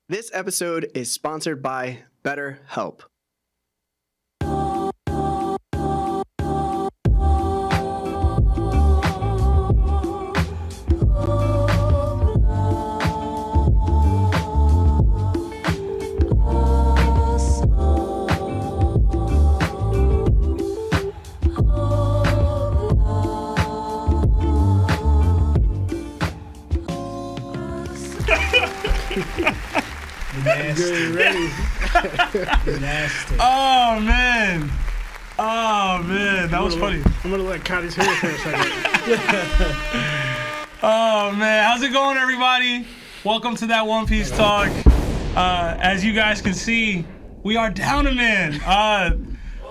This episode is sponsored by BetterHelp. Nasty. Oh man, that was funny. I'm gonna let Cotty's hair for a second. Oh man, how's it going, everybody? Welcome to that One Piece talk. As you guys can see, we are down a man.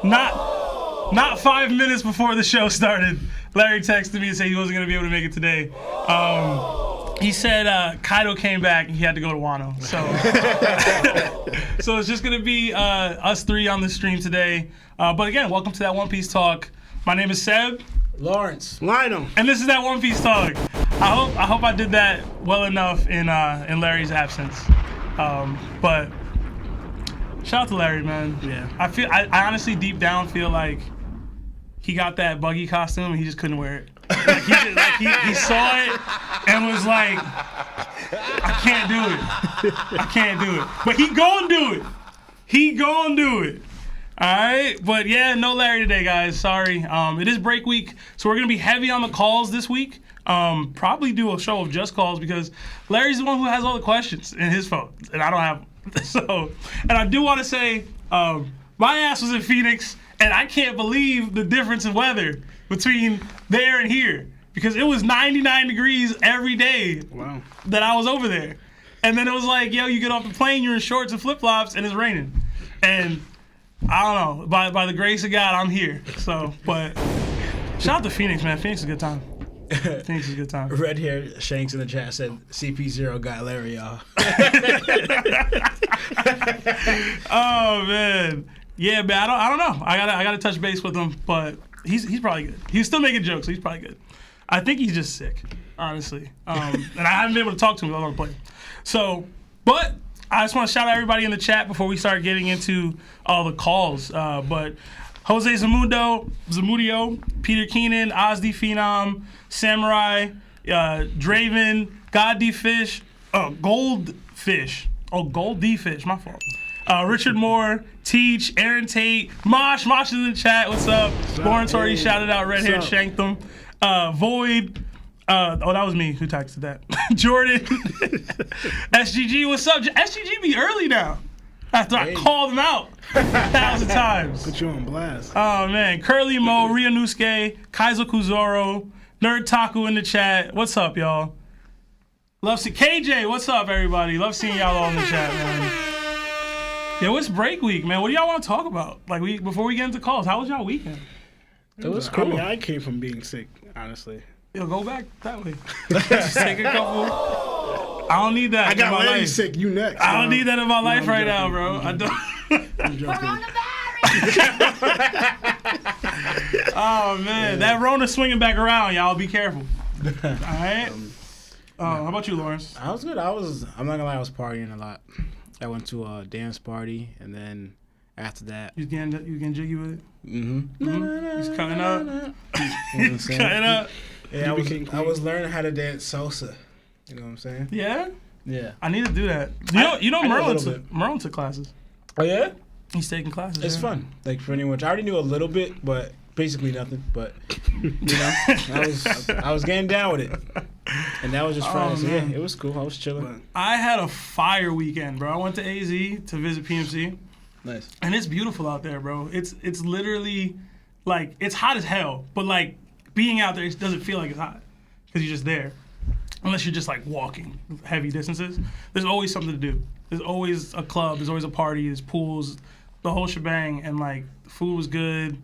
Not 5 minutes before the show started, Larry texted me and said he wasn't gonna be able to make it today. He said Kaido came back and he had to go to Wano. So, so it's just going to be us three on the stream today. But again, welcome to that One Piece talk. My name is Seb. Lawrence. Lionel. And this is that One Piece talk. I hope I did that well enough in Larry's absence. But shout out to Larry, man. Yeah. I honestly deep down feel like he got that buggy costume and he just couldn't wear it. He saw it and was like, I can't do it. But he gon' do it. All right, but yeah, no Larry today, guys. Sorry. It is break week, so we're gonna be heavy on the calls this week. Probably do a show of just calls because Larry's the one who has all the questions in his phone, and I don't have them. So, and I do want to say, my ass was in Phoenix, and I can't believe the difference in weather between there and here, because it was 99 degrees every day. Wow. That I was over there. And then it was like, yo, you get off the plane, you're in shorts and flip-flops, and it's raining. And I don't know, by the grace of God, I'm here. So, but shout out to Phoenix, man. Phoenix is a good time. Phoenix is a good time. Red hair Shanks in the chat said CP0 got Larry, y'all. Oh man. Yeah, man, I don't know. I gotta touch base with him, but he's probably good. He's still making jokes, so he's probably good. I think he's just sick, honestly. And I haven't been able to talk to him while I'm playing. So, but I just want to shout out everybody in the chat before we start getting into all the calls. But Jose Zamudio, Peter Keenan, Ozzy Phenom, Samurai, Draven, God D Fish, Goldfish. Oh, Gold D Fish, my fault. Richard Moore, Teach, Aaron Tate, Mosh is in the chat. What's up? Lawrence already shouted out Red Hair Shanked them. Void. That was me who texted that. Jordan. SGG, what's up? SGG be early now. After I called him out 1,000 times. Put you on blast. Oh man. Curly Mo, Rionusuke, Kaizo Kuzoro, NerdTaku in the chat. What's up, y'all? Love see KJ, what's up, everybody? Love seeing y'all all in the chat, man. Yo, it's break week, man. What do y'all want to talk about? Like, before we get into calls, how was y'all weekend? It was cool. I mean, I came from being sick, honestly. Yo, go back that way. Just take a couple. I don't need that. I got in my Larry life. sick. You next. I don't need that in my life right now, bro. I don't. I'm joking. Oh man, that Rona swinging back around, y'all. Be careful. All right. How about you, Lawrence? I was good. I'm not gonna lie, I was partying a lot. I went to a dance party, and then after that, You getting jiggy with it? mm-hmm. He's cutting up. You know what I'm saying? Cutting up. Yeah, I was learning how to dance salsa. You know what I'm saying? Yeah. Yeah. I need to do that. You know Merlin took classes. Oh yeah? He's taking classes. It's fun. Like for anyone, I already knew a little bit, but basically nothing. But you know, I was getting down with it, and that was just Friday. So yeah, it was cool. I was chilling. I had a fire weekend, bro. I went to AZ to visit PMC. Nice. And it's beautiful out there, bro. It's literally like it's hot as hell, but like being out there, it doesn't feel like it's hot because you're just there. Unless you're just like walking heavy distances, there's always something to do. There's always a club. There's always a party. There's pools, the whole shebang. And like the food was good.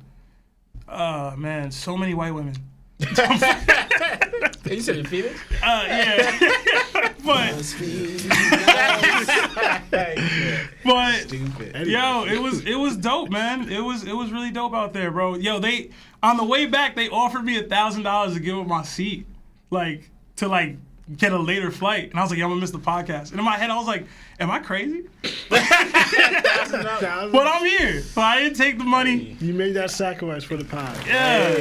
Man, so many white women. You said in Phoenix? Yeah. but Stupid. yo, it was dope, man. It was really dope out there, bro. Yo, they on the way back they offered me $1,000 to give up my seat, like to like get a later flight, and I was like, yeah, I'm gonna miss the podcast. And in my head, I was like, am I crazy? But I'm here, so I didn't take the money. You made that sacrifice for the pod. Yeah,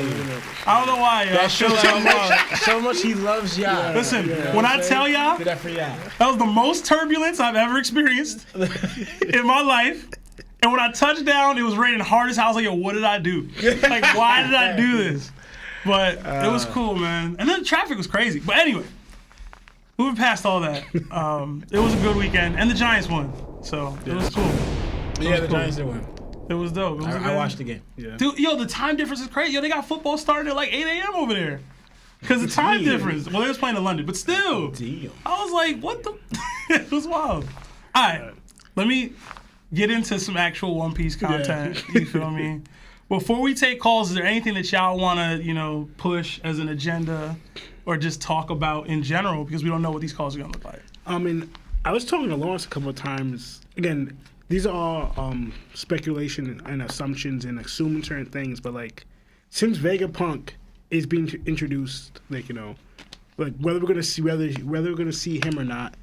I don't know why. Y'all. That shows so much he loves y'all. Listen, when I tell y'all, Did that for y'all. that was the most turbulence I've ever experienced in my life. And when I touched down, it was raining hard as hell. I was like, yo, what did I do? Like, why did I do this? But it was cool, man. And then the traffic was crazy. But anyway, moving past all that, it was a good weekend. And the Giants won. So it was cool. Yeah, the Giants did win. It was dope. It was I watched the game. Yeah. Dude, yo, the time difference is crazy. Yo, they got football starting at like 8 a.m. over there. Because the time difference. Well, they was playing in London, but still. Deal. I was like, what the? It was wild. All right, let me get into some actual One Piece content. You feel me? Before we take calls, is there anything that y'all want to, push as an agenda or just talk about in general? Because we don't know what these calls are going to look like. I mean, I was talking to Lawrence a couple of times. Again, these are all speculation and assumptions and assuming certain things. But like, since Vegapunk is being introduced, like whether we're gonna see whether we're gonna see him or not,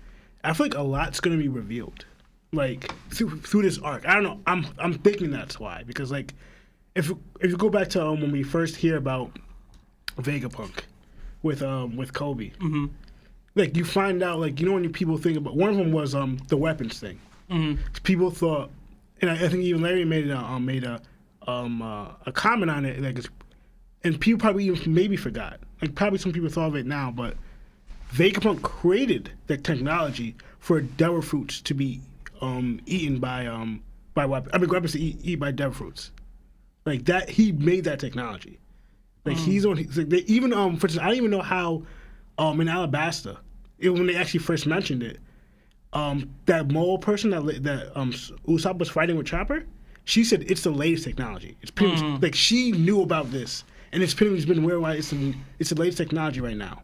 I feel like a lot's gonna be revealed, like through this arc. I don't know. I'm thinking that's why, because like, if you go back to when we first hear about Vegapunk with Kobe, like you find out when people think about, one of them was the weapons thing. People thought, and I think even Larry made a comment on it, like, and people probably even maybe forgot. Like probably some people thought of it now, but Vegapunk created the technology for devil fruits to be eaten by weapons. I mean, weapons to eat by devil fruits. Like that, he made that technology. Like he's on. Like they even for instance, I don't even know how in Alabasta, when they actually first mentioned it, that mole person that Usopp was fighting with Chopper, she said it's the latest technology. It's pretty much, like she knew about this, and it's pretty much been worldwide. It's the latest technology right now.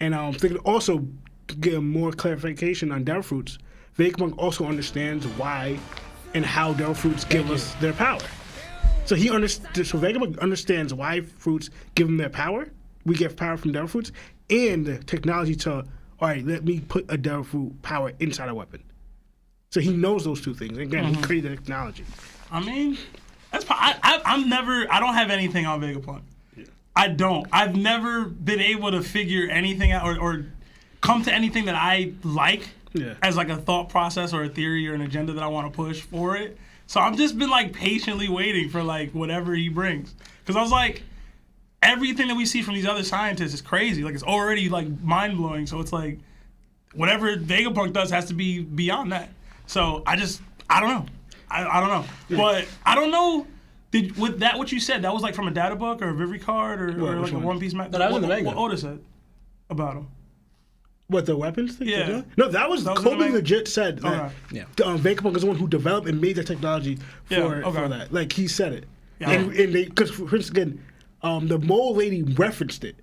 And thinking also to get more clarification on devil fruits, Vegapunk also understands why and how devil fruits give us their power. So So Vegapunk understands why fruits give them their power. We get power from devil fruits, and the technology to, all right, let me put a devil fruit power inside a weapon. So he knows those two things. Again, he created the technology. I mean, that's I don't have anything on Vegapunk. Yeah. I don't. I've never been able to figure anything out or come to anything that I like as like a thought process or a theory or an agenda that I want to push for it. So I've just been like patiently waiting for like whatever he brings. Because I was like, everything that we see from these other scientists is crazy. Like it's already like mind blowing. So it's like whatever Vegapunk does has to be beyond that. So I don't know. I don't know. Yeah. But I don't know. What you said, that was like from a data book or a Vivi card or like a One Piece map? No, that was in the manga. What Oda said about him. What, the weapons thing? Yeah. No, that was Kobe legit said that Vegapunk is the one who developed and made the technology for that. Like, he said it. Yeah. And they, because, for instance, again, the mole lady referenced it,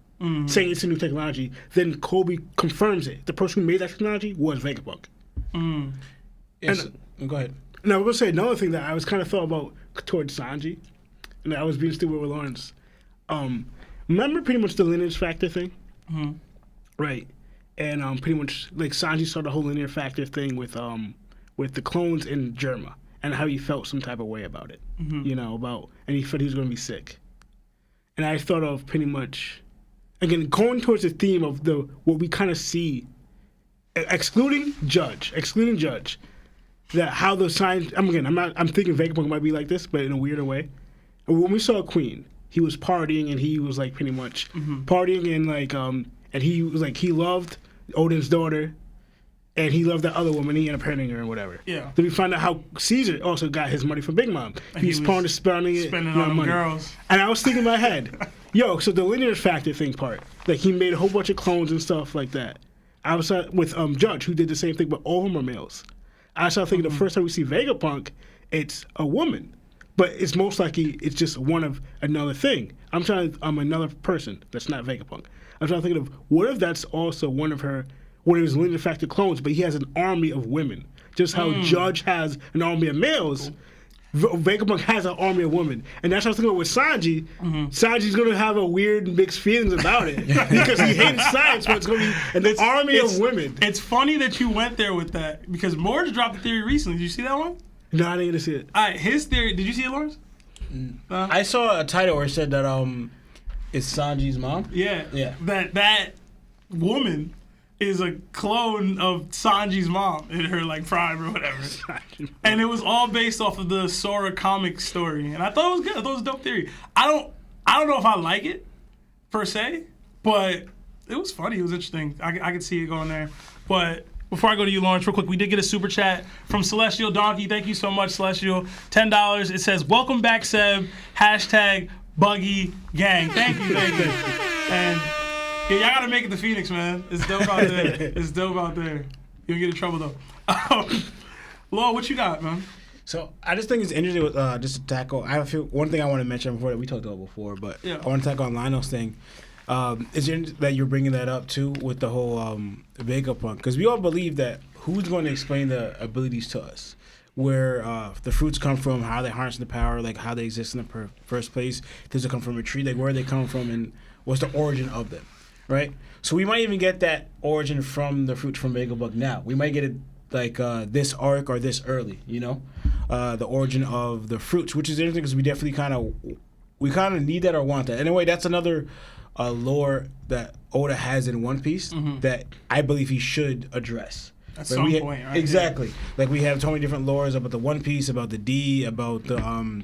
saying it's a new technology. Then Kobe confirms it. The person who made that technology was Vegapunk. Yes. Go ahead. Now, I was going to say another thing that I was kind of thought about towards Sanji, and I was being stupid with Lawrence. Remember pretty much the lineage factor thing? Right. And pretty much, like, Sanji saw the whole linear factor thing with the clones in Germa, and how he felt some type of way about it. And he felt he was going to be sick. And I thought of pretty much, again, going towards the theme of what we kind of see, excluding Judge, that how the science. I'm thinking Vegapunk might be like this, but in a weirder way. And when we saw Queen, he was partying, and he was like pretty much partying, and like and he was like he loved Odin's daughter, and he loved that other woman. He ended up hurting her and whatever. Yeah. Then we find out how Caesar also got his money from Big Mom. He's spending on money. Girls. And I was thinking in my head, so the linear factor thing part, like he made a whole bunch of clones and stuff like that. I was with Judge, who did the same thing, but all of them are males. I started thinking the first time we see Vegapunk, it's a woman, but it's most likely it's just one of another thing. I'm another person that's not Vegapunk. I'm trying to think of what if that's also one of his linear factor clones, but he has an army of women. Just how Judge has an army of males, Vegapunk has an army of women, and that's what I was thinking about with Sanji. Sanji's gonna have a weird mixed feelings about it because he hates science, but it's gonna be an army of women. It's funny that you went there with that because Morge dropped a theory recently. Did you see that one? No, I didn't get to see it. All right, his theory. Did you see it, Lawrence? I saw a title where it said that it's Sanji's mom. Yeah. That woman is a clone of Sanji's mom in her like prime or whatever. And it was all based off of the Sora comic story. And I thought it was good. I thought it was a dope theory. I don't know if I like it per se, but it was funny. It was interesting. I could see it going there. But before I go to you, Lawrence, real quick, we did get a super chat from Celestial Donkey. Thank you so much, Celestial. $10. It says, "Welcome back, Seb. #Buggy Gang." Thank you. And yeah, y'all gotta make it to Phoenix, man. It's dope out there. You don't get in trouble though. Law, what you got, man? So I just think it's interesting with just to tackle. I feel one thing I want to mention before that we talked about before, but yeah. I want to tackle on Lionel's thing. It's interesting that you're bringing that up too with the whole Vegapunk, because we all believe that who's going to explain the abilities to us, where the fruits come from, how they harness the power, like how they exist in the first place. Does it come from a tree? Like where they come from, and what's the origin of them, right? So we might even get that origin from the fruits from Vegapunk now. We might get it like this arc or this early, you know, the origin of the fruits, which is interesting because we definitely kind of need that or want that. Anyway, that's another lore that Oda has in One Piece that I believe he should address. At some point, right? Exactly. Like we have so many different lores about the One Piece, about the D, about the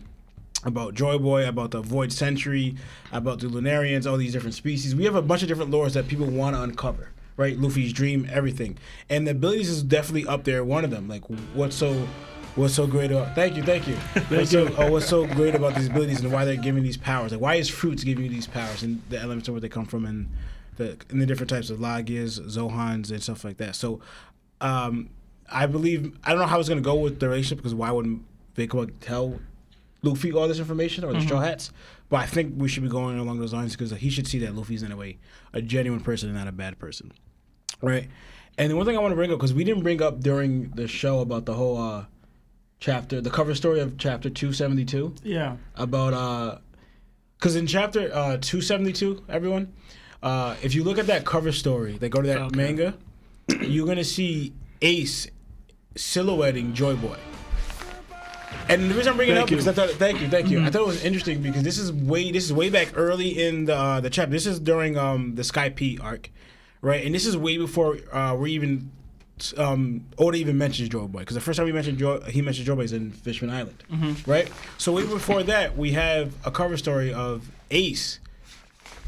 about Joy Boy, about the Void Century, about the Lunarians, all these different species. We have a bunch of different lores that people want to uncover, right? Luffy's dream, everything, and the abilities is definitely up there. One of them, like what's so great about? Thank you. What's so great about these abilities and why they're giving these powers? Like why is fruits giving you these powers and the elements of where they come from and the different types of Lagias, Zohans, and stuff like that. So. I believe I don't know how it's gonna go with the relationship because why wouldn't Vegapunk tell Luffy all this information or the Straw Hats? But I think we should be going along those lines because he should see that Luffy's in a way a genuine person and not a bad person, right? And the one thing I want to bring up because we didn't bring up during the show about the whole chapter, the cover story of chapter 272. Yeah. About because in chapter 272, everyone, if you look at that cover story, they go to that manga. You're gonna see Ace silhouetting Joy Boy, and the reason I'm bringing it up because I thought, thank you. I thought it was interesting because this is way back early in the chapter. This is during the Sky P arc, right? And this is way before we even Oda even mentions Joy Boy because the first time he mentioned Joy Boy is in Fishman Island, right? So way before that, we have a cover story of Ace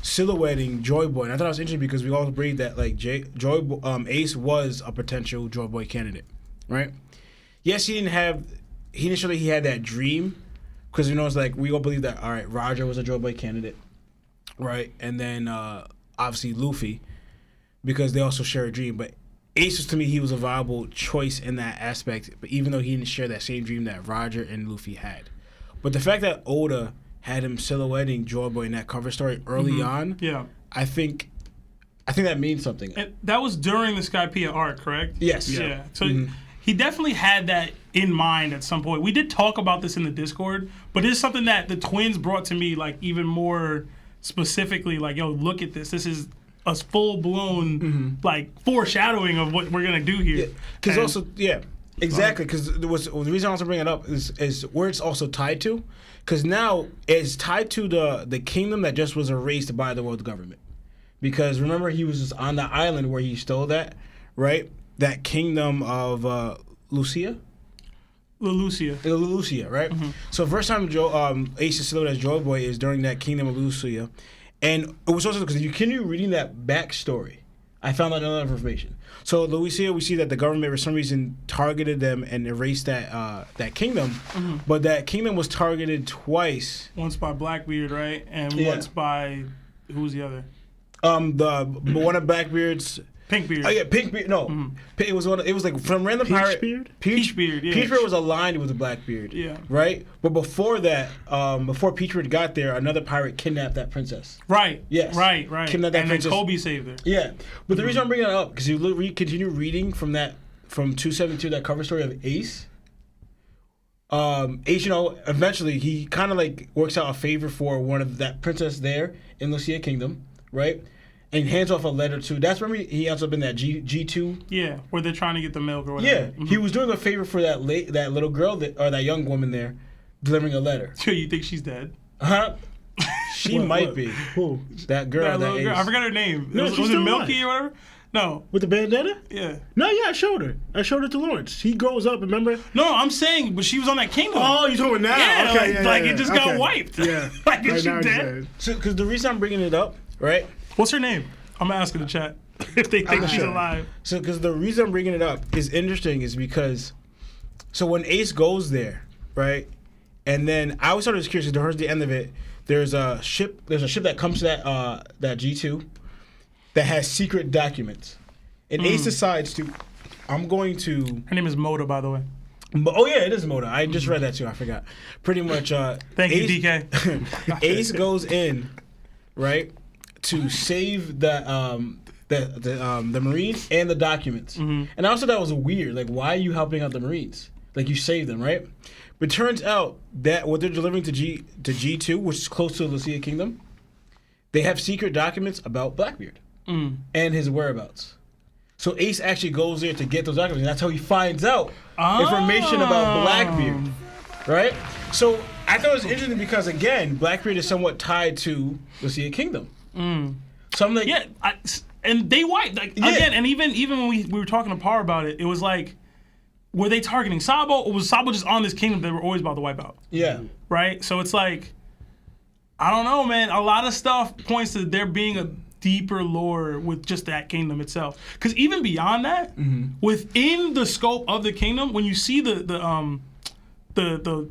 silhouetting Joy Boy, and I thought it was interesting because we all agreed that like Ace was a potential Joy Boy candidate, right? Yes, he initially had that dream because it's like we all believe that all right, Roger was a Joy Boy candidate, right? And then obviously Luffy because they also share a dream, but Ace was to me he was a viable choice in that aspect, but even though he didn't share that same dream that Roger and Luffy had, but the fact that Oda had him silhouetting Joy Boy in that cover story early on. Yeah, I think that means something. And that was during the Skypiea arc, correct? Yes. Yeah. So he definitely had that in mind at some point. We did talk about this in the Discord, but it's something that the twins brought to me like even more specifically. Like, yo, look at this. This is a full blown like foreshadowing of what we're gonna do here. Because also, exactly. Because the reason I also bring it up is where it's also tied to. Because now it's tied to the kingdom that just was erased by the world government. Because remember, he was just on the island where he stole that, right? That kingdom of Lulusia, right? So first time Ace is silhouetted as Joy Boy is during that kingdom of Lulusia. And it was also because if you continue reading that backstory, I found out another information. So Lulusia, we see that the government for some reason targeted them and erased that kingdom, but that kingdom was targeted twice. Once by Blackbeard, right, and once by who's the other? One of Blackbeard's. Pinkbeard. Oh yeah, Pinkbeard. No, it was like from random pirate. Peachbeard. Yeah. Peachbeard was aligned with the Blackbeard. Yeah. Right, but before that, before Peachbeard got there, another pirate kidnapped that princess. Right. Yes. Right. Kidnapped that and princess. then Kobe saved her. Yeah, but the reason I'm bringing it up because you continue reading from 272 that cover story of Ace. Ace, eventually he kind of like works out a favor for one of that princess there in Lucia Kingdom, right? And hands off a letter to. That's when he ends up in that G2. Yeah, where they're trying to get the milk or whatever. Yeah, he was doing a favor for that little girl or that young woman there, delivering a letter. So you think she's dead? Huh? She might be. Who? That girl. That little girl. I forgot her name. No, was she's it still Milky alive. or whatever? No. With the bandana? Yeah. No, yeah, I showed her. I showed it to Lawrence. He grows up, remember? No, I'm saying, but she was on that kingdom. Oh, you talking now? Yeah, Okay, like it just got wiped. Yeah. Like, is Right she now, dead? So, because the reason I'm bringing it up, right? What's her name? I'm gonna ask in the chat if they think she's sure. alive. So, because the reason I'm bringing it up is interesting is because, so when Ace goes there, right, and then I always thought it was curious. Towards the end of it, there's a ship that comes to that G2 that has secret documents, and Ace decides to, I'm going to. Her name is Moda, by the way. Oh yeah, it is Moda. I just read that too. I forgot. Pretty much. Thank Ace, you, DK. Ace goes in, right, to save the Marines and the documents. And I also thought it was weird. Like, why are you helping out the Marines? Like, you saved them, right? But turns out that what they're delivering to G2, which is close to the Lucia Kingdom, they have secret documents about Blackbeard and his whereabouts. So Ace actually goes there to get those documents, and that's how he finds out information about Blackbeard, right? So I thought it was interesting because, again, Blackbeard is somewhat tied to Lucia Kingdom. So I'm like, Yeah, and they wiped again. And even when we were talking to Par about it, it was like, were they targeting Sabo, or was Sabo just on this kingdom they were always about to wipe out? yeah. Right. So it's like, I don't know, man. A lot of stuff points to there being a deeper lore with just that kingdom itself. Because even beyond that, within the scope of the kingdom, when you see the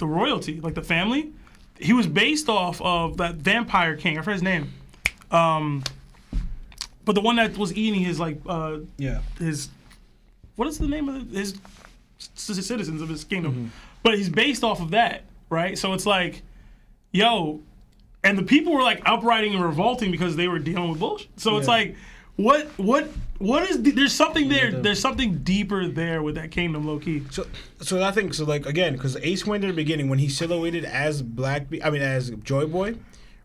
royalty, like the family, he was based off of that vampire king. I forget his name. But the one that was eating his his, what is the name of his citizens of his kingdom? But he's based off of that, right? So it's like, yo, and the people were like uprising and revolting because they were dealing with bullshit. So it's like, what is there's something there. There's something deeper there with that kingdom, low key. So I think like again, because Ace went in the beginning when he silhouetted as as Joy Boy,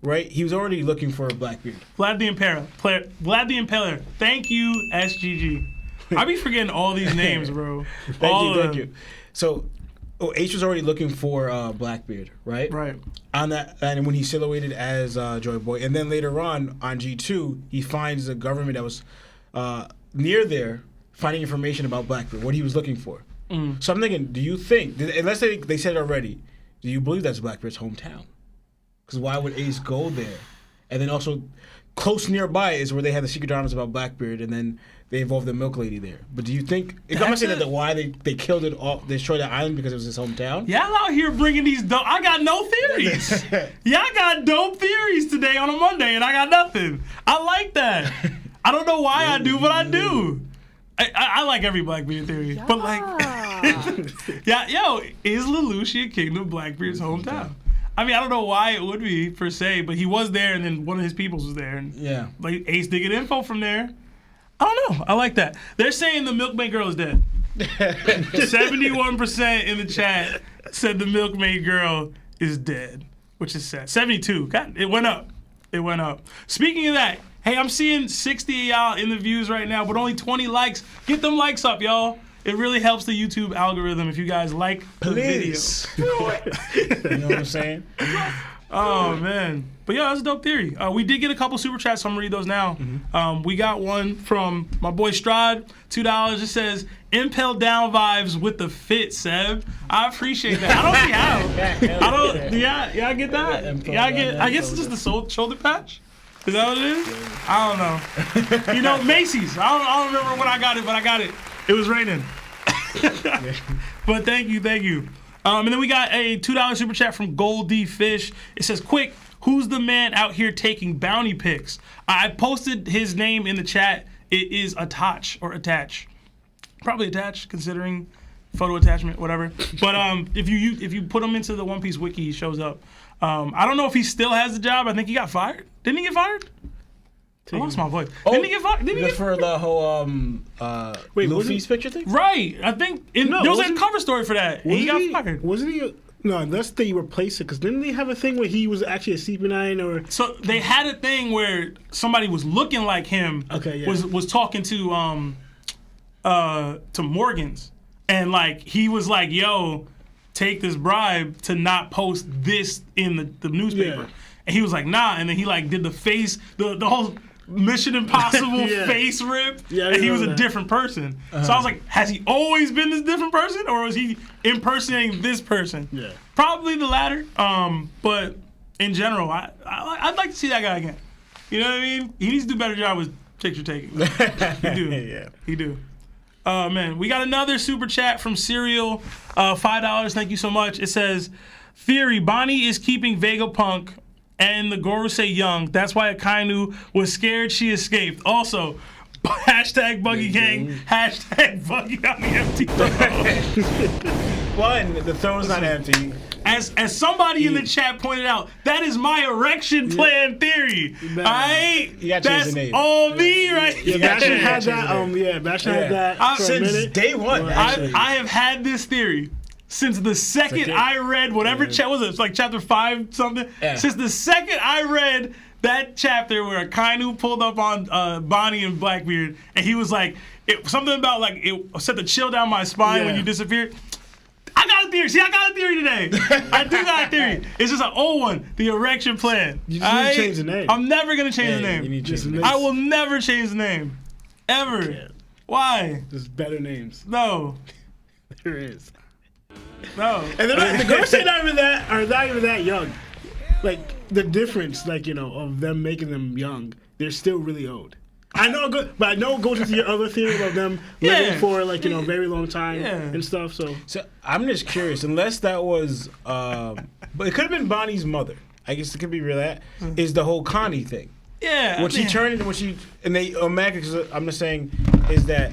right? He was already looking for a Blackbeard. Vlad the Impaler. Thank you, SGG. I be forgetting all these names, bro. Thank you. So, Ace was already looking for Blackbeard, right? Right. On that, and when he silhouetted as Joy Boy, and then later on G2, he finds the government that was near there finding information about Blackbeard, what he was looking for. So I'm thinking, do you think, unless they said it already, do you believe that's Blackbeard's hometown? Because why would Ace go there? And then also, close nearby is where they had the secret documents about Blackbeard, and then they involved the Milk Lady there. But do you think, I'm not saying that why they killed it all, they destroyed that island because it was his hometown? Y'all out here bringing these dope, I got no theories. Y'all got dope theories today on a Monday, and I got nothing. I like that. I don't know why I do, but I do. I like every Blackbeard theory. But like, is Lulusia Kingdom Blackbeard's hometown? I mean, I don't know why it would be, per se, but he was there, and then one of his peoples was there. And like Ace did get info from there. I don't know. I like that. They're saying the Milkmaid Girl is dead. 71% in the chat said the Milkmaid Girl is dead, which is sad. 72. God, it went up. It went up. Speaking of that, hey, I'm seeing 60 of y'all in the views right now, but only 20 likes. Get them likes up, y'all. It really helps the YouTube algorithm if you guys like the video. You know what I'm saying? Oh, man. But yeah, that's a dope theory. We did get a couple super chats, so I'm going to read those now. We got one from my boy Strad, $2. It says, Impel Down vibes with the fit, Seb. I appreciate that. I don't see how. Y'all get that? I guess it's just the shoulder patch. Is that what it is? I don't know. Macy's. I don't remember when I got it, but I got it. It was raining. But thank you. And then we got a $2 super chat from Goldie Fish. It says, quick, who's the man out here taking bounty pics? I posted his name in the chat. It is Attach. Probably Attach, considering photo attachment, whatever. But if you put him into the One Piece wiki, he shows up. I don't know if he still has the job. I think he got fired. Didn't he get fired? I lost my voice. Didn't he get fired? For the whole Luffy's picture thing? Right. I think there was a cover story for that. He got fired. Wasn't he No, unless they replace it, because didn't they have a thing where he was actually a CP9 or? So they had a thing where somebody was looking like him. Okay, yeah. Was talking to Morgan's, and like he was like, "Yo, take this bribe to not post this in the newspaper." Yeah. And he was like, "Nah," and then he like did the face, the whole Mission Impossible Yeah. face rip, Yeah, I and he was remember a that. different person. So I was like, has he always been this different person, or was he impersonating this person? Yeah. Probably the latter. But in general, I'd like to see that guy again. You know what I mean? He needs to do a better job with picture taking. He do. Yeah. He do. Man, we got another super chat from Serial. $5. Thank you so much. It says, Theory, Bonnie is keeping Vegapunk and the Gorosei young. That's why Akainu was scared she escaped. Also, hashtag Buggy Gang, hashtag Buggy on the empty throne. One, the throne's not empty. As somebody in the chat pointed out, that is my erection plan theory. Man. Alright? You gotta change That's the name. all me right Yeah, here. Bastion had change that. the Yeah, Bastion had that for a Since minute. day one, Well, actually. I have had this theory since the second I read whatever was it? It's like chapter 5 something. Yeah. Since the second I read that chapter where Akainu pulled up on Bonnie and Blackbeard, and he was like, something about like it set the chill down my spine when Yeah. you disappeared. I got a theory. See, I got a theory today. I do got a theory. It's just an old one, the erection plan. You just need to change the name. I'm never gonna change the name. You need to change the Just name. I will never change the name, ever. can't. Why? There's better names. No. There is. No. And the girls are not even that young. Like the difference, like of them making them young, they're still really old. I know, but I know it goes into your other theory about them living for like a very long time and stuff. So I'm just curious, unless that was, but it could have been Bonnie's mother. I guess it could be real. That is the whole Connie thing. Yeah. When she turned into and they Manga, because I'm just saying, is that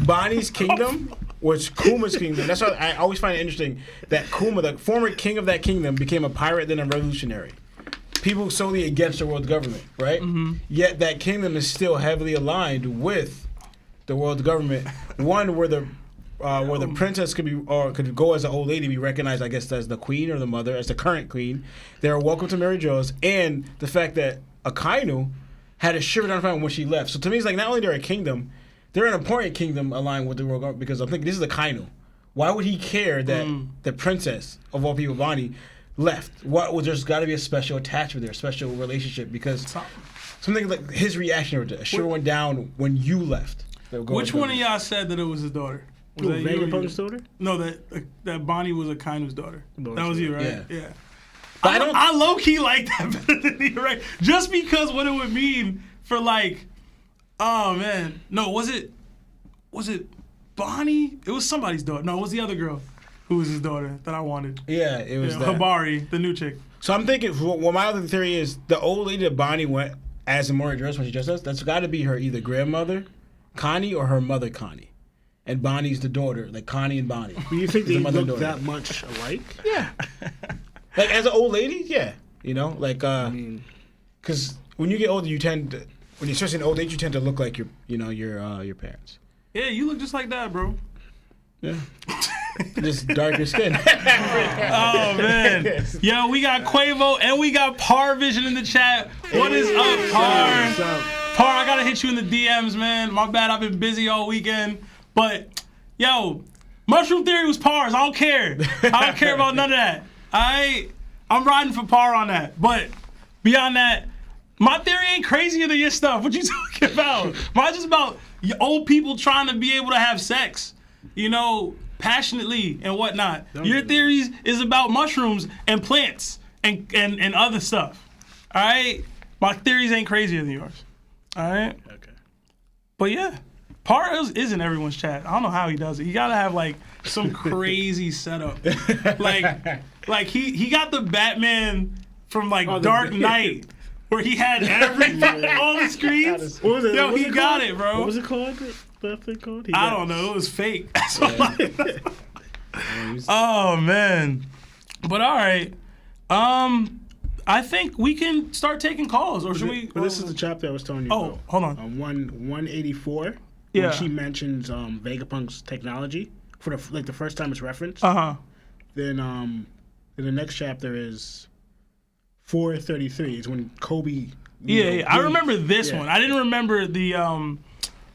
Bonnie's kingdom was Kuma's kingdom. That's why I always find it interesting that Kuma, the former king of that kingdom, became a pirate then a revolutionary. People solely against the world government, right? Mm-hmm. Yet that kingdom is still heavily aligned with the world government. One where the princess could go as an old lady, be recognized, I guess, as the queen or the mother, as the current queen. They're welcome to Mary Jo's, and the fact that Akainu had a shiver down her spine when she left. So to me, it's like not only they're a kingdom, they're an important kingdom aligned with the world government, because I'm thinking this is Akainu. Why would he care that the princess of all people, Bonnie, left? What was there's got to be a special attachment there, a special relationship, because something like his reaction to it sure went down when you left. Which one of y'all said that it was his daughter? Was that you or Vegapunk's you? daughter? No, that Bonnie was Akainu's daughter. That was you, right? Yeah. But I low key like that better than you, right? Just because what it would mean for like, oh man, no, was it Bonnie? It was somebody's daughter. No, it was the other girl who was his daughter that I wanted. Yeah, it was that. Hibari, the new chick. So I'm thinking, well, my other theory is the old lady that Bonnie went as a Mori dress when she dressed us, that's got to be her either grandmother, Connie, or her mother, Connie. And Bonnie's the daughter, like Connie and Bonnie. Do you think they The mother and look daughter. that much alike? Yeah. Like as an old lady, yeah. Because when you get older, when you're especially in old age, you tend to look like your parents. Yeah, you look just like that, bro. Yeah. Just darker skin. Oh man, yo, we got Quavo and we got Par Vision in the chat. What is up, Par? What's up? Par, I gotta hit you in the DMs, man. My bad, I've been busy all weekend. But yo, Mushroom Theory was Par's. I don't care. I don't care about none of that. I'm riding for Par on that. But beyond that, my theory ain't crazier than your stuff. What you talking about? Mine's just about old people trying to be able to have sex, passionately and whatnot. Your theories is about mushrooms and plants and other stuff. All right? My theories ain't crazier than yours. All right? Okay. But yeah, Par is in everyone's chat. I don't know how he does it. He gotta have like some crazy setup. Like he got the Batman from Dark Knight, where he had everything on the screens. What was it? Yo, What was he it got called? it, bro. What was it called? That thing called? I don't know. It was fake. Oh man. But all right. I think we can start taking calls, or should we? But this is the chapter I was telling you Oh, about. hold on. 184. Yeah. When she mentions Vegapunk's technology for the first time it's referenced. Uh-huh. then the next chapter is 433. Is when Kobe. Yeah. I remember this one. I didn't remember the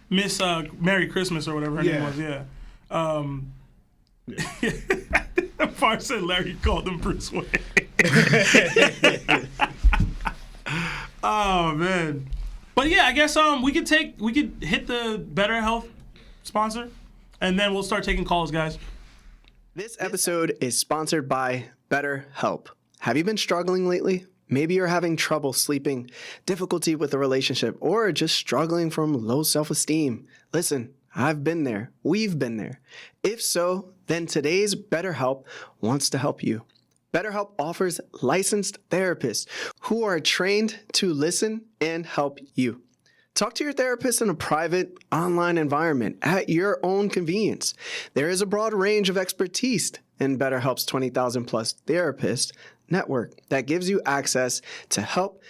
Miss Merry Christmas or whatever her name was. Yeah. Far said Larry called him Bruce Wayne. Oh man. But yeah, I guess we could hit the BetterHelp sponsor, and then we'll start taking calls, guys. This episode is sponsored by BetterHelp. Have you been struggling lately? Maybe you're having trouble sleeping, difficulty with a relationship, or just struggling from low self-esteem. Listen, I've been there. We've been there. If so, then today's BetterHelp wants to help you. BetterHelp offers licensed therapists who are trained to listen and help you. Talk to your therapist in a private, online environment at your own convenience. There is a broad range of expertise in BetterHelp's 20,000 plus therapist network that gives you access to help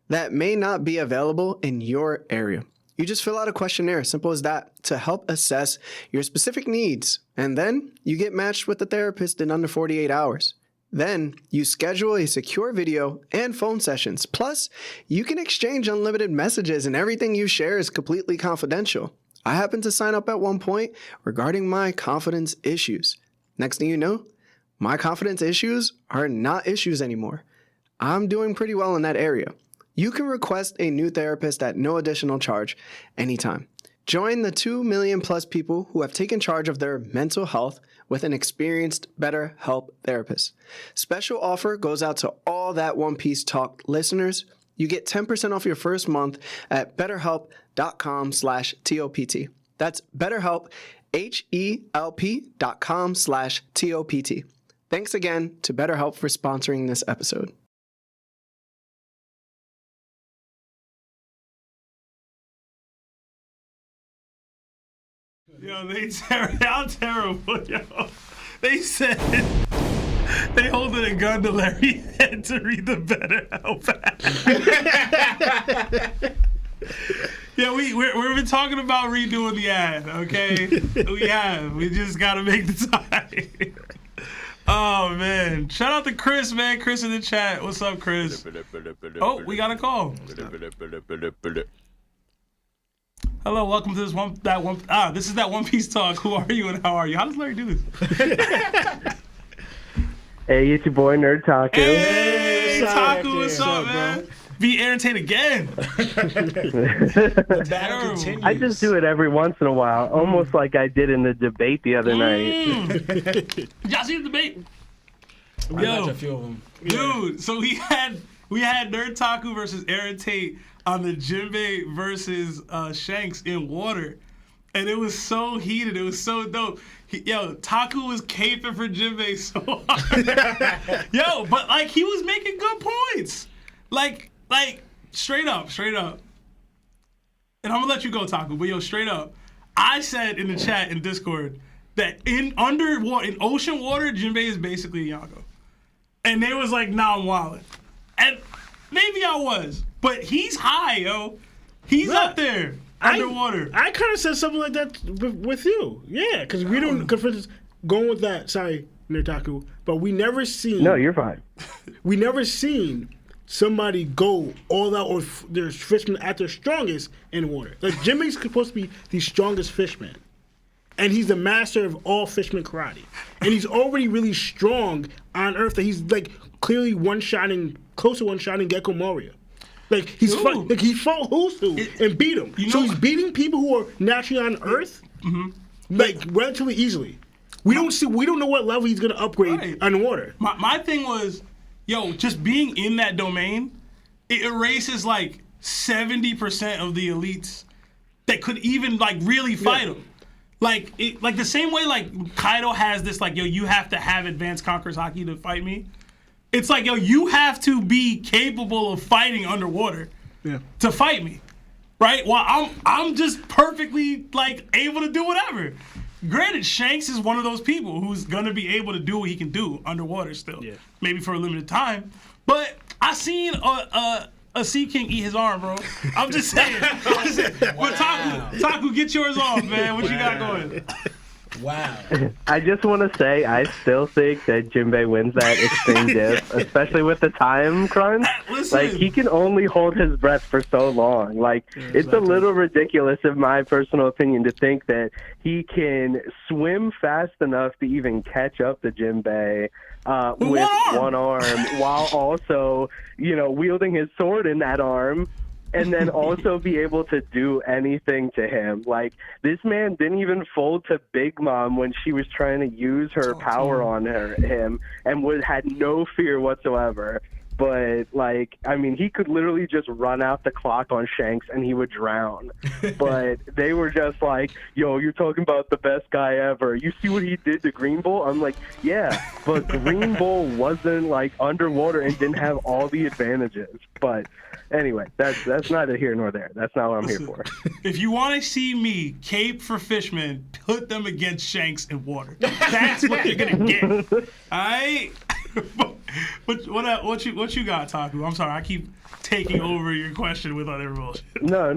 that may not be available in your area. You just fill out a questionnaire, simple as that, to help assess your specific needs. And then you get matched with a therapist in under 48 hours. Then you schedule a secure video and phone sessions. Plus, you can exchange unlimited messages and everything you share is completely confidential. I happened to sign up at one point regarding my confidence issues. Next thing you know, my confidence issues are not issues anymore. I'm doing pretty well in that area. You can request a new therapist at no additional charge anytime. Join the 2 million plus people who have taken charge of their mental health with an experienced BetterHelp therapist. Special offer goes out to all that OnePiece Talk listeners. You get 10% off your first month at betterhelp.com/TOPT. That's BetterHelp, HELP.com/TOPT. Thanks again to BetterHelp for sponsoring this episode. Yo, how terrible, yo. They said they holding a gun to Larry's head to read the BetterHelp app. Yeah, we've been talking about redoing the ad, okay? We have. We just got to make the time. Oh, man. Shout out to Chris, man. Chris in the chat. What's up, Chris? Oh, we got a call. Hello, welcome to this this is that OnePiece Talk. Who are you and how are you? How does Larry do this? Hey, it's your boy NerdTaku. Hey, Taku, what's up, man? Be entertained again. I just do it every once in a while, almost like I did in the debate the other night. Y'all see the debate? Yo, a few of them. Dude, so we had NerdTaku versus Aaron Tate on the Jinbei versus Shanks in water. And it was so heated. It was so dope. Taku was caping for Jinbei so hard. But like he was making good points. Like straight up. And I'm gonna let you go, Taku, but straight up. I said in the chat in Discord that in ocean water, Jinbei is basically Yonko. And they was like, nah, I'm wildin'. And maybe I was. But he's high, yo. He's up there underwater. I kind of said something like that with you. Yeah, because we don't. Cause for instance, going with that. Sorry, NerdTaku, but we never seen. No, you're fine. We never seen somebody go all out or their fishermen at their strongest in water. Like Jimmy's supposed to be the strongest fishman, and he's the master of all fishman karate, and he's already really strong on Earth. That he's like clearly close to one-shotting Gecko Moria. Like he fought Husu and beat him. So he's beating people who are naturally on Earth, like relatively easily. We don't know what level he's gonna upgrade underwater. My thing was, just being in that domain, it erases like 70% of the elites that could even like really fight him. Like the same way like Kaido has this like you have to have advanced Conqueror's Haki to fight me. It's like, you have to be capable of fighting underwater to fight me, right? Well, I'm just perfectly, like, able to do whatever. Granted, Shanks is one of those people who's going to be able to do what he can do underwater still, maybe for a limited time. But I seen a Sea King eat his arm, bro. I'm just saying. But Taku, get yours off, man. What you got going? Wow. I just want to say, I still think that Jinbei wins that extreme diff, especially with the time crunch. Listen. Like, he can only hold his breath for so long. Like, it's a little ridiculous, in my personal opinion, to think that he can swim fast enough to even catch up to Jinbei with one arm while also, wielding his sword in that arm. And then also be able to do anything to him. Like, this man didn't even fold to Big Mom when she was trying to use her power on him and had no fear whatsoever. But, like, I mean, he could literally just run out the clock on Shanks and he would drown. But they were just like, yo, you're talking about the best guy ever. You see what he did to Green Bull? I'm like, yeah, but Green Bull wasn't, like, underwater and didn't have all the advantages. But anyway, that's neither here nor there. That's not what I'm here for. If you want to see me cape for fishmen, put them against Shanks in water. That's what you're gonna get. All right. What you got, Taku? I'm sorry, I keep taking over your question with other bullshit. No,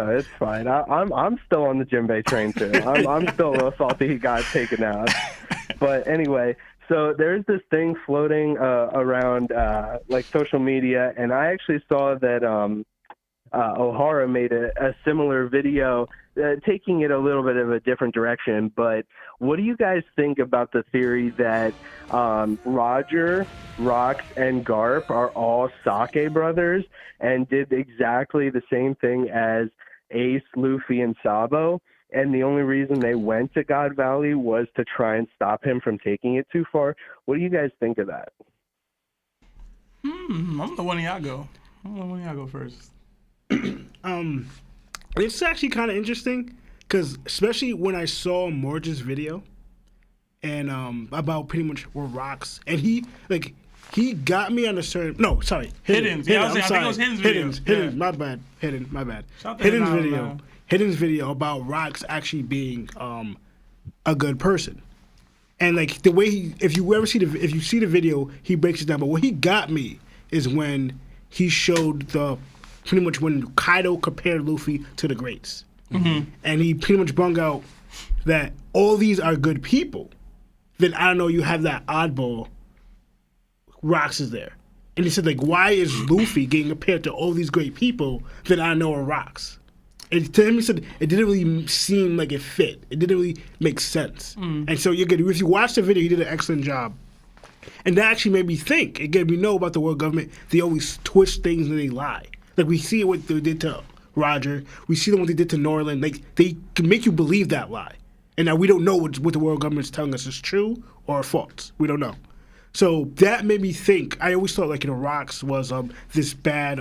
it's fine. I'm still on the Jinbei train too. I'm still a little salty he got taken out. But anyway. So there's this thing floating around like social media, and I actually saw that O'Hara made a similar video, taking it a little bit of a different direction. But what do you guys think about the theory that Roger, Rox, and Garp are all Sake brothers and did exactly the same thing as Ace, Luffy, and Sabo? And the only reason they went to God Valley was to try and stop him from taking it too far. What do you guys think of that? I'm the one y'all go. First. It's actually kind of interesting because especially when I saw Morge's video and about pretty much where Rox and he got me on a certain Hiddens. Yeah, I think it was Hiddens video. Hiddens, my bad. Hiddens video about Rox actually being a good person, and like the way if you see the video, he breaks it down. But what he got me is when he showed pretty much when Kaido compared Luffy to the greats, and he pretty much brung out that all these are good people. Then I don't know, you have that oddball. Rox is there, and he said like, why is Luffy getting compared to all these great people that I know are Rox? And to him, he said it didn't really seem like it fit. It didn't really make sense. And so you're good. If you watch the video, he did an excellent job. And that actually made me think. It gave me know about the world government. They always twist things and they lie. Like we see what they did to Roger. We see what they did to Norland. Like they can make you believe that lie. And now we don't know what the world government's telling us is true or false. We don't know. So that made me think. I always thought Rox was this bad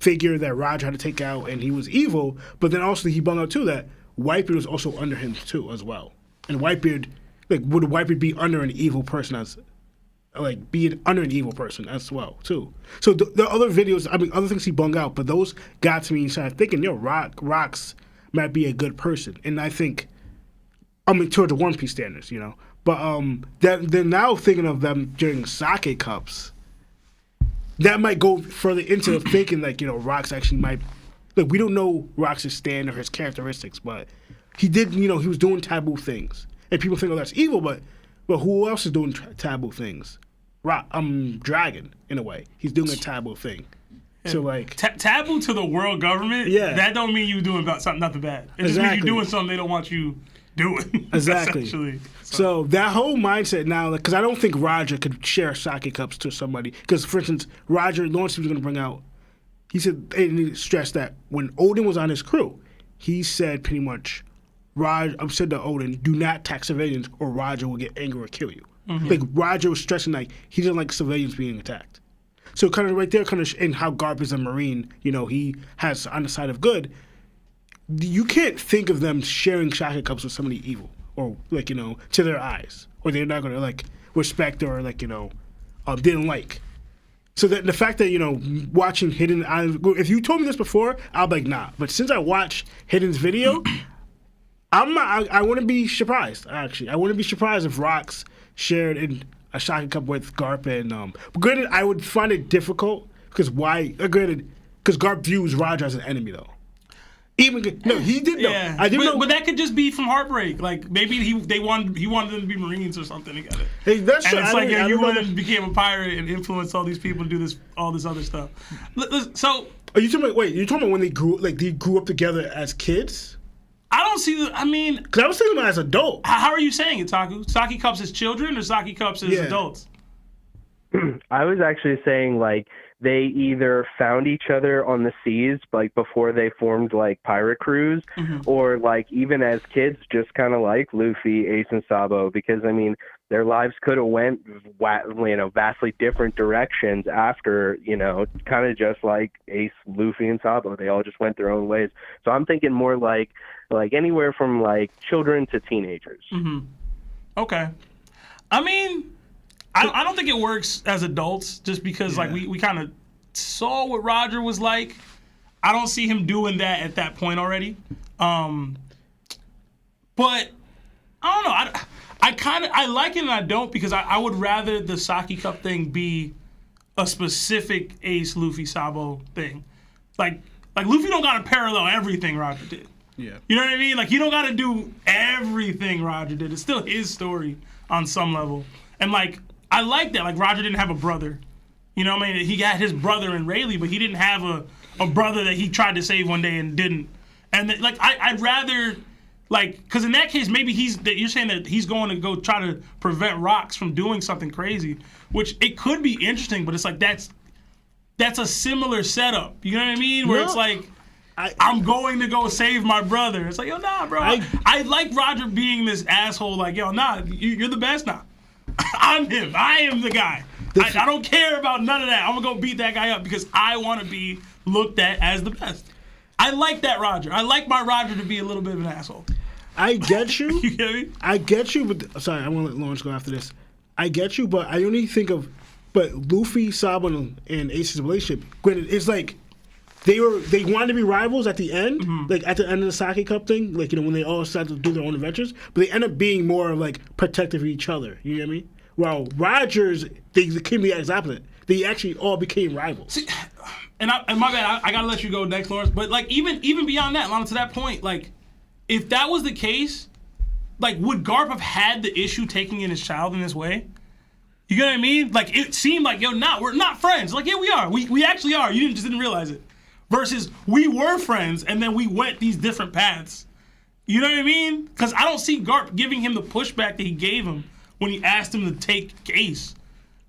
figure that Roger had to take out, and he was evil. But then also he bung out too that Whitebeard was also under him too as well. And Whitebeard, would Whitebeard be under an evil person under an evil person as well too? So the other videos, other things he bung out, but those got to me and started thinking, Rox might be a good person, and I think, towards the One Piece standards, But that they're now thinking of them during sake cups. That might go further into thinking Rox actually might. We don't know Rox's stand or his characteristics, but he did. He was doing taboo things, and people think, that's evil. But who else is doing taboo things? Dragon in a way. He's doing a taboo thing. So taboo to the world government. Yeah, that don't mean you doing about something nothing bad. It just means you're doing something they don't want you doing. Exactly. Essentially. So that whole mindset now, because I don't think Roger could share sake cups to somebody. Because, for instance, Lawrence was going to bring out, he said, and he stressed that when Odin was on his crew, he said pretty much, said to Odin, do not attack civilians or Roger will get angry or kill you. Roger was stressing he didn't like civilians being attacked. So kind of right there, in how Garp is a Marine, he has on the side of good. You can't think of them sharing sake cups with somebody evil or to their eyes, or they're not gonna respect or didn't like. So that the fact that watching Hidden, if you told me this before, I'll be like nah. But since I watched Hidden's video, I wouldn't be surprised. Actually, I wouldn't be surprised if Rox shared in a sake cup with Garp and. Granted, I would find it difficult because why? Granted, because Garp views Roger as an enemy though. Even no, he did know. Yeah, I do know. but that could just be from heartbreak. Like maybe he wanted them to be Marines or something together. Hey, that's And true. it's I like, don't- yeah, I you don't know went that- and became a pirate and influenced all these people to do all this other stuff. So Are you talking about? Wait, you talking about when they grew up together as kids? I don't see the. I mean, Because I was thinking about as adult. how are you saying it, Taku? Saki cups as children or Saki cups as Yeah. adults? I was actually saying like they either found each other on the seas like before they formed like pirate crews, or like even as kids, just kind of like Luffy, Ace, and Sabo. Because I mean, their lives could have went vastly different directions after kind of just like Ace, Luffy, and Sabo. They all just went their own ways. So I'm thinking more like anywhere from like children to teenagers. Okay. I mean, I don't think it works as adults just because like we kind of saw what Roger was like. I don't see him doing that at that point already. But I don't know. I like it and I don't, because I would rather the Saki Cup thing be a specific Ace, Luffy, Sabo thing. Like Luffy don't gotta parallel everything Roger did. Yeah. You know what I mean? Like, you don't got to do everything Roger did. It's still his story on some level. And, like, I like that. Like, Roger didn't have a brother. You know what I mean? He had his brother in Rayleigh, but he didn't have a brother that he tried to save one day and didn't. And, like, I'd rather, like, because in that case, maybe you're saying that he's going to go try to prevent Rocks from doing something crazy, which it could be interesting, but it's like that's a similar setup. You know what I mean? Where it's like, I'm going to go save my brother. It's like, yo, nah, bro. I like Roger being this asshole. Like, yo, nah, you're the best now. I'm him. I am the guy. I don't care about none of that. I'm going to go beat that guy up because I want to be looked at as the best. I like that Roger. I like my Roger to be a little bit of an asshole. I get you. You get me? I get you, but sorry, I'm gonna let Lawrence go after this. I get you, but I only think of, but Luffy, Sabo, and Ace's relationship. Granted, it's like they wanted to be rivals at the end, like at the end of the Sake Cup thing, like when they all started to do their own adventures. But they end up being more like protective of each other. You know what I mean? Well, Rogers, they became the exact opposite. They actually all became rivals. See, and my bad, I gotta let you go next, Lawrence. But like even beyond that, Lana, to that point, like if that was the case, like would Garp have had the issue taking in his child in this way? You know what I mean? Like it seemed like, yo, we're not friends. Like, yeah, we are. We actually are. You just didn't realize it. Versus we were friends and then we went these different paths. You know what I mean? Because I don't see Garp giving him the pushback that he gave him when he asked him to take Ace.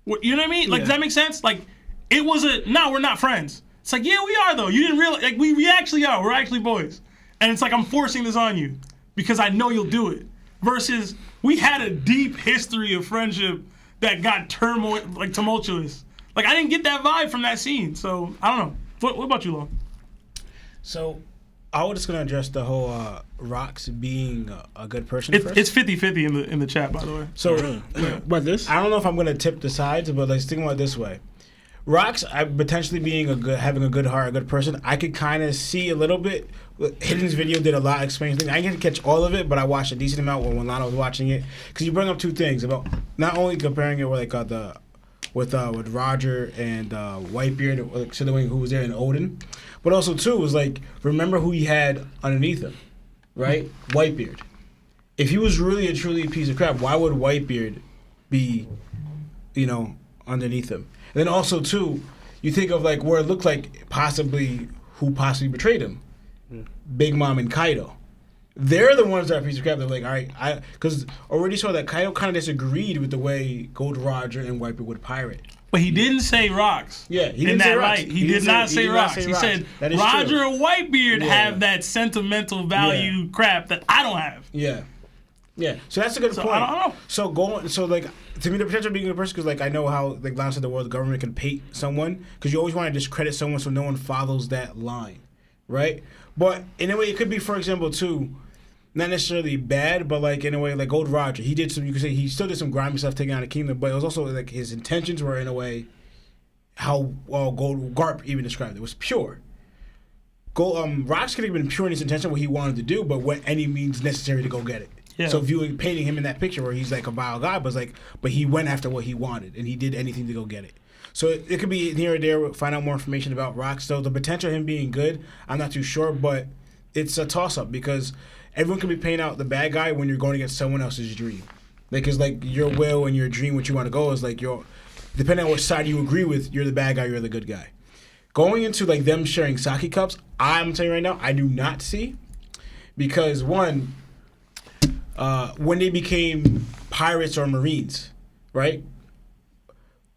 You know what I mean? Like, does that make sense? Like, it was we're not friends. It's like, yeah, we are though. You didn't realize, like, we actually are. We're actually boys. And it's like, I'm forcing this on you because I know you'll do it. Versus, we had a deep history of friendship that got tumultuous. Like, I didn't get that vibe from that scene. So, I don't know. What about you, Lo? So, I was just gonna address the whole Rocks being a good person first. It's 50-50 in the chat, by the way. So, But this, I don't know if I'm gonna tip the sides, but let's think about it this way. Rocks, potentially being having a good heart, a good person, I could kind of see a little bit. Hidden's video did a lot explaining things. I didn't catch all of it, but I watched a decent amount when Lionel was watching it. Because you bring up two things about not only comparing it with Roger and Whitebeard, like considering who was there in Odin, but also too was like remember who he had underneath him, right? Whitebeard. If he was really and truly a piece of crap, why would Whitebeard be, underneath him? And then also too, you think of like where it looked like who possibly betrayed him, Big Mom and Kaido. They're the ones that are a piece of crap. They're like, all right, because already saw that Kaido kind of disagreed with the way Gold Roger and Whitebeard would pirate. But he didn't say Rocks. Yeah, he in didn't say that Rocks. light. He did not say Rocks. He said Roger and Whitebeard have that sentimental value crap that I don't have. Yeah. Yeah, so that's a good point. I don't know. To me, the potential of being a good person, because like I know how like Lana said, the world government can paint someone, because you always want to discredit someone so no one follows that line, right? But in a way, it could be, for example, too, not necessarily bad, but like in a way, like Gold Roger, he did some. You could say he still did some grimy stuff taking on the kingdom, but it was also like his intentions were in a way how Garp even described it was pure. Rocks could have been pure in his intention, what he wanted to do, but what any means necessary to go get it. Yeah. So if you were painting him in that picture where he's like a vile guy, but he went after what he wanted and he did anything to go get it. So it could be here or there. Find out more information about Rocks. So the potential of him being good, I'm not too sure, but it's a toss up because everyone can be paying out the bad guy when you're going against someone else's dream. Like, cause like your will and your dream, what you want to go is like depending on which side you agree with, you're the bad guy, you're the good guy. Going into like them sharing sake cups, I'm telling you right now, I do not see, because one, when they became pirates or marines, right?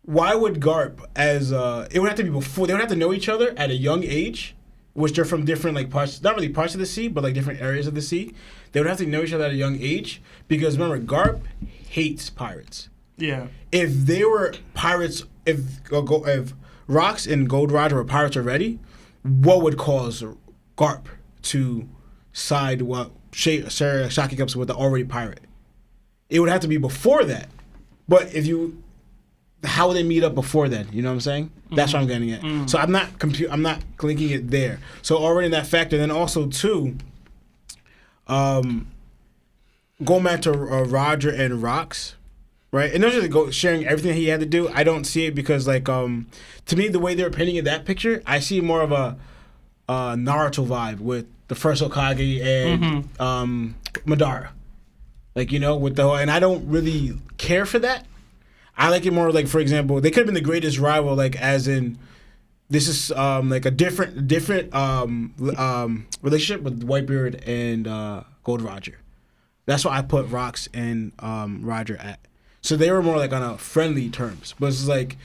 Why would Garp it would have to be before, they would have to know each other at a young age, which they're from different like parts, not really parts of the sea, but like different areas of the sea. They would have to know each other at a young age because remember, Garp hates pirates. Yeah. If they were pirates, if Rocks and Gold Roger were pirates already, what would cause Garp to side share sake cups with the already pirate? It would have to be before that. But how would they meet up before then? You know what I'm saying? That's what I'm getting at. So I'm not linking it there. So already in that factor, then also too, going back to Roger and Rocks, right? And not just sharing everything he had to do. I don't see it because like to me the way they're painting in that picture, I see more of a Naruto vibe with the first Hokage and Madara. Like, you know, with the whole, and I don't really care for that. I like it more like, for example, they could have been the greatest rival, like as in, this is like a different relationship with Whitebeard and Gold Roger. That's why I put Rocks and Roger at. So they were more like on a friendly terms. But it's like,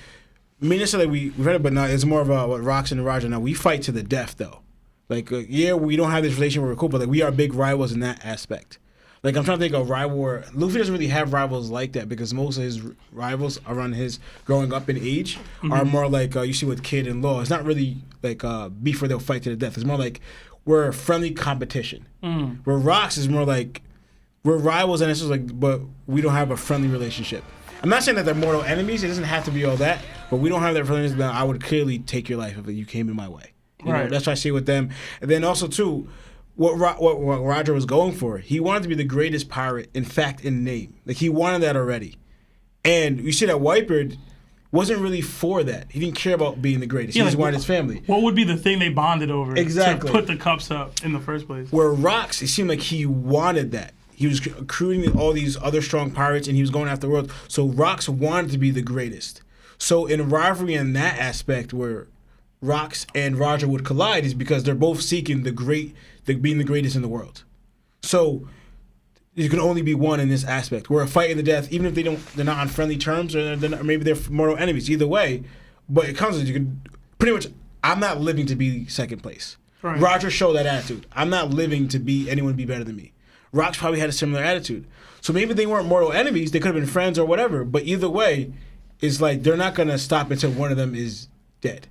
I mean, necessarily we've heard it, but now it's more of what Rocks and Roger. Now we fight to the death though. Like, yeah, we don't have this relationship where we're cool, but like we are big rivals in that aspect. Like, I'm trying to think of rival. Luffy doesn't really have rivals like that because most of his rivals around his growing up in age are more like you see with Kid and Law. It's not really like beef where they'll fight to the death. It's more like we're a friendly competition. Where Rocks is more like we're rivals and it's just like, but we don't have a friendly relationship. I'm not saying that they're mortal enemies. It doesn't have to be all that, but we don't have that friendliness. That I would clearly take your life if you came in my way. You know, that's what I see with them. And then also too, what Roger was going for, he wanted to be the greatest pirate, in fact, in name. Like, he wanted that already. And you see that Whitebeard wasn't really for that. He didn't care about being the greatest. He just wanted his family. What would be the thing they bonded over exactly to put the cups up in the first place? Where Rocks, it seemed like he wanted that. He was recruiting all these other strong pirates, and he was going after the world. So Rocks wanted to be the greatest. So in a rivalry in that aspect where Rocks and Roger would collide is because they're both seeking being the greatest in the world. So there can only be one in this aspect. We're fighting to the death, even if they're not on friendly terms, or maybe they're mortal enemies. Either way, but it comes with you can pretty much. I'm not living to be second place. Right. Roger showed that attitude. I'm not living to be anyone be better than me. Rocks probably had a similar attitude. So maybe they weren't mortal enemies. They could have been friends or whatever. But either way, it's like they're not gonna stop until one of them is dead.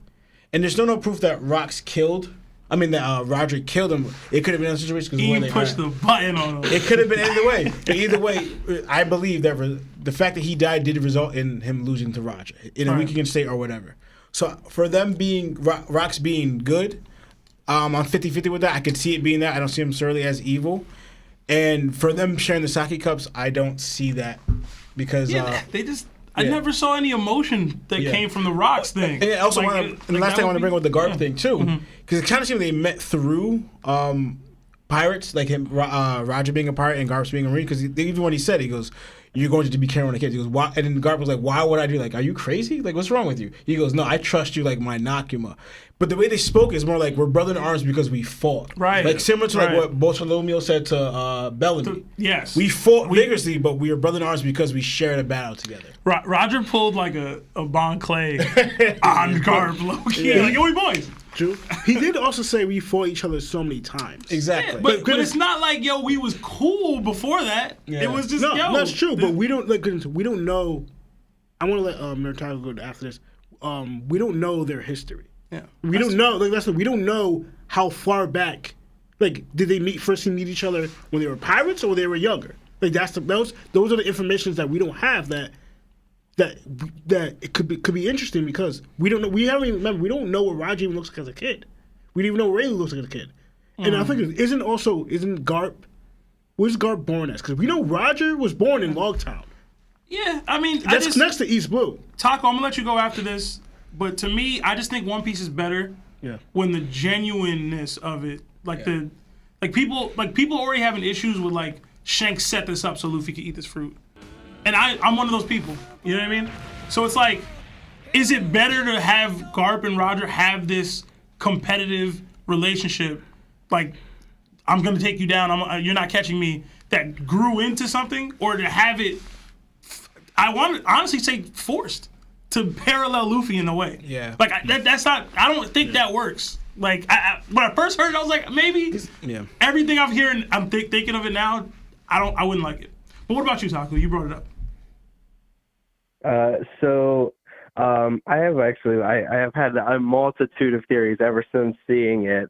And there's no proof that Rocks killed. I mean, that Roger killed him. It could have been in a situation because he pushed the button on him. It could have been either way. But either way, I believe that the fact that he died did result in him losing to Roger in a weakened state or whatever. So for them being Rocks being good, I'm 50-50 with that. I could see it being that. I don't see him necessarily as evil. And for them sharing the sake cups, I don't see that because they just. I never saw any emotion that came from the Rocks thing. And also, the last thing I want to bring up with the Garp thing too, because it kind of seemed they met through pirates, like him, Roger being a pirate and Garp being a marine. Because even when he said, he goes, "You're going to be carrying the kids." He goes, "Why?" And then Garp was like, "Why would I do? Like, are you crazy? Like, what's wrong with you?" He goes, "No, I trust you like my Nakama." But the way they spoke is more like we're brother in arms because we fought. Right. Like similar to like what Bartholomew said to Bellamy. Yes. We fought vigorously, but we were brother in arms because we shared a battle together. Roger pulled like a Bon Clay on Garp, low-key. Like, yo, we boys. True. He did also say we fought each other so many times. Exactly. Yeah, but it's not like, yo, we was cool before that. Yeah. It was just, yo. That's true, but we don't know. I want to let NerdTaku go after this. We don't know their history. Yeah, we don't know. Like we don't know how far back. Like, did they first meet each other when they were pirates or when they were younger? Like those are the informations that we don't have. That it could be interesting because we don't know. We don't know what Roger even looks like as a kid. We didn't even know what Rayleigh looks like as a kid. And I think isn't Garp? Where's Garp born as? Because we know Roger was born in Logtown. Yeah, I mean that's next to East Blue. Taco, I'm gonna let you go after this. But to me, I just think One Piece is better when the genuineness of it, like the Like people already having issues with like Shanks set this up so Luffy could eat this fruit, and I'm one of those people. You know what I mean? So it's like, is it better to have Garp and Roger have this competitive relationship, like I'm gonna take you down, you're not catching me, that grew into something, or to have it? I want to honestly say forced to parallel Luffy in a way. Yeah. Like that's not. I don't think that works. Like when I first heard it, I was like, maybe. Yeah. Everything I'm hearing, I'm thinking of it now. I wouldn't like it. But what about you, Taku? You brought it up. I have had a multitude of theories ever since seeing it,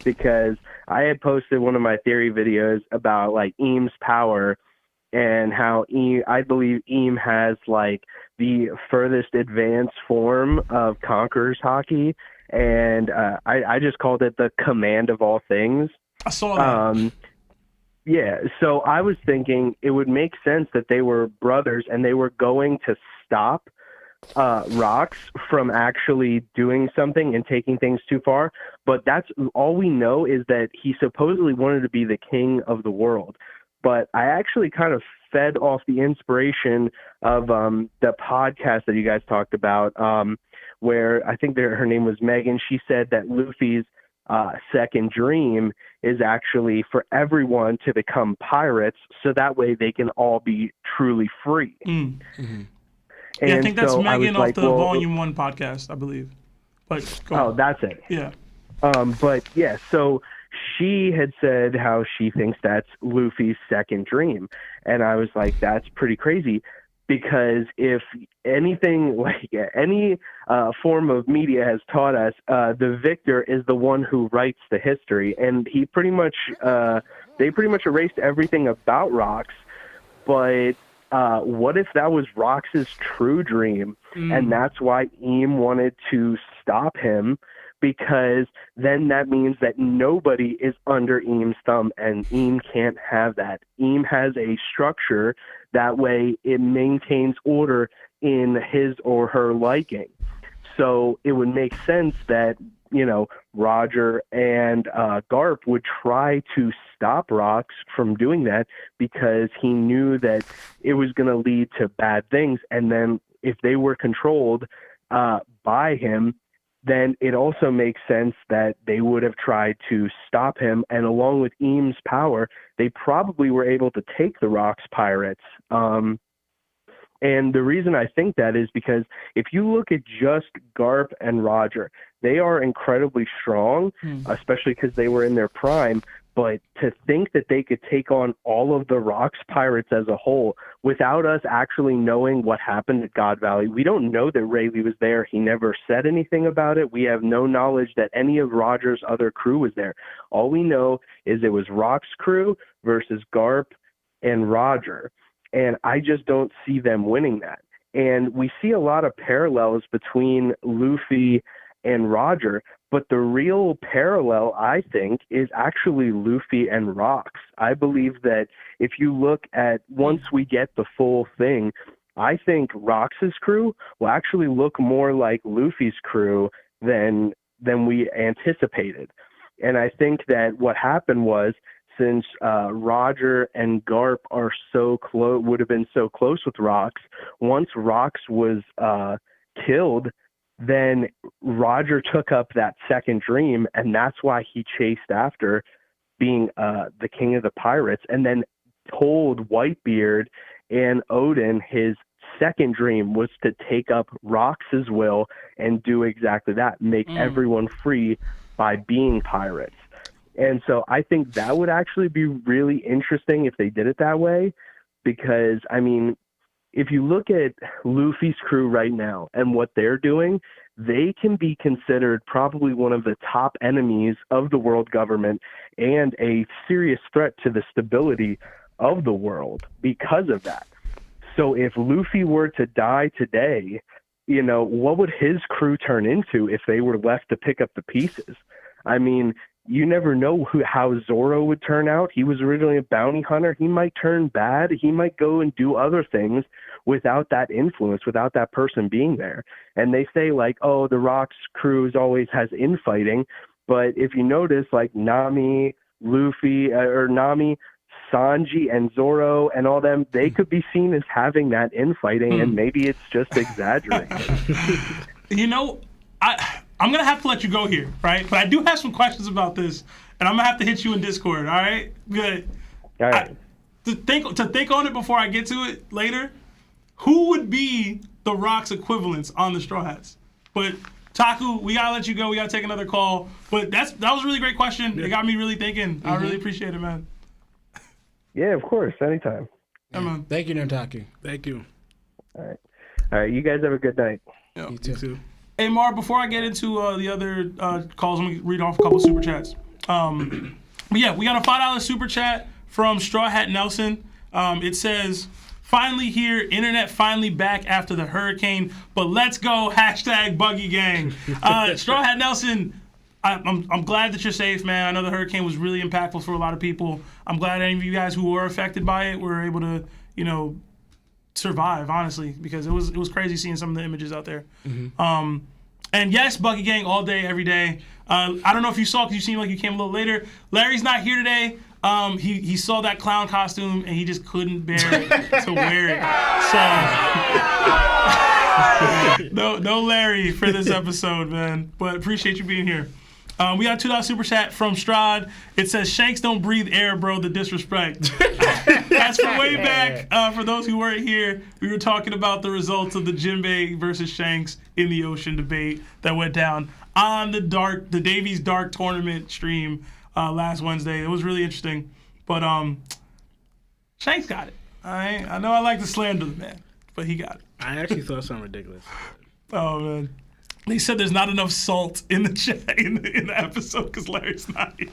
because I had posted one of my theory videos about like Eam's power and how I believe Eam has like the furthest advanced form of Conqueror's Haki, and I just called it the command of all things. I saw that. Yeah, so I was thinking it would make sense that they were brothers and they were going to stop Rocks from actually doing something and taking things too far. But that's all we know, is that he supposedly wanted to be the king of the world. But I actually kind of fed off the inspiration of the podcast that you guys talked about, where I think her name was Megan. She said that Luffy's second dream is actually for everyone to become pirates, so that way they can all be truly free. Mm-hmm. Yeah, I think that's Megan off the Volume 1 podcast, I believe. But that's it. Yeah. But yeah, so she had said how she thinks that's Luffy's second dream, and I was like, that's pretty crazy. Because if anything, like any form of media has taught us, the victor is the one who writes the history, and they pretty much erased everything about Rocks. But what if that was Rox's true dream, and that's why Eam wanted to stop him? Because then that means that nobody is under Eam's thumb, and Eam can't have that. Eam has a structure, that way it maintains order in his or her liking. So it would make sense that, Roger and Garp would try to stop Rocks from doing that, because he knew that it was going to lead to bad things. And then if they were controlled by him, then it also makes sense that they would have tried to stop him. And along with Eam's power, they probably were able to take the Rocks pirates. And the reason I think that is because if you look at just Garp and Roger, they are incredibly strong, especially because they were in their prime. But to think that they could take on all of the Rocks pirates as a whole without us actually knowing what happened at God Valley, we don't know that Rayleigh was there. He never said anything about it. We have no knowledge that any of Roger's other crew was there. All we know is it was Rocks' crew versus Garp and Roger. And I just don't see them winning that. And we see a lot of parallels between Luffy and Roger, but the real parallel, I think, is actually Luffy and Rocks. I believe that if you look at, once we get the full thing, I think Rocks' crew will actually look more like Luffy's crew than we anticipated. And I think that what happened was, since Roger and Garp are so close, would have been so close with Rocks, once Rocks was killed, then Roger took up that second dream, and that's why he chased after being the king of the pirates, and then told Whitebeard and Odin his second dream was to take up Rox's will and do exactly that, make everyone free by being pirates. And so I think that would actually be really interesting if they did it that way, because, I mean, if you look at Luffy's crew right now and what they're doing, they can be considered probably one of the top enemies of the world government and a serious threat to the stability of the world because of that. So if Luffy were to die today, what would his crew turn into if they were left to pick up the pieces? I mean, you never know how Zoro would turn out. He was originally a bounty hunter. He might turn bad. He might go and do other things without that influence, without that person being there. And they say, like, the Rocks crew always has infighting. But if you notice, like, Nami, Luffy or Nami, Sanji and Zoro and all them, they could be seen as having that infighting, and maybe it's just exaggerated. You know, I'm going to have to let you go here, right? But I do have some questions about this, and I'm going to have to hit you in Discord, all right? Good. All right. To think on it before I get to it later, who would be the Rock's equivalents on the Straw Hats? But Taku, we gotta let you go. We gotta take another call. But that was a really great question. It got me really thinking. I really appreciate it, man. Yeah, of course, anytime. Yeah, man. Thank you, NerdTaku. Thank you. All right, you guys have a good night. Yeah. You too. Hey, Mar, before I get into the other calls, let me read off a couple super chats. But yeah, we got a $5 super chat from Straw Hat Nelson. It says, finally here, internet finally back after the hurricane, but let's go, #Buggy Gang. Straw Hat Nelson, I'm glad that you're safe, man. I know the hurricane was really impactful for a lot of people. I'm glad any of you guys who were affected by it were able to, survive, honestly, because it was crazy seeing some of the images out there. And yes, Buggy Gang all day, every day. I don't know if you saw, because you seemed like you came a little later. Larry's not here today. He saw that clown costume and he just couldn't bear to wear it. So no Larry for this episode, man. But appreciate you being here. We got a $2 super chat from Strad. It says, Shanks don't breathe air, bro, the disrespect. That's from way back. For those who weren't here, we were talking about the results of the Jinbei versus Shanks in the ocean debate that went down on the Davies Dark tournament stream last Wednesday. It was really interesting. But Shanks got it. All right? I know I like to slander the man, but he got it. I actually thought something ridiculous. Oh, man. They said there's not enough salt in the chat in the episode because Larry's not here.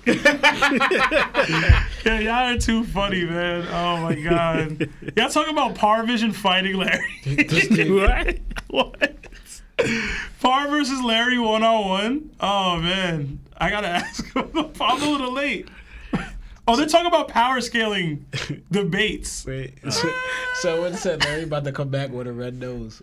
Yeah, y'all are too funny, man. Oh my god. Y'all talking about Par Vision fighting Larry? What? Par versus Larry 1-on-1? Oh man. I gotta ask him. I'm a little late. Oh, they're talking about power scaling debates. Wait. Someone said Larry about to come back with a red nose.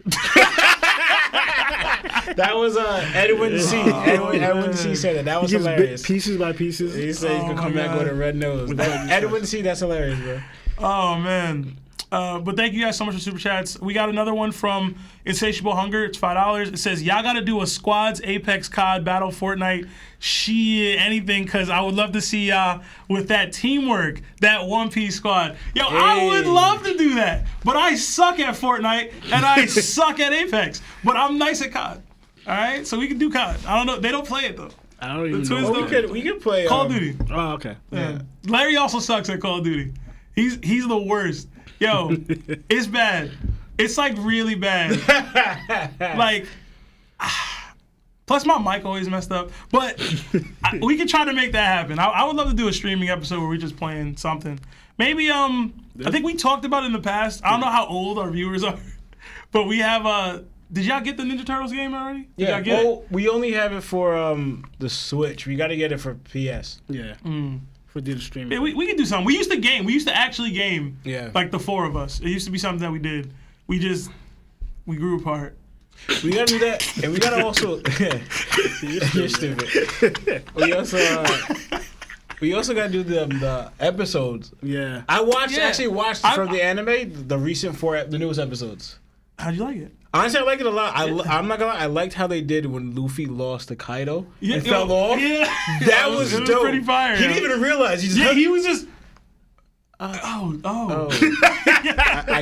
That was Edwin C. Edwin C. said it. That was hilarious. Pieces by pieces. He said he could come back with a red nose. Edwin C. That's hilarious, bro. Oh man. But thank you guys so much for super chats. We got another one from Insatiable Hunger. It's $5. It says, y'all got to do a squads Apex COD Battle Fortnite shit anything, because I would love to see y'all with that teamwork, that OnePiece squad. Yo, hey. I would love to do that, but I suck at Fortnite and I suck at Apex, but I'm nice at COD. All right, so we can do COD. I don't know. They don't play it though. I don't even know. We could play Call of Duty. Oh, okay. Yeah. Larry also sucks at Call of Duty. He's the worst. Yo, it's bad. It's like really bad. Like, plus my mic always messed up. But we can try to make that happen. I would love to do a streaming episode where we're just playing something. Maybe I think we talked about it in the past. I don't know how old our viewers are, but we have did y'all get the Ninja Turtles game already? Yeah. Well, we only have it for the Switch. We got to get it for PS. Yeah. For the streaming. Yeah, we can do something. We used to game. We used to actually game. Yeah. Like the four of us. It used to be something that we did. We grew apart. We gotta do that, and we gotta also. You're stupid. We also gotta do the episodes. Yeah. I actually watched from the anime the recent the newest episodes. How'd you like it? Honestly, I like it a lot. I'm not gonna lie. I liked how they did when Luffy lost to Kaido and fell off. Yeah, that was dope. It was pretty fire. He didn't even realize. He was just. I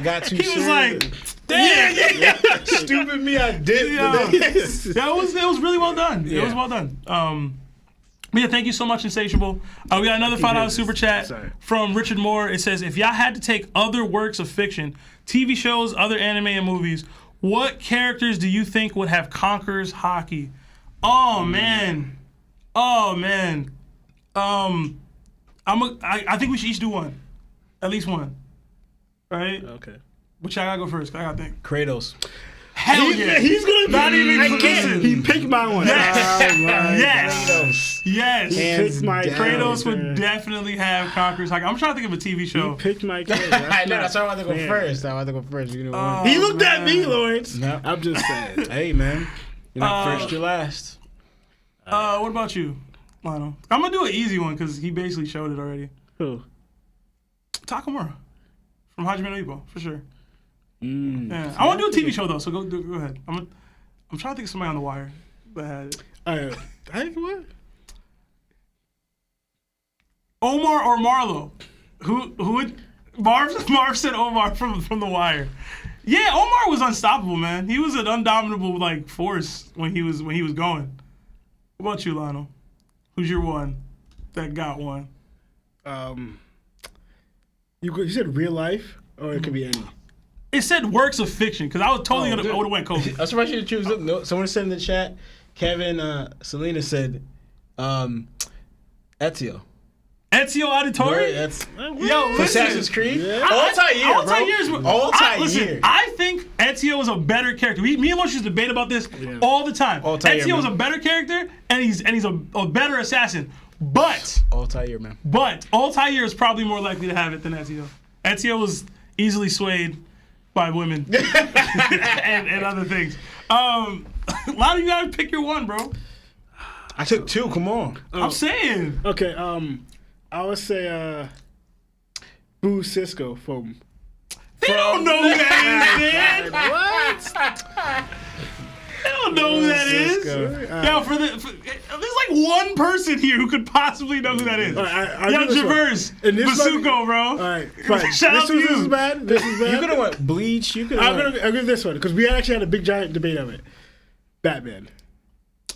got too serious. He was like, damn. Yeah. Stupid me, I did. It was really well done. Yeah. It was well done. But yeah, thank you so much, Insatiable. We got another $5 super chat from Richard Moore. It says, if y'all had to take other works of fiction, TV shows, other anime and movies, what characters do you think would have Conqueror's Haki? Oh man. I think we should each do one. At least one. Right? Okay. Which I gotta go first? I gotta think. Kratos. Hell yeah. He's gonna not even listen. He picked my one. Yes. Yes. He picked my Kratos would definitely have Conqueror's Haki. I'm trying to think of a TV show. He picked my kid. That's why I want to go first. You know, he looked at me, Lawrence. No. I'm just saying. Hey man, you're not first, you're last. What about you? Lionel. I'm gonna do an easy one because he basically showed it already. Who? Takamura from Hajime no Ippo, for sure. Yeah. I want to do a TV show though, so go ahead. I'm trying to think of somebody on the wire that had it. I think what? Omar or Marlo? Who would Marv said Omar from the wire. Yeah, Omar was unstoppable, man. He was an undominable like force when he was going. What about you, Lionel? Who's your one that got one? You said real life, or it could be any. It said works of fiction because I was totally I would have went Kobe. I was surprised you choose. No, someone said in the chat, Kevin Selena said, Ezio. Ezio Auditore? Yo, Assassin's Creed? Yeah. All-time year. Listen, I think Ezio was a better character. Me and Lush used to debate about this all the time. Ezio was a better character, and he's a better assassin. But Altair, man. But Altair is probably more likely to have it than Ezio. Ezio was easily swayed by women and other things. A lot of you gotta pick your one, bro. I took two. Come on. I'm saying. Okay. I would say Boo Cisco from. They don't know who that is, man. What? They don't know who that is. Yo, there's like one person here who could possibly know who that is. Yo, Traverse, Basuko, bro. All right, fine. Shout out to you. This is bad. You could have went Bleach. You could have. I'll give this one because we actually had a big giant debate of it. Batman.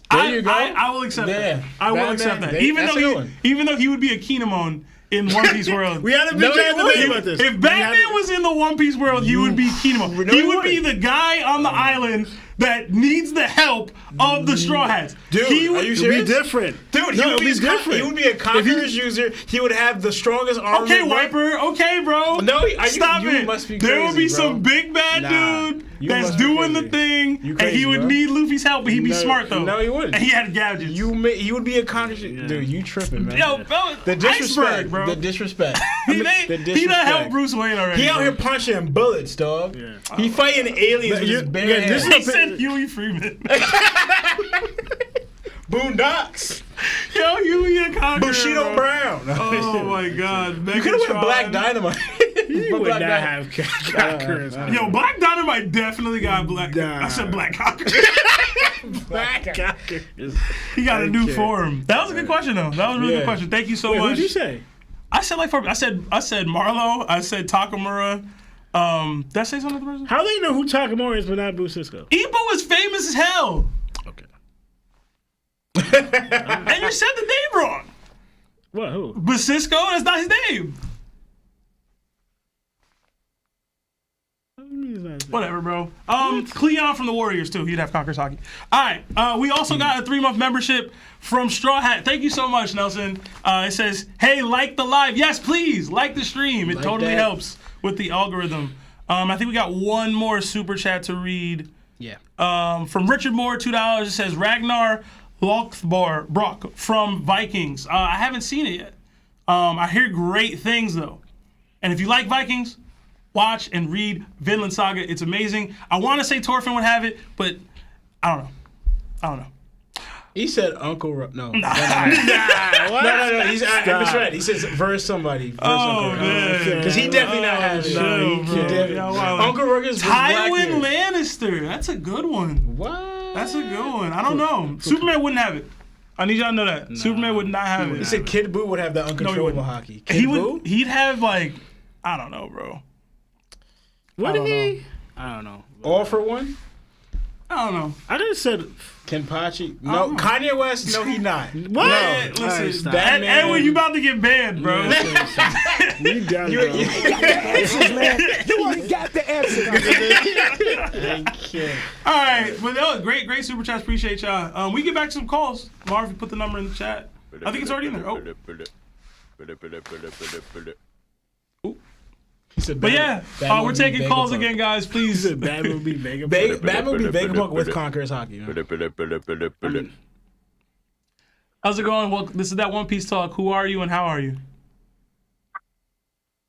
There you go. I will accept that. I will accept that. Even though he would be a Kinemon in One Piece world. We had a big giant debate about this. If Batman was in the One Piece world, he would be Kinemon. He would be the guy on the island that needs the help of the Straw Hats. Dude, are you serious? Be different. Dude, he would be a Conqueror's user. He would have the strongest armor. Okay, Wiper. Okay, bro. No, stop it. Must be there will be bro. some big bad dude that's doing the thing, and he would need Luffy's help, but he'd be smart though. No, he wouldn't. And he had gadgets. He would be a Conqueror's. Dude, you tripping, man. Yo, the disrespect, iceberg, bro. The disrespect. He done helped Bruce Wayne already. He out here punching bullets, dog. Yeah. He fighting aliens with his bare hands. He said Huey Freeman. Boondocks. Yo, Huey and Conqueror. Bushido Brown. Oh my God. You could have went Black Dynamite. He would not have Conquerors. Yo, Black Dynamite definitely got Black. I said Black Conqueror. Black Conquerors. He got a new form. That was a good question though. That was a really good question. Thank you so much. What'd you say? I said I said Marlo. I said Takamura. Did I say something to the person? How do they know who Takamura is but not Boo Cisco? Ippo is famous as hell. Okay. And you said the name wrong. What? Who? Basisco, that's not his name. Whatever, bro. Cleon from the Warriors too. He'd have Conqueror's Hockey. All right. We also got a 3-month membership from Straw Hat. Thank you so much, Nelson. It says, "Hey, like the live. Yes, please like the stream. It totally helps with the algorithm." I think we got one more super chat to read. Yeah. From Richard Moore, $2. It says Ragnar Lothbrok from Vikings. I haven't seen it yet. I hear great things though, and if you like Vikings, watch and read Vinland Saga. It's amazing. I want to say Torfinn would have it, but I don't know. He said Uncle No. Nah, what? No. I misread. He says verse somebody. Because he definitely not has it. Uncle Ruckus was Tywin Lannister. That's a good one. What? That's a good one. I don't know. Superman wouldn't have it. I need y'all to know that. Nah, Superman would not have it. He said Kid Buu would have the uncontrollable hockey. He'd have like, I don't know, bro. What did he? I don't know. All for one? I don't know. I just said Kenpachi. No, Kanye West. No, he not. What? No, listen, Edwin, you about to get banned, bro. You done, bro. You already got the answer. All right, but that was great super chats. Appreciate y'all. We get back to some calls. Marv, you put the number in the chat. I think it's already in there. Oh. But yeah, we're taking calls again, guys. Please. Batman would be Vegapunk. Batman would be Vegapunk with Conqueror's Hockey. How's it going? Well, this is that One Piece talk. Who are you and how are you?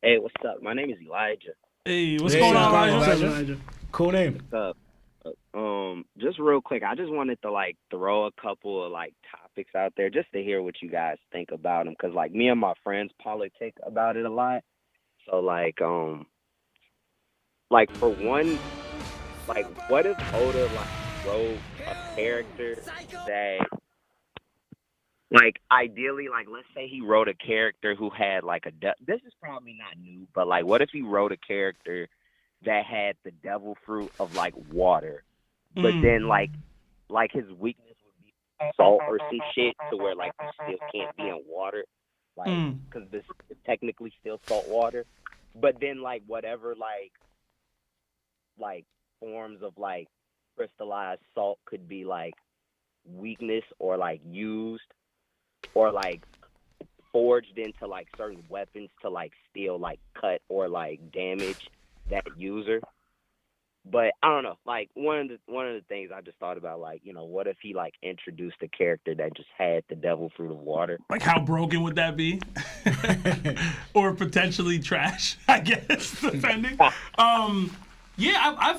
Hey, what's up? My name is Elijah. Hey, what's going on, Elijah? Cool name. What's up? just real quick, I just wanted to like throw a couple of like topics out there just to hear what you guys think about them, because like me and my friends politic about it a lot. So like for one, like what if Oda like wrote a character that, like ideally, like let's say he wrote a character who had like this is probably not new, but like what if he wrote a character that had the devil fruit of like water, but then like his weakness would be salt or some shit, to where like you still can't be in water, like because this is technically still salt water, but then like whatever like forms of like crystallized salt could be like weakness or like used or like forged into like certain weapons to like still like cut or like damage that user. But I don't know, like one of the things I just thought about, like, you know, what if he like introduced a character that just had the devil fruit of water? Like how broken would that be? Or potentially trash, I guess, depending. Yeah,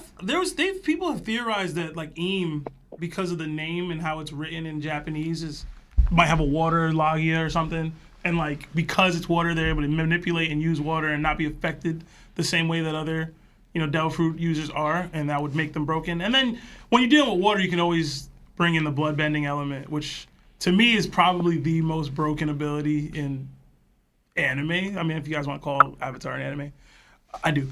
people have theorized that like Eam, because of the name and how it's written in Japanese, might have a water logia or something, and like because it's water, they're able to manipulate and use water and not be affected the same way that other, you know, devil fruit users are, and that would make them broken. And then when you're dealing with water, you can always bring in the bloodbending element, which to me is probably the most broken ability in anime. I mean, if you guys want to call Avatar an anime, I do.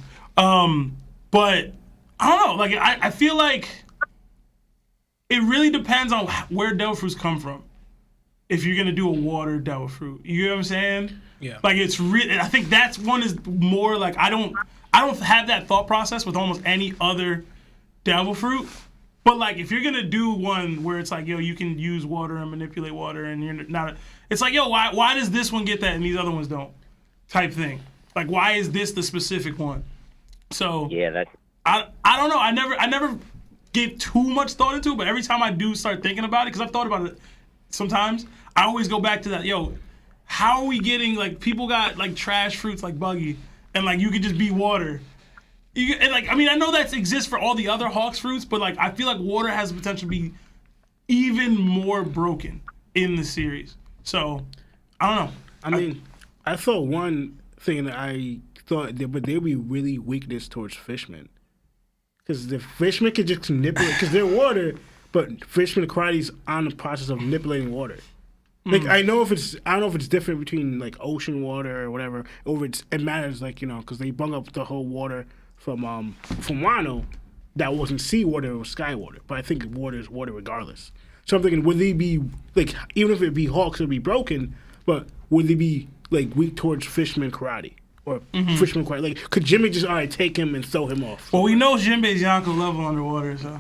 But I don't know. Like I feel like it really depends on where devil fruits come from. If you're gonna do a water devil fruit, you know what I'm saying? Yeah. Like it's really. I think that's one is more like I don't have that thought process with almost any other devil fruit. But like if you're gonna do one where it's like, yo, you can use water and manipulate water, and you're not. It's like, yo, why does this one get that and these other ones don't? Type thing. Like why is this the specific one? So Yeah, that's I don't know. I never gave too much thought into it, but every time I do start thinking about it, because I've thought about it sometimes, I always go back to that. Yo, how are we getting like people got like trash fruits like Buggy, and like you could just be water. And like I mean I know that exists for all the other Hawks fruits, but like I feel like water has the potential to be even more broken in the series. So I don't know. I mean, I thought one thing that I thought but there'd be really weakness towards fishmen, because the fishmen could just manipulate, because they're water, but fishmen karate's on the process of manipulating water. Like I don't know if it's different between like ocean water or whatever, or it matters, like, you know, because they bung up the whole water from Wano that wasn't seawater, it was sky water. But I think water is water regardless. So I'm thinking, would they be like, even if it be Hawks, it'd be broken, but would they be like weak towards fisherman karate or fisherman karate? Like, could Jimmy just take him and throw him off? Well, we know Jinbei's Yonko level underwater, so.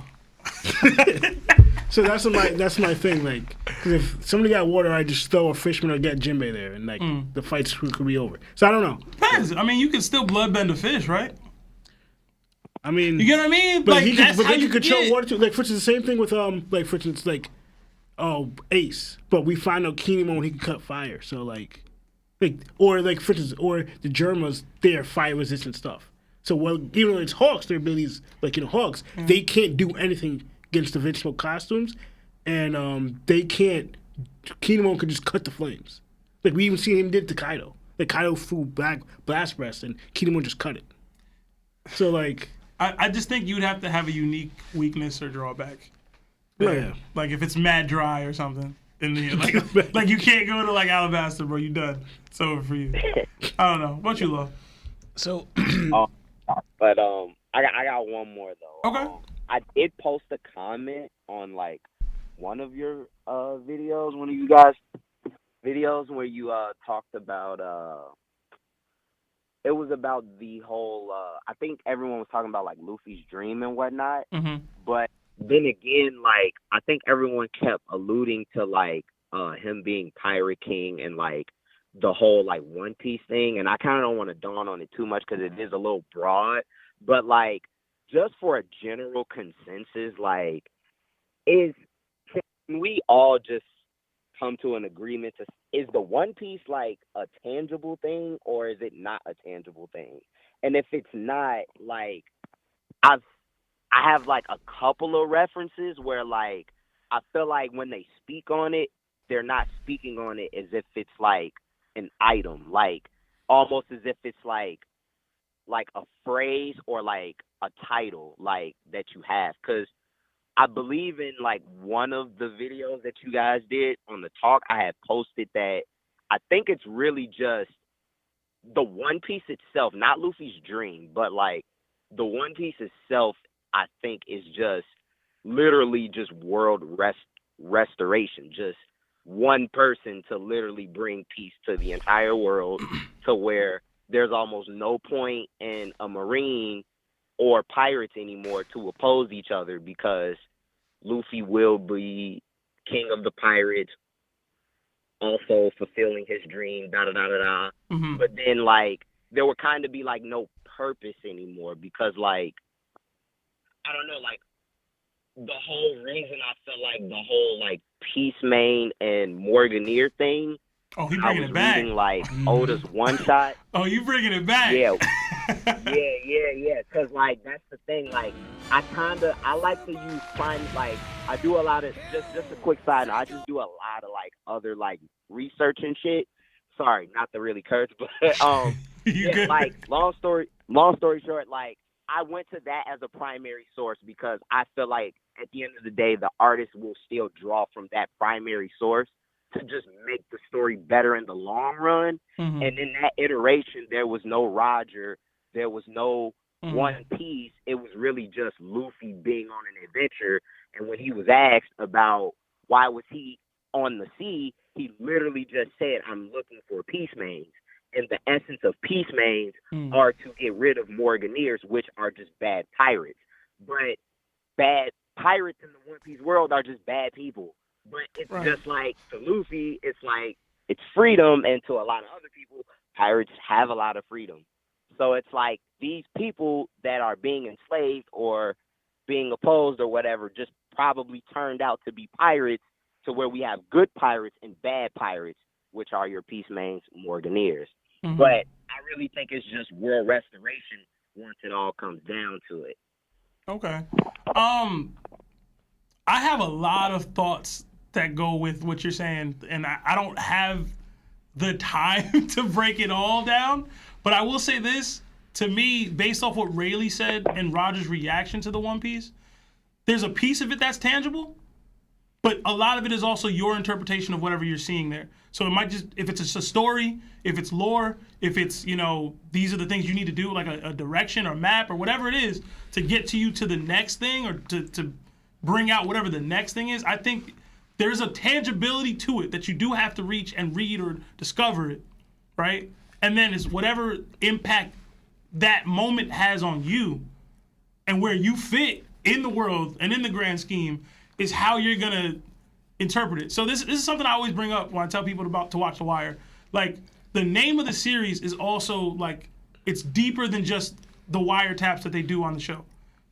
So that's my thing. Like, 'cause if somebody got water, I just throw a fisherman or get Jinbei there, and like the fight could be over. So I don't know. Depends. I mean, you can still bloodbend a fish, right? I mean, You get what I mean? but Like he that's could, how but they you could control get. water too. Like, for instance, the same thing with like, for instance, like, Ace. But we find out Kinemon, he can cut fire. So like, or like for instance, or the Germas, they're fire resistant stuff. So even though it's Hawks, their abilities, like, you know, Hawks, they can't do anything against the dimensional costumes, and they can't. Kinemon could just cut the flames. Like we even see him did to Kaido. Like Kaido threw blast breath, and Kinemon just cut it. So like, I just think you'd have to have a unique weakness or drawback. yeah. Like if it's mad dry or something. In the like you can't go to like Alabasta, bro. You done. It's over for you. I don't know. What about you, Lo? So, but I got one more though. Okay. I did post a comment on like one of your videos, one of you guys' videos where you talked about it was about the whole I think everyone was talking about like Luffy's dream and whatnot. But then again, like I think everyone kept alluding to like him being Pirate King and like the whole like One Piece thing, and I kind of don't want to dawn on it too much because it is a little broad. But like, just for a general consensus, like, can we all just come to an agreement is the One Piece like a tangible thing or is it not a tangible thing? And if it's not, like, I have like a couple of references where like I feel like when they speak on it, they're not speaking on it as if it's like an item, like almost as if it's like a phrase or like a title like that you have. Because I believe in like one of the videos that you guys did on the talk, I had posted that I think it's really just the One Piece itself, not Luffy's dream, but like the One Piece itself, I think is just literally just world restoration, just one person to literally bring peace to the entire world to where there's almost no point in a Marine or pirates anymore to oppose each other because Luffy will be king of the pirates, also fulfilling his dream, da-da-da-da-da. Mm-hmm. But then, like, there would kind of be, like, no purpose anymore because, like, I don't know, like, the whole reason I feel like the whole, like, Peace Main and Morganeer thing, Oh, he I bringing was it back. reading, like, Oda's one-shot. Oh, you bringing it back. Yeah. Yeah. Because, like, that's the thing. Like, I like to use like, I do a lot of, just a quick side note, I just do a lot of, like, other, like, research and shit. Sorry, not to really curse, but, You good? like, long story short, like, I went to that as a primary source because I feel like at the end of the day, the artist will still draw from that primary source to just make the story better in the long run. Mm-hmm. And in that iteration, there was no Roger, there was no One Piece. It was really just Luffy being on an adventure. And when he was asked about why was he on the sea, he literally just said, I'm looking for peace mains. And the essence of peace mains are to get rid of Morganeers, which are just bad pirates. But bad pirates in the One Piece world are just bad people. But it's just like, to Luffy, it's like, it's freedom. And to a lot of other people, pirates have a lot of freedom. So it's like these people that are being enslaved or being opposed or whatever just probably turned out to be pirates, to where we have good pirates and bad pirates, which are your peace mains, Morganeers. Mm-hmm. But I really think it's just world restoration once it all comes down to it. Okay. I have a lot of thoughts that go with what you're saying, and I don't have the time to break it all down. But I will say this, to me, based off what Rayleigh said and Roger's reaction to the One Piece, there's a piece of it that's tangible, but a lot of it is also your interpretation of whatever you're seeing there. So it might just, if it's a story, if it's lore, if it's, these are the things you need to do, like a direction or map or whatever it is to get to you to the next thing or to bring out whatever the next thing is. I think there's a tangibility to it that you do have to reach and read or discover it, right? And then it's whatever impact that moment has on you and where you fit in the world and in the grand scheme is how you're going to interpret it. So this is something I always bring up when I tell people to watch The Wire. Like, the name of the series is also, like, it's deeper than just the wiretaps that they do on the show.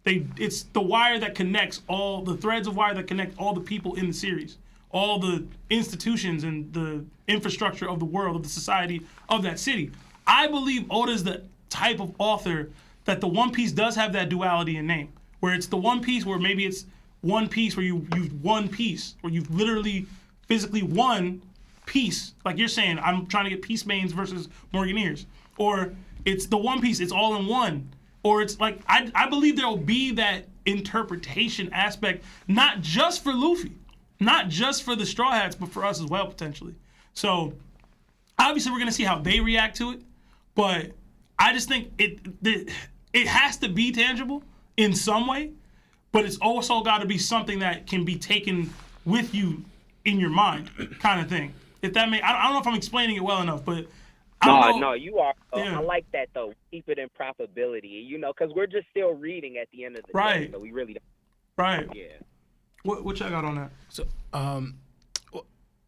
It's the wire that connects all the threads of wire that connect all the people in the series, all the institutions and the infrastructure of the world, of the society of that city. I believe Oda's the type of author that the One Piece does have that duality in name, where it's the One Piece where maybe it's one piece where you've won peace, where you've literally physically won peace. Like you're saying, I'm trying to get peace mains versus Morganeers. Or it's the One Piece, it's all in one. Or it's like, I believe there will be that interpretation aspect, not just for Luffy, not just for the Straw Hats, but for us as well, potentially. So, obviously, we're going to see how they react to it, but I just think it has to be tangible in some way, but it's also got to be something that can be taken with you in your mind, kind of thing. If that I don't know if I'm explaining it well enough, but No, you are. Yeah. I like that, though. Keep it in probability, because we're just still reading at the end of the day, so we really don't. Right. Yeah. What y'all got on that? So,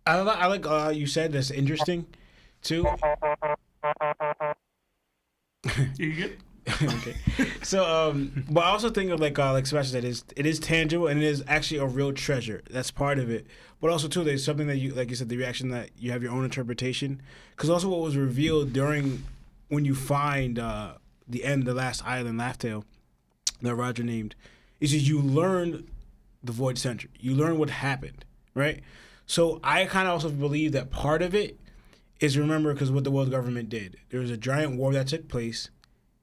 I like you said that's interesting, too. You good? Okay. So, but I also think of like Sebastian said, it is tangible and it is actually a real treasure. That's part of it. But also too, there's something that you, like you said, the reaction that you have your own interpretation. Because also what was revealed during when you find the last island, Laugh Tale, that Roger named, is you learn the Void Century. You learn what happened, right? So I kind of also believe that part of it is, remember, because what the world government did. There was a giant war that took place,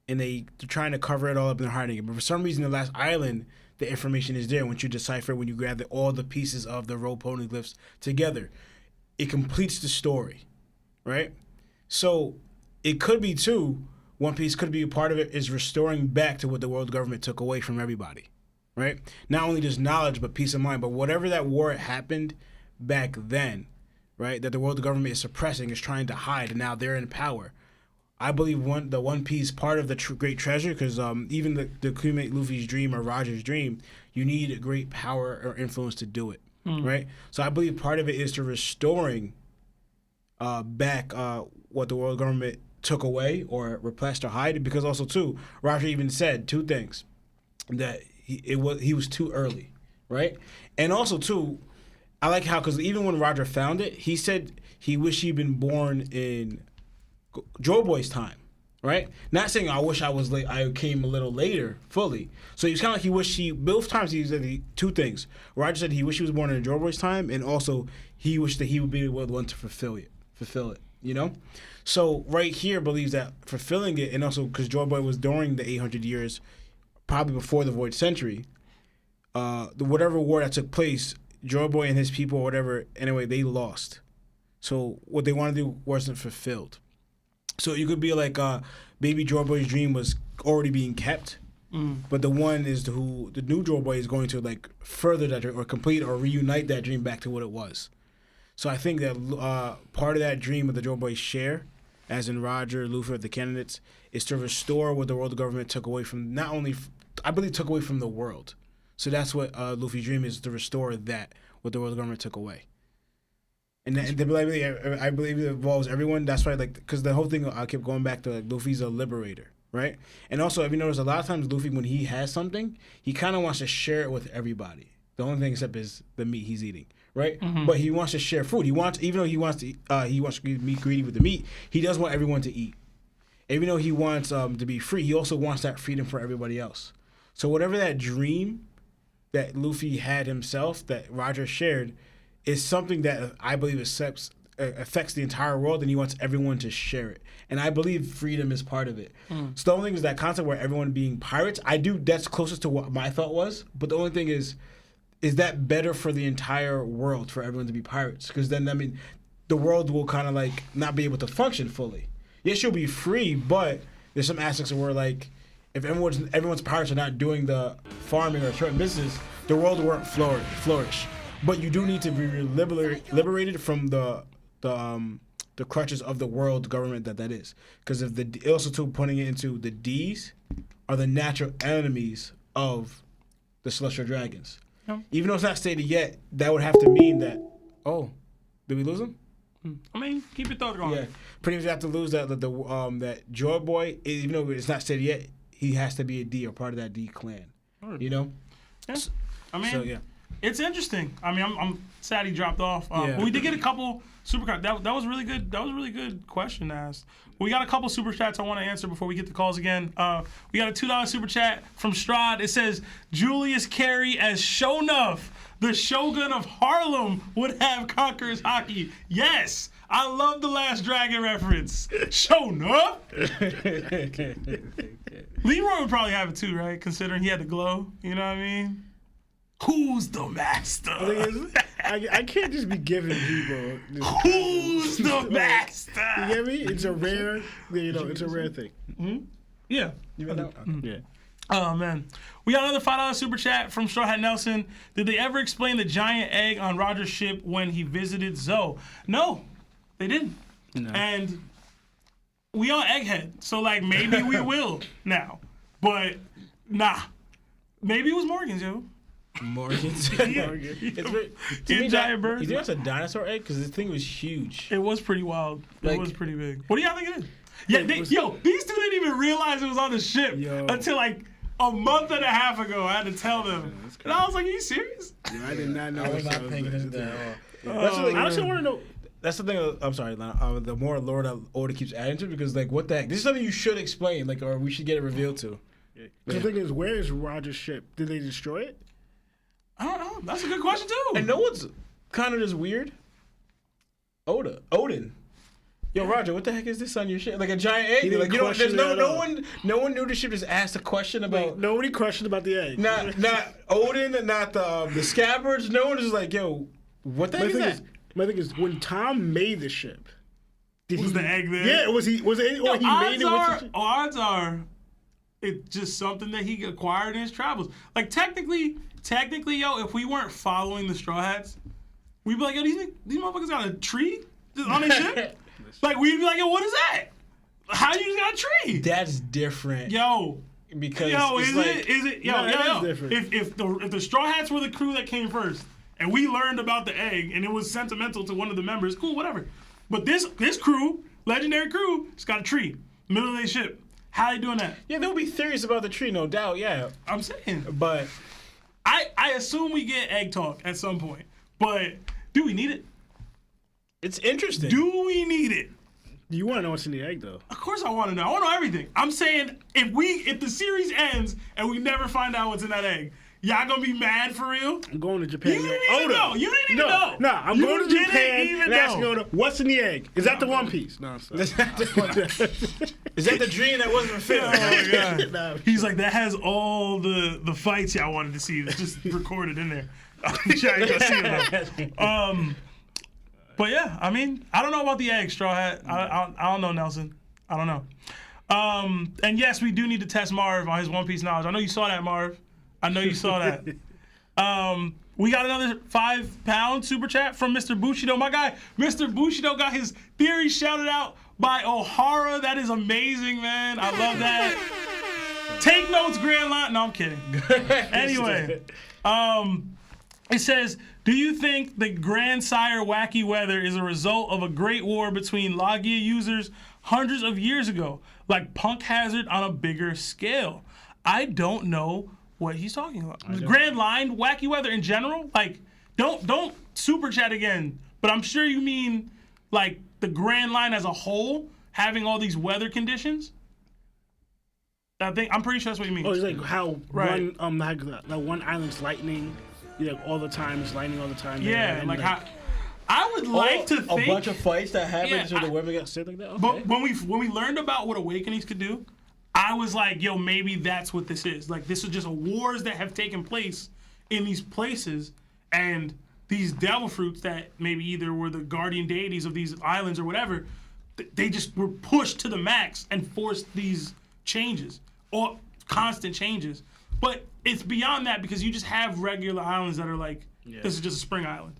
and they're trying to cover it all up and they're hiding it. But for some reason, the last island, the information is there. Once you decipher, when you grab all the pieces of the rope poneglyphs together, it completes the story, right? So it could be, too, One Piece could be a part of it, is restoring back to what the world government took away from everybody, right? Not only just knowledge, but peace of mind. But whatever that war happened back then, right, that the world government is suppressing, is trying to hide, and now they're in power. I believe the One Piece part of the great treasure, because even the cremate Luffy's dream or Roger's dream, you need a great power or influence to do it, right? So I believe part of it is to restoring back what the world government took away or repressed or hid, because also too, Roger even said two things, that he was too early, right? And also too, I like how, because even when Roger found it, he said he wished he'd been born in Joe Boy's time, right? Not saying I wish I was late, I came a little later fully. So he's kind of like he wished both times he said two things. Roger said he wished he was born in Joe Boy's time, and also he wished that he would be the one to fulfill it, you know? So right here believes that fulfilling it, and also because Joe Boy was during the 800 years, probably before the Void Century, whatever war that took place, Joy Boy and his people or whatever, anyway, they lost. So what they wanted to do wasn't fulfilled. So you could be like, baby Joy Boy's dream was already being kept, but the one is the new Joy Boy is going to like further that or complete or reunite that dream back to what it was. So I think that part of that dream of the Joy Boys share, as in Roger, Luffy, the candidates, is to restore what the world government took away from, not only, I believe, took away from the world. So that's what Luffy's dream is, to restore that, what the world government took away. And I believe it involves everyone. That's why, like, because the whole thing, I kept going back to, like, Luffy's a liberator, right? And also, if you notice, a lot of times Luffy, when he has something, he kind of wants to share it with everybody. The only thing except is the meat he's eating, right? Mm-hmm. But he wants to share food. Even though he wants to be greedy with the meat, he does want everyone to eat. Even though he wants to be free, he also wants that freedom for everybody else. So whatever that dream that Luffy had himself, that Roger shared, is something that I believe affects the entire world, and he wants everyone to share it. And I believe freedom is part of it. So the only thing is that concept where everyone being pirates, that's closest to what my thought was. But the only thing is that better for the entire world, for everyone to be pirates? Because then, I mean, the world will kind of like not be able to function fully. Yes, you'll be free, but there's some aspects of where, like, if everyone's pirates are not doing the farming or certain business, the world won't flourish. But you do need to be liberated from the crutches of the world government that is. Because also too putting it into the D's are the natural enemies of the Celestial Dragons. Yeah. Even though it's not stated yet, that would have to mean that. Oh, did we lose him? I mean, keep your thought going. Yeah, pretty much you have to lose that Joy Boy, even though it's not stated yet, he has to be a D or part of that D clan. You know? Yeah. I mean, it's interesting. I mean, I'm sad he dropped off. But we did get a couple superchats. That was really good. That was a really good question asked. We got a couple super chats I want to answer before we get the calls again. We got a $2 super chat from Strad. It says Julius Carey as Shonuff, the Shogun of Harlem, would have Conqueror's Hockey. Yes, I love the Last Dragon reference. Shonuff. Leroy would probably have it too, right? Considering he had the glow. You know what I mean? Who's the master? I can't just be giving people. Who's the master? You get me? It's a rare, it's a rare thing. Mm-hmm. Yeah. You know? Yeah. Oh, man. We got another $5 super chat from Straw Hat Nelson. Did they ever explain the giant egg on Roger's ship when he visited Zoe? No, they didn't. No. And we on Egghead, so, like, maybe we will now. But, nah. Maybe it was Morgan's, yo. Morgan's. Morgan. Giant bird. You think that's a dinosaur egg? Because this thing was huge. It was pretty wild. It was pretty big. What do y'all think it is? Yeah, these two didn't even realize it was on the ship until like a month and a half ago. I had to tell them. And I was like, are you serious? Yeah, I did not know. I was not paying attention to that at all. I actually want to know. That's the thing. I'm sorry. The more Lord Oda keeps adding to it, because like, what the heck? This is something you should explain, like, or we should get it revealed to. The thing is, where is Roger's ship? Did they destroy it? I don't know. That's a good question too. And no one's kind of just weird. Odin. Yo, Roger, what the heck is this on your ship? Like a giant egg. didn't Like, you know, there's question it at all. no one knew the ship. Just asked a question about. Nobody questioned about the egg. Not Odin, not the scabbards. No one is like, yo, what the heck is that? My thing is, when Tom made the ship, Was the egg there? Yeah, was it? Or he made it with the ship? Odds are, it's just something that he acquired in his travels. Like technically, yo, if we weren't following the Straw Hats, we'd be like, yo, these motherfuckers got a tree on their ship. Like we'd be like, yo, what is that? How you got a tree? That's different. Yo. Because Is it? Yo. Different. If the Straw Hats were the crew that came first, and we learned about the egg, and it was sentimental to one of the members, cool, whatever. But this crew, legendary crew, it's got a tree, middle of their ship. How they doing that? Yeah, there'll be theories about the tree, no doubt. Yeah, I'm saying. but I assume we get egg talk at some point. But do we need it? it's interesting. Do we need it? You want to know what's in the egg, though? Of course I want to know. I want to know everything. I'm saying if the series ends and we never find out what's in that egg, y'all gonna be mad for real? I'm going to Japan. You didn't even know. You didn't even know. No, I'm You going to didn't Japan even and asking know. Oda, what's in the egg? Is that the One Piece? No, I'm sorry. Is that the dream that wasn't fulfilled? Oh my god. Nah. He's like, that has all the fights y'all wanted to see. It's just recorded in there. I'm trying to see it though. But yeah, I mean, I don't know about the egg, Straw Hat. I don't know, Nelson. I don't know. And yes, we do need to test Marv on his One Piece knowledge. I know you saw that, Marv. I know you saw that. We got another £5 super chat from Mr. Bushido. My guy, Mr. Bushido, got his theory shouted out by O'Hara. That is amazing, man. I love that. Take notes, Grand Line. No, I'm kidding. Anyway, it says, do you think the Grandsire Wacky Weather is a result of a great war between Logia users hundreds of years ago, like Punk Hazard on a bigger scale? I don't know what he's talking about. Grand Line Wacky Weather in general? Like, don't super chat again, but I'm sure you mean like the Grand Line as a whole having all these weather conditions. I'm pretty sure that's what you mean. Oh, it's like how Right. one island's lightning, all the time. It's lightning all the time. Yeah, and like how I would like to think a bunch of fights that happened Yeah, so the women got sick like that. Okay. But when we learned about what Awakenings could do, I was like, yo, maybe that's what this is. Like, this is just wars that have taken place in these places, and these devil fruits that maybe either were the guardian deities of these islands or whatever, they just were pushed to the max and forced these changes, or constant changes. But it's beyond that, because you just have regular islands that are like, this is just a spring island.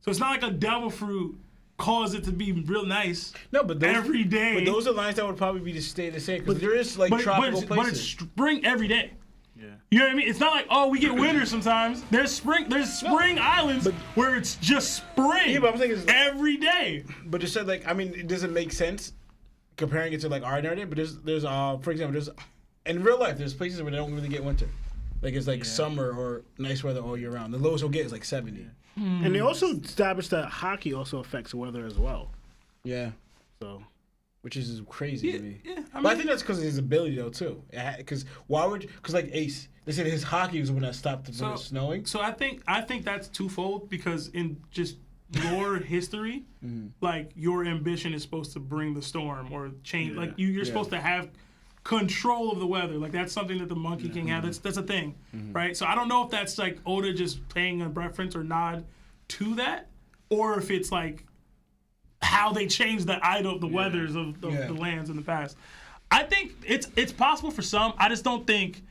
So it's not like a devil fruit caused it to be real nice. No, but those, every day. But those are lines that would probably be to stay the same, because there is like tropical places. But it's spring every day. Yeah. You know what I mean? It's not like, oh, we get winter sometimes. There's spring islands where it's just spring. Yeah, but I'm saying every day. But it said, like, I mean, it doesn't make sense comparing it to like our narrative. But there's for example, there's in real life there's places where they don't really get winter. Like it's like summer or nice weather all year round. The lowest we'll get is like 70. Yeah. And they also established that hockey also affects weather as well. Yeah. So, which is crazy to me. Yeah, but I think that's because of his ability though too. Because like Ace, they said his hockey was the one that stopped when it was snowing. So I think that's twofold, because in just your history, like your ambition is supposed to bring the storm or change. Yeah. Like you're supposed to have control of the weather. Like that's something that the Monkey King had. That's a thing, right? So I don't know if that's like Oda just paying a reference or nod to that, or if it's like how they changed the weathers of the lands in the past. I think it's possible for some. I just don't think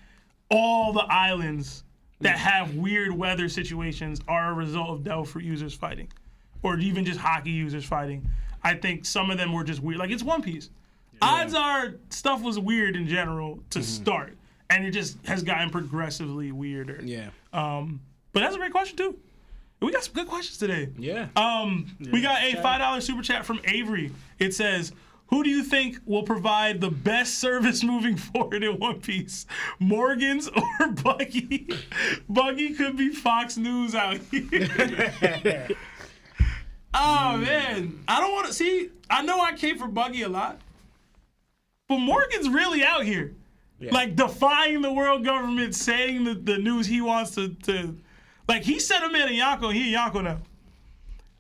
all the islands that have weird weather situations are a result of devil fruit users fighting, or even just hockey users fighting. I think some of them were just weird. Like it's One Piece. Odds are stuff was weird in general to start, and it just has gotten progressively weirder. Yeah. But that's a great question too. We got some good questions today. Yeah. We got a $5 super chat from Avery. It says, who do you think will provide the best service moving forward in One Piece? Morgans or Buggy? Buggy could be Fox News out here. Oh, man. I don't want to see. I know I came for Buggy a lot, but Morgan's really out here. Like defying the world government, saying the news he wants to like he said a man a Yonko, he a Yonko now.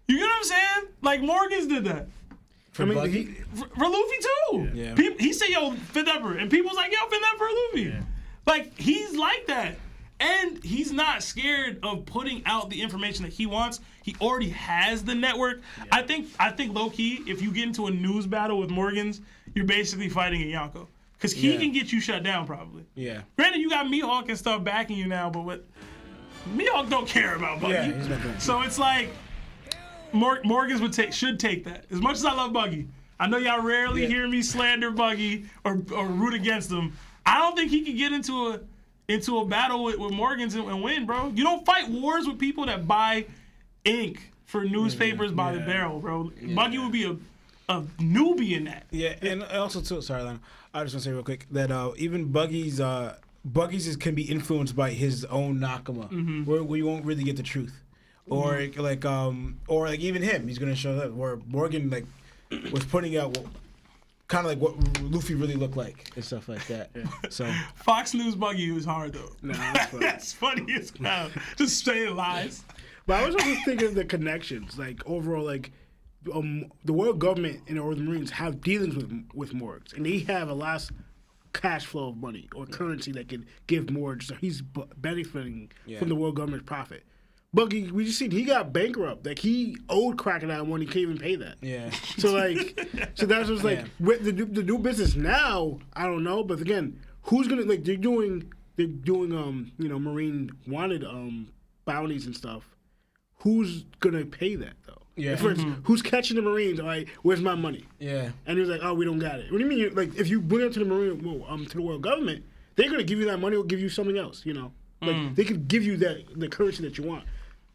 You get what I'm saying? Like Morgan's did that. For Luffy too. Yeah. He said, yo, Fifth Emperor. And people's like, yo, Fifth Emperor Luffy. Yeah. Like, he's like that. And he's not scared of putting out the information that he wants. He already has the network. Yeah. I think low-key, if you get into a news battle with Morgans, you're basically fighting a Yonko. Because he can get you shut down, probably. Yeah. Granted, you got Mihawk and stuff backing you now, but Mihawk don't care about Buggy. Yeah, he's not gonna so it's like... Morgans should take that. As much as I love Buggy, I know y'all rarely hear me slander Buggy or root against him. I don't think he can get into a battle with Morgans and win, bro. You don't fight wars with people that buy ink for newspapers by the barrel, bro. Yeah. Buggy would be a newbie in that. Yeah, and also too. Sorry, Lionel. I just want to say real quick that even Buggy's can be influenced by his own Nakama, where you won't really get the truth. Or like even him, he's gonna show that where Morgan was putting out kind of like what Luffy really looked like and stuff like that. Yeah. So Fox News Buggy was hard though. That's funny as hell. Just saying lies. But I was also thinking of the connections, like overall, like the world government and or the Marines have dealings with Morgs, and they have a last cash flow of money or currency that can give Morgs, so he's benefiting from the world government's profit. Buggy, we just seen he got bankrupt. Like he owed Crocodile money, can't even pay that. Yeah. So that's what's like with the new business now. I don't know, but again, who's gonna like? They're doing Marine wanted bounties and stuff. Who's gonna pay that though? Yeah. For instance, who's catching the Marines? All right, where's my money? Yeah. And he was like, oh, we don't got it. What do you mean? Like if you bring it to the to the world government, they're gonna give you that money or give you something else. You know, like they could give you the currency that you want.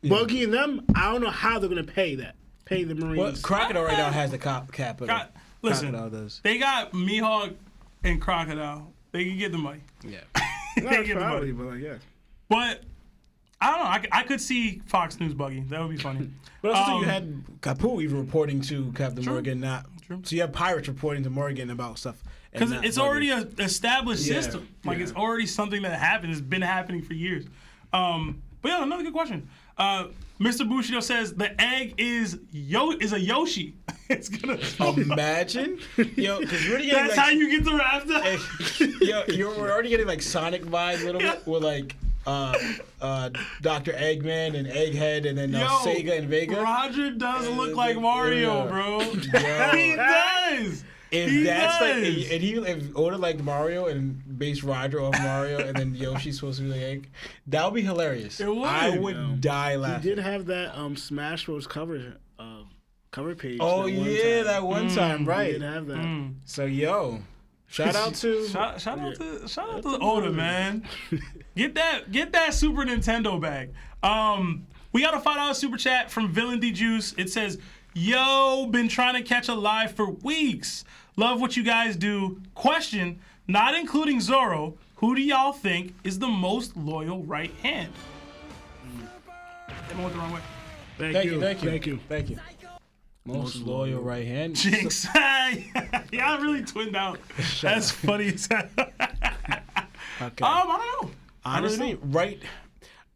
Yeah. Buggy and them, I don't know how they're gonna pay the Marines. Well, Crocodile right now has the capital. Listen, they got Mihawk and Crocodile. They can get the money. Yeah, they can get the money. But I don't know. I could see Fox News Buggy. That would be funny. But also, you had Kapu even reporting to Captain Morgan. So you have pirates reporting to Morgan about stuff. Because it's already an established system. Like it's already something that happened. It's been happening for years. But yeah, another good question. Mr. Bushido says the egg is a Yoshi. It's gonna imagine, yo, because you're getting that's how you get the raptor. Yo, we're already getting like Sonic vibes a little bit with like Dr. Eggman and Egghead and then Sega and Vega. Roger does look like Mario, bro. He does. If Oda liked Mario and based Roger off Mario and then Yoshi's supposed to be the egg, that would be hilarious. It would. I would die laughing. He did have that Smash Bros cover page. Oh that one time, right? He did have that. So shout out to Oda, man. Get that Super Nintendo bag. We got a $5 super chat from Villain D Juice. It says, yo, been trying to catch a live for weeks. Love what you guys do. Question, not including Zoro, who do y'all think is the most loyal right hand? Everyone went the wrong way. Thank you. Most loyal right hand. Jinx. Y'all really twinned out. That's funny as hell. Okay. I don't know. Honestly, right...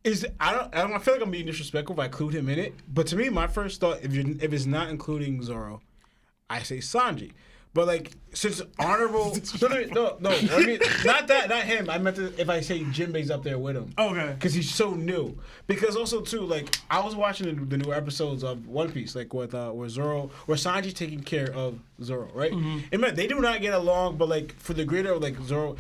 I feel like I'm being disrespectful if I include him in it, but to me, my first thought, if it's not including Zoro, I say Sanji. But like, since honorable, no, I mean, not him. I meant if I say Jinbei's up there with him, okay, because he's so new. Because also too, like I was watching the new episodes of OnePiece, like with where Sanji's taking care of Zoro, right? Mm-hmm. And man, they do not get along, but like for the greater like Zoro.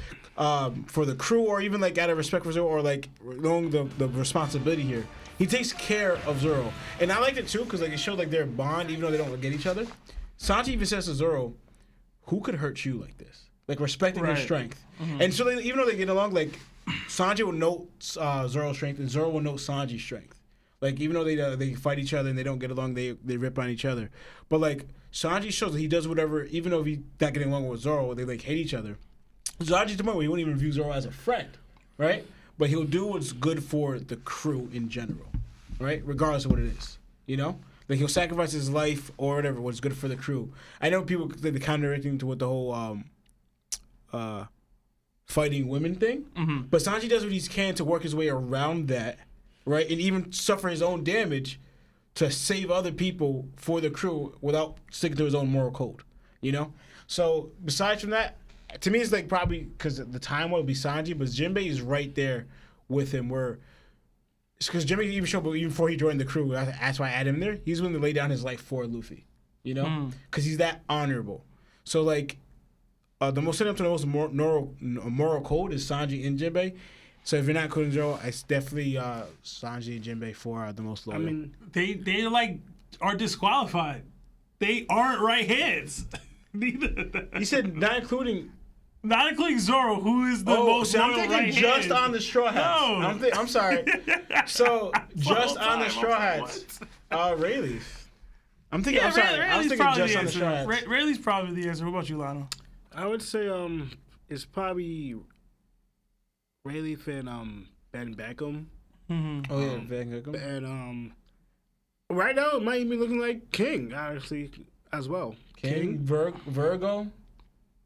For the crew, or even like out of respect for Zoro, or like knowing the responsibility here, he takes care of Zoro, and I liked it too because like it showed like their bond, even though they don't get each other. Sanji even says to Zoro, "Who could hurt you like this?" Like respecting his strength, and so even though they get along, like Sanji will note Zoro's strength, and Zoro will note Sanji's strength. Like even though they fight each other and they don't get along, they rip on each other. But like Sanji shows that he does whatever, even though he's not getting along with Zoro, they like hate each other. Sanji's to the point where he won't even view Zoro as a friend, right? But he'll do what's good for the crew in general, right? Regardless of what it is, you know? Like he'll sacrifice his life or whatever, what's good for the crew. I know people say the contradicting to what the whole fighting women thing. But Sanji does what he can to work his way around that, right? And even suffer his own damage to save other people for the crew without sticking to his own moral code, you know? So besides from that, to me it's like probably because the time would be Sanji, but Jinbei is right there with him where it's because Jinbei even showed even before he joined the crew, that's why I add him there, he's willing to lay down his life for Luffy, you know? Because he's that honorable. So like the most set up to the most moral code is Sanji and Jinbei. So if you're not including Zoro, it's definitely Sanji and Jinbei for the most loyal. I mean, They like are disqualified. They aren't right hands. Neither. you said not including Zoro, who is the most I'm loyal thinking right just hand. on the Straw Hats. No. I'm sorry. So just on the Straw Hats, Rayleigh. I'm thinking. Yeah, I'm sorry. I was Rayleigh's thinking probably just the on the answer. Straw Hats. Rayleigh's probably the answer. What about you, Lionel? I would say it's probably Rayleigh and Ben Beckham. Oh yeah, Van Gogh. And right now it might be looking like King, honestly, as well. King Virgo,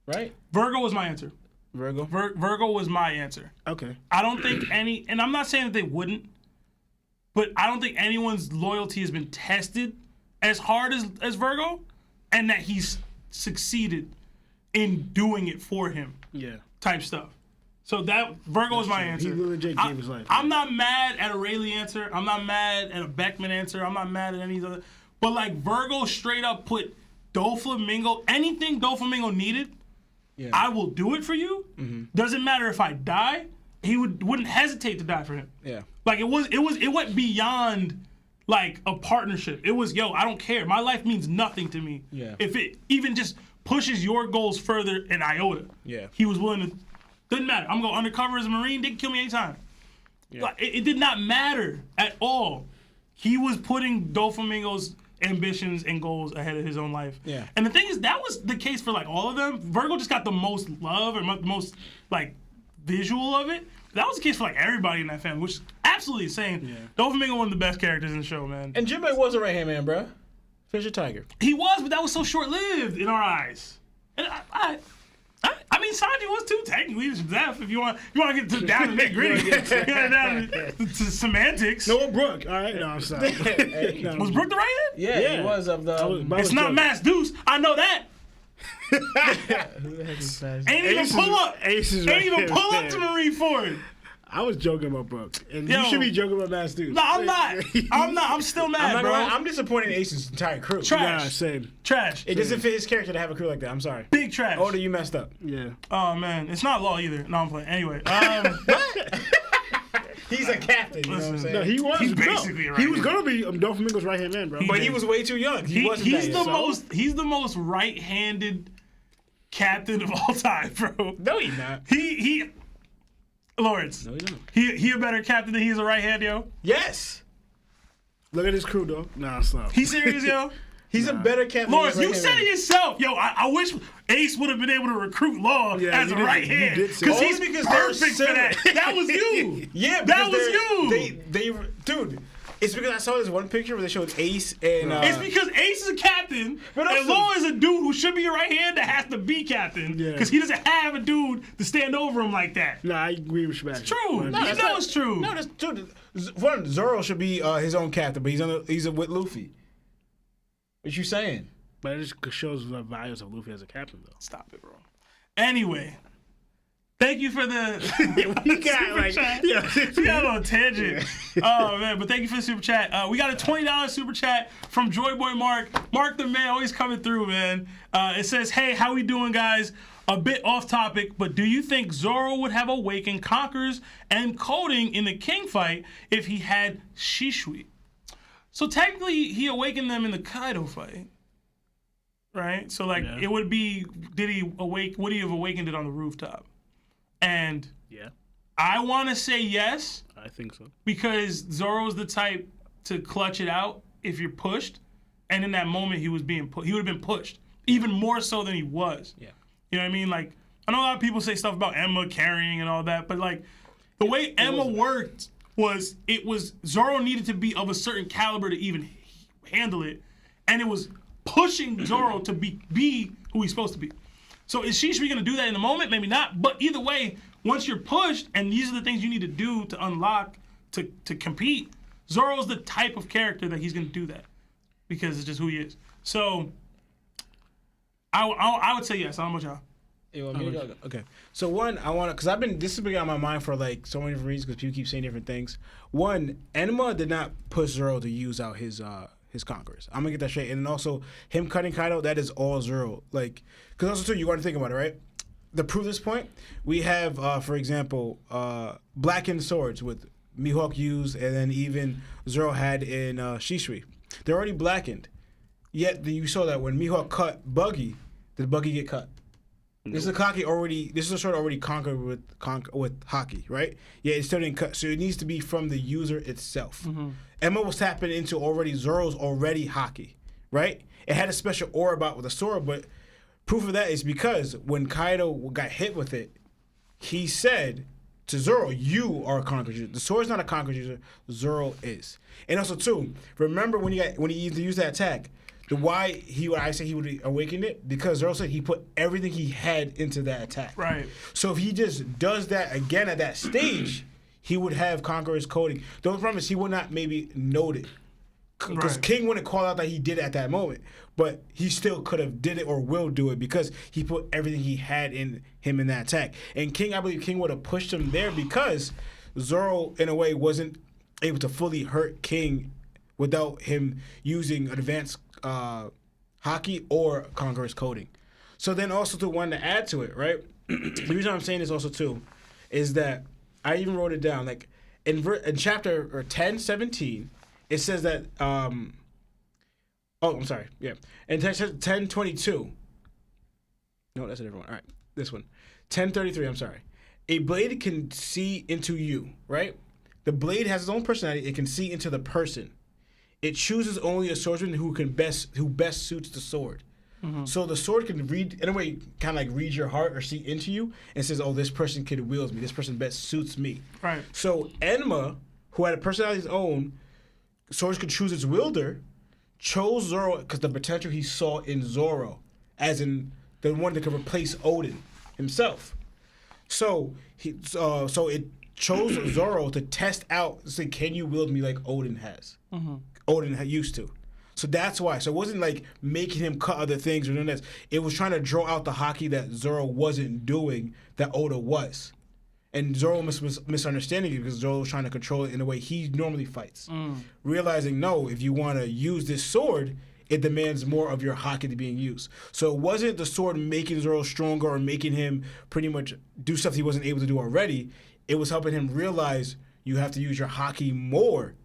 right? Virgo was my answer. Virgo. Virgo was my answer. Okay. I don't think and I'm not saying that they wouldn't, but I don't think anyone's loyalty has been tested as hard as Virgo, and that he's succeeded in doing it for him. Yeah. Type stuff. So that Virgo is my true. answer. He legit gave his life. I'm not mad at a Rayleigh answer. I'm not mad at a Beckman answer. I'm not mad at any other. But like Virgo straight up put Doflamingo, anything Doflamingo needed, I will do it for you. Doesn't matter if I die. He wouldn't hesitate to die for him. Yeah. Like it went beyond like a partnership. It was, yo, I don't care. My life means nothing to me. Yeah. If it even just pushes your goals further an iota. Yeah. He was willing to. Didn't matter. I'm going undercover as a Marine. They can kill me anytime. Yeah. Like, it did not matter at all. He was putting Doflamingo's ambitions and goals ahead of his own life. Yeah. And the thing is, that was the case for like all of them. Virgo just got the most love or most like visual of it. That was the case for like everybody in that family, which is absolutely insane. Yeah. Doflamingo one of the best characters in the show, man. And Jinbei was a right hand man, bro. Fisher Tiger. He was, but that was so short lived in our eyes. And I mean, Sanji was too technically deaf. If you want to get down to the nitty-gritty, down to semantics. No, Brooke. All right, no, I'm sorry. No. Was Brooke the right hand? Yeah, he was of the. It's not Mass Deuce. I know that. Ain't even pull up. Ace is Ain't even pull up to Marine Ford. I was joking about Brooke, and Yo. you should be joking about Mass Dude. No, I'm not. I'm still mad, bro. I'm disappointed in Ace's entire crew. Trash. Nah, same. Trash. It doesn't fit his character to have a crew like that. I'm sorry. Big trash. Oda, you messed up. Yeah. Oh man, it's not law either. No, I'm playing. Anyway, He's a captain. You know what I'm saying? No, he was. He's basically right He was hand. gonna be Doflamingo's right hand man, bro. But he was way too young. He wasn't he's that the young. most. He's the most right-handed captain of all time, bro. No, he's not. He. Lawrence. No, he don't. He a better captain than he is a right hand, yo. Yes. Look at his crew, though. Nah, stop. He serious, yo. He's a better captain. Lawrence, than you his said right-hand it yourself. Yo, I wish Ace would have been able to recruit Law Yeah, as you a did- right you hand. did say Because that. he's Only because they're perfect for that. similar. That was you. Yeah, That because was you. They, dude. It's because I saw this one picture where they showed Ace and. It's because Ace is a captain, But and also- Law is a dude who should be a right hand that has to be captain. Yeah. Because he doesn't have a dude to stand over him like that. Nah, I agree with you. True. But- You that's know not- it's true. No, that's dude. One, Zoro should be his own captain, but he's with Luffy. What you saying? But it just shows the values of Luffy as a captain, though. Stop it, bro. Anyway, thank you for the. We got super like, chat. yeah. We got on a tangent. Oh man, but thank you for the super chat. We got a $20 super chat from Joy Boy Mark. Mark the man, always coming through, man. It says, "Hey, how we doing, guys? A bit off topic, but do you think Zoro would have awakened Conquerors and Coding in the King fight if he had Shishui?" So technically, he awakened them in the Kaido fight, right? So like, Yeah. it would be, would he have awakened it on the rooftop? And Yeah, I want to say yes, I think so. because Zoro's the type to clutch it out if you're pushed, and in that moment he was being he would have been pushed even more so than he was. Yeah. You know what I mean? Like, I know a lot of people say stuff about Emma carrying and all that, but like the way Emma worked was Zoro needed to be of a certain caliber to even handle it, and it was pushing Zoro to be who he's supposed to be. So is Shishri going to do that in the moment? Maybe not. But either way, once you're pushed, and these are the things you need to do to unlock, to compete, Zoro's the type of character that he's going to do that. Because it's just who he is. So I would say yes. I don't know about y'all. Okay. So one, I want to, because this has been on my mind for like so many different reasons, because people keep saying different things. One, Enma did not push Zoro to use out his conquerors. I'm gonna get that straight. And then also him cutting Kaido, that is all Zoro. Like, because also too, you want to think about it, right? To prove this point, we have, for example, blackened swords with Mihawk used, and then even Zoro had in Shishri. They're already blackened. Yet you saw that when Mihawk cut Buggy, did Buggy get cut? This is a sword already conquered with Haki, right? Yeah, it still didn't cut, so it needs to be from the user itself. Emma was tapping into Zoro's already Haki, right? It had a special aura about with the sword, but proof of that is because when Kaido got hit with it, he said to Zoro, "You are a conqueror user. The sword's not a conqueror user. Zoro is." And also too, remember when he used that attack. The why I say he would awaken it, because Zoro said he put everything he had into that attack. Right. So if he just does that again at that stage, he would have Conqueror's coding. The only problem is he would not maybe note it. Because Right. King wouldn't call out that he did it at that moment. But he still could have did it or will do it because he put everything he had in him in that attack. And King, I believe King would have pushed him there because Zoro, in a way, wasn't able to fully hurt King without him using advanced Haki or Conqueror's coding. So then also to one to add to it, right? The reason I'm saying this also too is that I even wrote it down. Like in chapter 10:17, it says that I'm sorry, yeah. In 10:22. No, that's a different one. All right, this one. 10:33, I'm sorry. A blade can see into you, right? The blade has its own personality. It can see into the person. It chooses only a swordsman who best suits the sword. So the sword can read, in a way, kind of like read your heart or see into you and says, "Oh, this person can wield me. This person best suits me." Right. So Enma, who had a personality of his own, swords could choose its wielder, chose Zoro because the potential he saw in Zoro, as in the one that could replace Odin himself. So it chose Zoro to test out, say, can you wield me like Odin has? Odin used to. So that's why. So it wasn't like making him cut other things or doing this. It was trying to draw out the Haki that Zoro wasn't doing that Oda was. And Zoro was misunderstanding it because Zoro was trying to control it in the way he normally fights. Realizing, no, if you want to use this sword, it demands more of your Haki to being used. So it wasn't the sword making Zoro stronger or making him pretty much do stuff he wasn't able to do already. It was helping him realize you have to use your Haki more.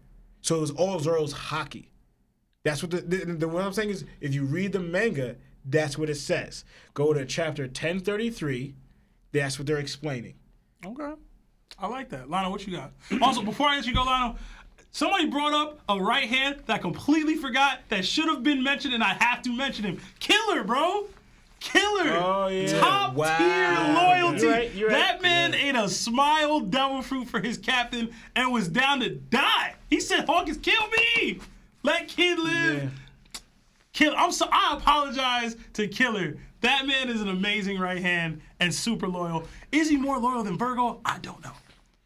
So it was all Zoro's Haki. That's what what I'm saying is, if you read the manga, that's what it says. Go to chapter 10:33. That's what they're explaining. Okay. I like that. Lionel, what you got? Also, before I let you go, Lionel, somebody brought up a right hand that I completely forgot that should have been mentioned, and I have to mention him. Killer, bro. Killer. Oh, yeah. Top tier loyalty. You're right. That man ate a smile devil fruit for his captain and was down to die. He said, Hawkins, kill me. Let Kid live. Yeah. Killer. I apologize to Killer. That man is an amazing right hand and super loyal. Is he more loyal than Virgo? I don't know.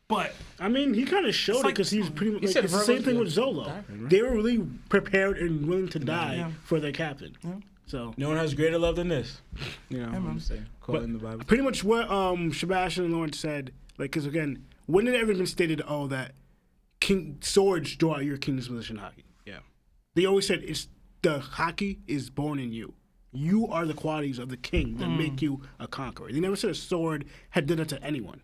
But I mean, he kind of showed it because he's pretty much said it's the same thing with Zolo. Right? They were really prepared and willing to die for their captain. Yeah. So no one has greater love than this. You know, I'm saying, quoting the Bible. pretty much what Sebastian and Lawrence said, like, because again, when it ever been stated, that king swords draw out your king's position Haki? Yeah. They always said it's the Haki is born in you. You are the qualities of the king that make you a conqueror. They never said a sword had done that to anyone.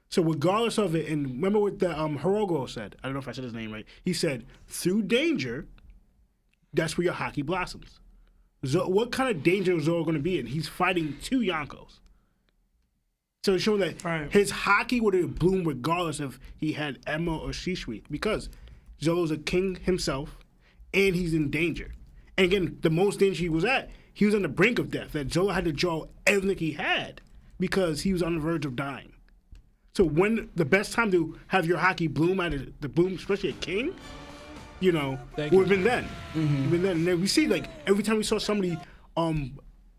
So regardless of it, and remember what the Hirogo said. I don't know if I said his name right. He said, through danger, that's where your Haki blossoms. What kind of danger is Zoro going to be in? He's fighting two Yonkos. So it's showing that his Haki would have bloomed regardless if he had Emma or Shishri, because Zoro's a king himself, and he's in danger. And again, the most danger he was on the brink of death, that Zoro had to draw everything he had because he was on the verge of dying. So when the best time to have your Haki bloom out of the bloom, especially a king, would have been then. Been then. And then we see, like, every time we saw somebody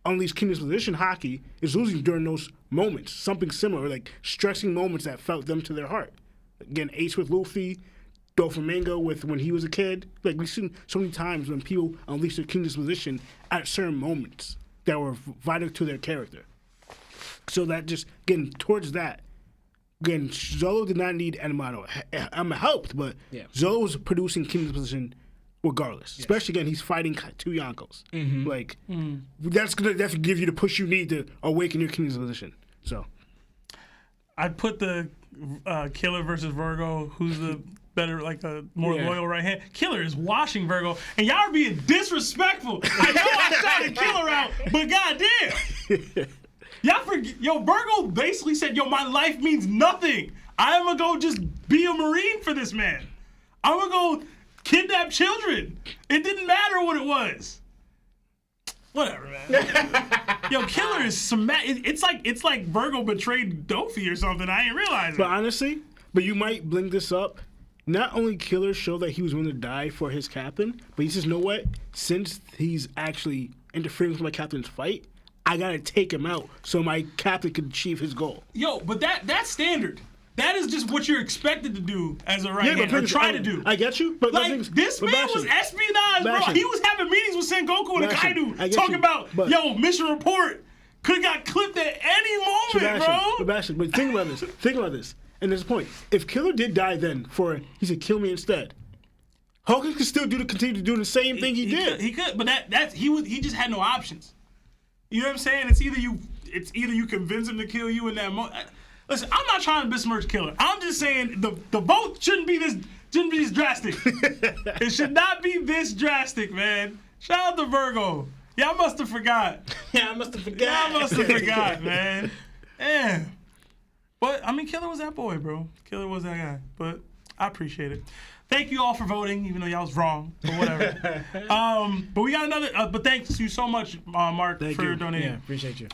Unleashed Kingdom's position Haki is losing during those moments, something similar, like stressing moments that felt them to their heart. Again, Ace with Luffy, Doflamingo with when he was a kid. Like we've seen so many times when people unleash their Kingdom's position at certain moments that were vital to their character. So that just getting towards that. Again, Zoro did not need Animato. Emma helped, but Zoro was producing Kingdom's position regardless. Especially again, he's fighting two Yonkos. Like that's gonna give you the push you need to awaken your Kingdom's position. So I'd put the Killer versus Virgo. Who's the better, like a more loyal right hand? Killer is washing Virgo, and y'all are being disrespectful. I know I shouted Killer out, but goddamn. Y'all forget, Virgo basically said, my life means nothing. I'm gonna go just be a Marine for this man. I'm gonna go kidnap children. It didn't matter what it was. Whatever, man. Killer is some. It's like Virgo betrayed Dofi or something. I ain't realizing. But honestly, you might bring this up. Not only Killer showed that he was willing to die for his captain, but he says, know what? Since he's actually interfering with my captain's fight, I gotta take him out so my captain can achieve his goal. But that's standard. That is just what you're expected to do as a right hand, or try to do. I get you, but this man was espionage, bro. He was having meetings with Sengoku and Kaido talking about, mission report could have got clipped at any moment, bro. But think about this. And there's a point. If Killer did die then he said, kill me instead. Hawkins could still continue to do the same thing he did. He could, but he just had no options. You know what I'm saying? It's either you convince him to kill you in that moment. Listen, I'm not trying to besmirch Killer. I'm just saying the vote shouldn't be this drastic. It should not be this drastic, man. Shout out to Virgo. Y'all must have forgot. I must have forgot. Y'all must have forgot, man. Yeah. But I mean, Killer was that boy, bro. Killer was that guy. But I appreciate it. Thank you all for voting, even though y'all was wrong, but whatever. But we got another. But thanks you so much, Mark, for donating. Yeah, appreciate you.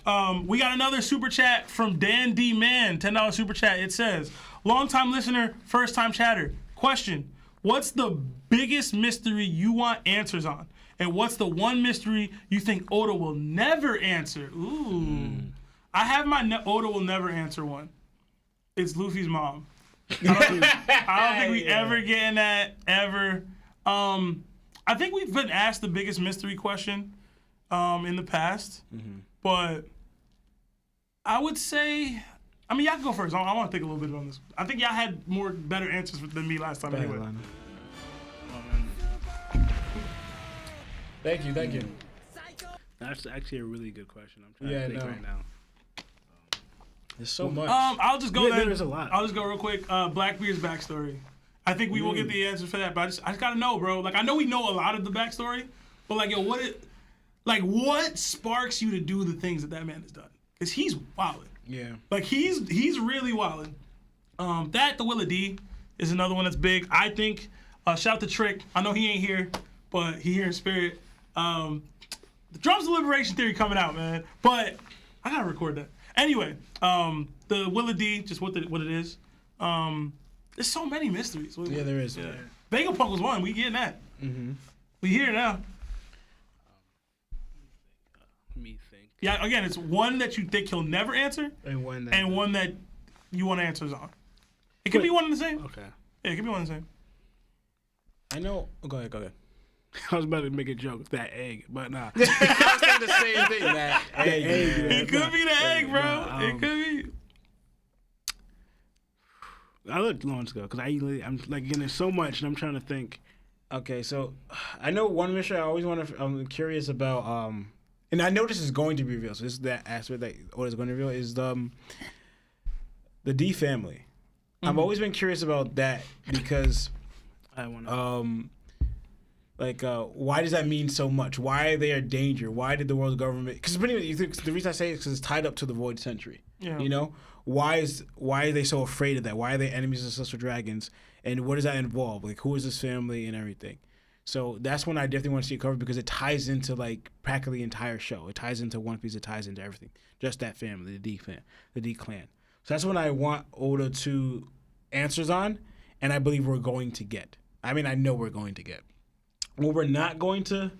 We got another super chat from Dan D. Man, $10 super chat. It says, "Long-time listener, first-time chatter. Question: what's the biggest mystery you want answers on, and what's the one mystery you think Oda will never answer?" Ooh, I have my Oda will never answer one. It's Luffy's mom. I don't think we ever get in that ever. I think we've been asked the biggest mystery question in the past, but I would say, I mean, y'all can go first. I want to think a little bit on this. I think y'all had better answers than me last time anyway. Thank you. That's actually a really good question. I'm trying to think right now. There's so much. I'll just go There's a lot. I'll just go real quick. Blackbeard's backstory. I think we will get the answers for that, but I just gotta know, bro. Like, I know we know a lot of the backstory, but what sparks you to do the things that man has done? Because he's wildin'. Yeah. Like, he's really wildin'. The Willa D is another one that's big. I think, shout to Trick. I know he ain't here, but he here in spirit. The Drums of Liberation Theory coming out, man. But I gotta record that. Anyway, the Willa D, just what it is. There's so many mysteries. Yeah, there is. Yeah. Vegapunk was one. We getting that. We here now. Let me think. Yeah, again, it's one that you think he'll never answer, And one that you want answers on. It could be one and the same. Okay. Yeah, it could be one and the same. I know. Oh, go ahead. I was about to make a joke with that egg, but nah. I was saying the same thing, man. Egg, It could be the egg, bro. It could be. I let Lawrence go because I'm like getting so much, and I'm trying to think. Okay, so I know one mystery I always I'm curious about, and I know this is going to be revealed. So this is that aspect that Oda's going to reveal is the D family. I've always been curious about that because I want to. Why does that mean so much? Why are they a danger? Why did the world government? Because the reason I say it is because it's tied up to the Void Century. Yeah. You know, why are they so afraid of that? Why are they enemies of ancestral dragons? And what does that involve? Like, who is this family and everything? So that's when I definitely want to see it covered because it ties into like practically the entire show. It ties into One Piece. It ties into everything. Just that family, the D clan. So that's what I want Oda to answers on, and I believe we're going to get. I mean, I know we're going to get. What we're not going to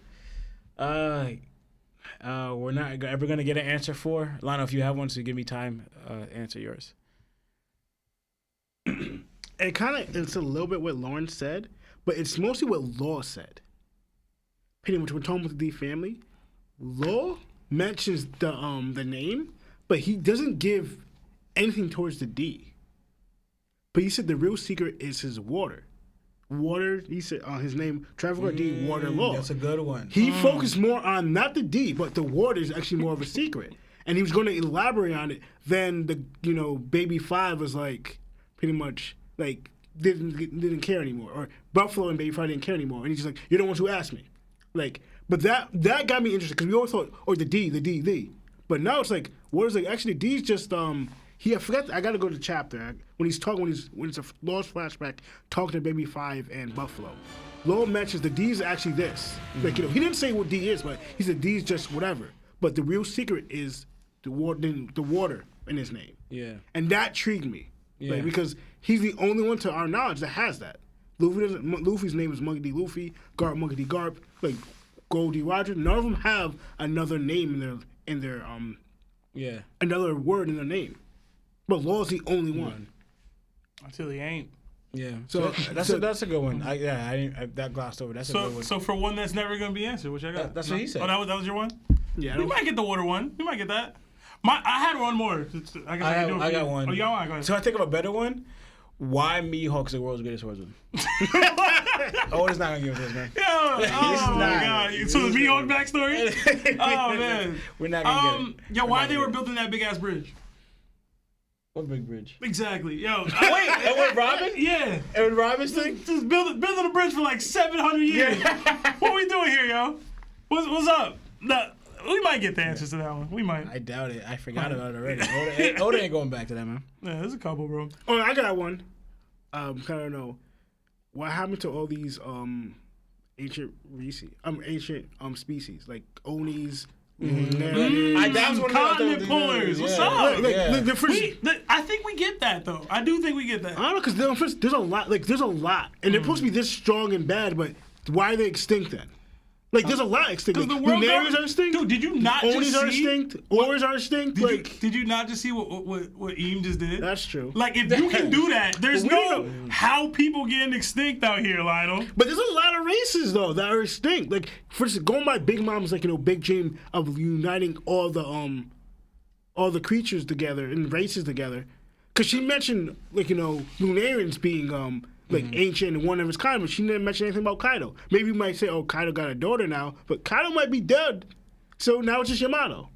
We're not ever gonna get an answer for. Lionel, if you have one, so give me time. Answer yours. It's a little bit what Lauren said, but it's mostly what Law said. Pretty much when talking with the D family, Law mentions the name, but he doesn't give anything towards the D. But he said the real secret is his water. Water, he said his name, Trafficker D, Water Law. That's a good one. He focused more on not the D, but the water is actually more of a secret. And he was going to elaborate on it. Then Baby 5 was like, pretty much, like, didn't care anymore. Or Buffalo and Baby 5 didn't care anymore. And he's just like, you're the ones who asked me. Like, but that got me interested, because we always thought, the D. But now it's like, what is like, actually, the D's just, I forgot. I got to go to the chapter when he's talking. When it's a Law's flashback, talking to Baby 5 and Buffalo. Law mentions the D's are actually this. Like he didn't say what D is, but he said D's just whatever. But the real secret is the water in his name. Yeah. And that intrigued me. Yeah. Like, because he's the only one to our knowledge that has that. Luffy's name is Monkey D. Luffy. Garp Monkey D. Garp. Like Goldie Roger. None of them have another name in their another word in their name. But Law's the only one. Until he ain't. Yeah. So that's a good one. That glossed over. That's a good one. So for one that's never gonna be answered, which I got. That's what he said. Oh, that was your one. Yeah. We might get the water one. We might get that. I had one more. I got one. Oh, y'all want? Go ahead. So I think of a better one. Why Mihawk's the world's greatest swordsman? Oda's not gonna give it to us, man. Yo, oh my god. So the Mihawk backstory? Oh man. We're not gonna get it. Yo, why they were building that big ass bridge? What big bridge? Exactly. Yo. Wait, Edwin Robin? Yeah. Edwin Robin's thing? Just building a bridge for like 700 years. What we doing here, yo? What's up? We might get the answers to that one. We might. I doubt it. I forgot about it already. Oda ain't going back to that, man. Yeah, there's a couple, bro. Oh, I got one. I don't know what happened to all these ancient species like Onis. That was one continent pullers. What's up? I think we get that though. I do think we get that. don't know, because there's a lot. Like there's a lot, and they're supposed to be this strong and bad. But why are they extinct then? Like there's a lot extinct. Like, Lunarians are extinct. Dude, did you not Onis just are see? extinct. Auras are extinct. Did you not just see what Eam just did? That's true. Like if you can do that, there's no how people getting extinct out here, Lionel. But there's a lot of races though that are extinct. Like for instance, going by Big Mom's big dream of uniting all the creatures together and races together. Cause she mentioned Lunarians being ancient and one of its kind, but she didn't mention anything about Kaido. Maybe you might say, oh, Kaido got a daughter now, but Kaido might be dead. So now it's just Yamato.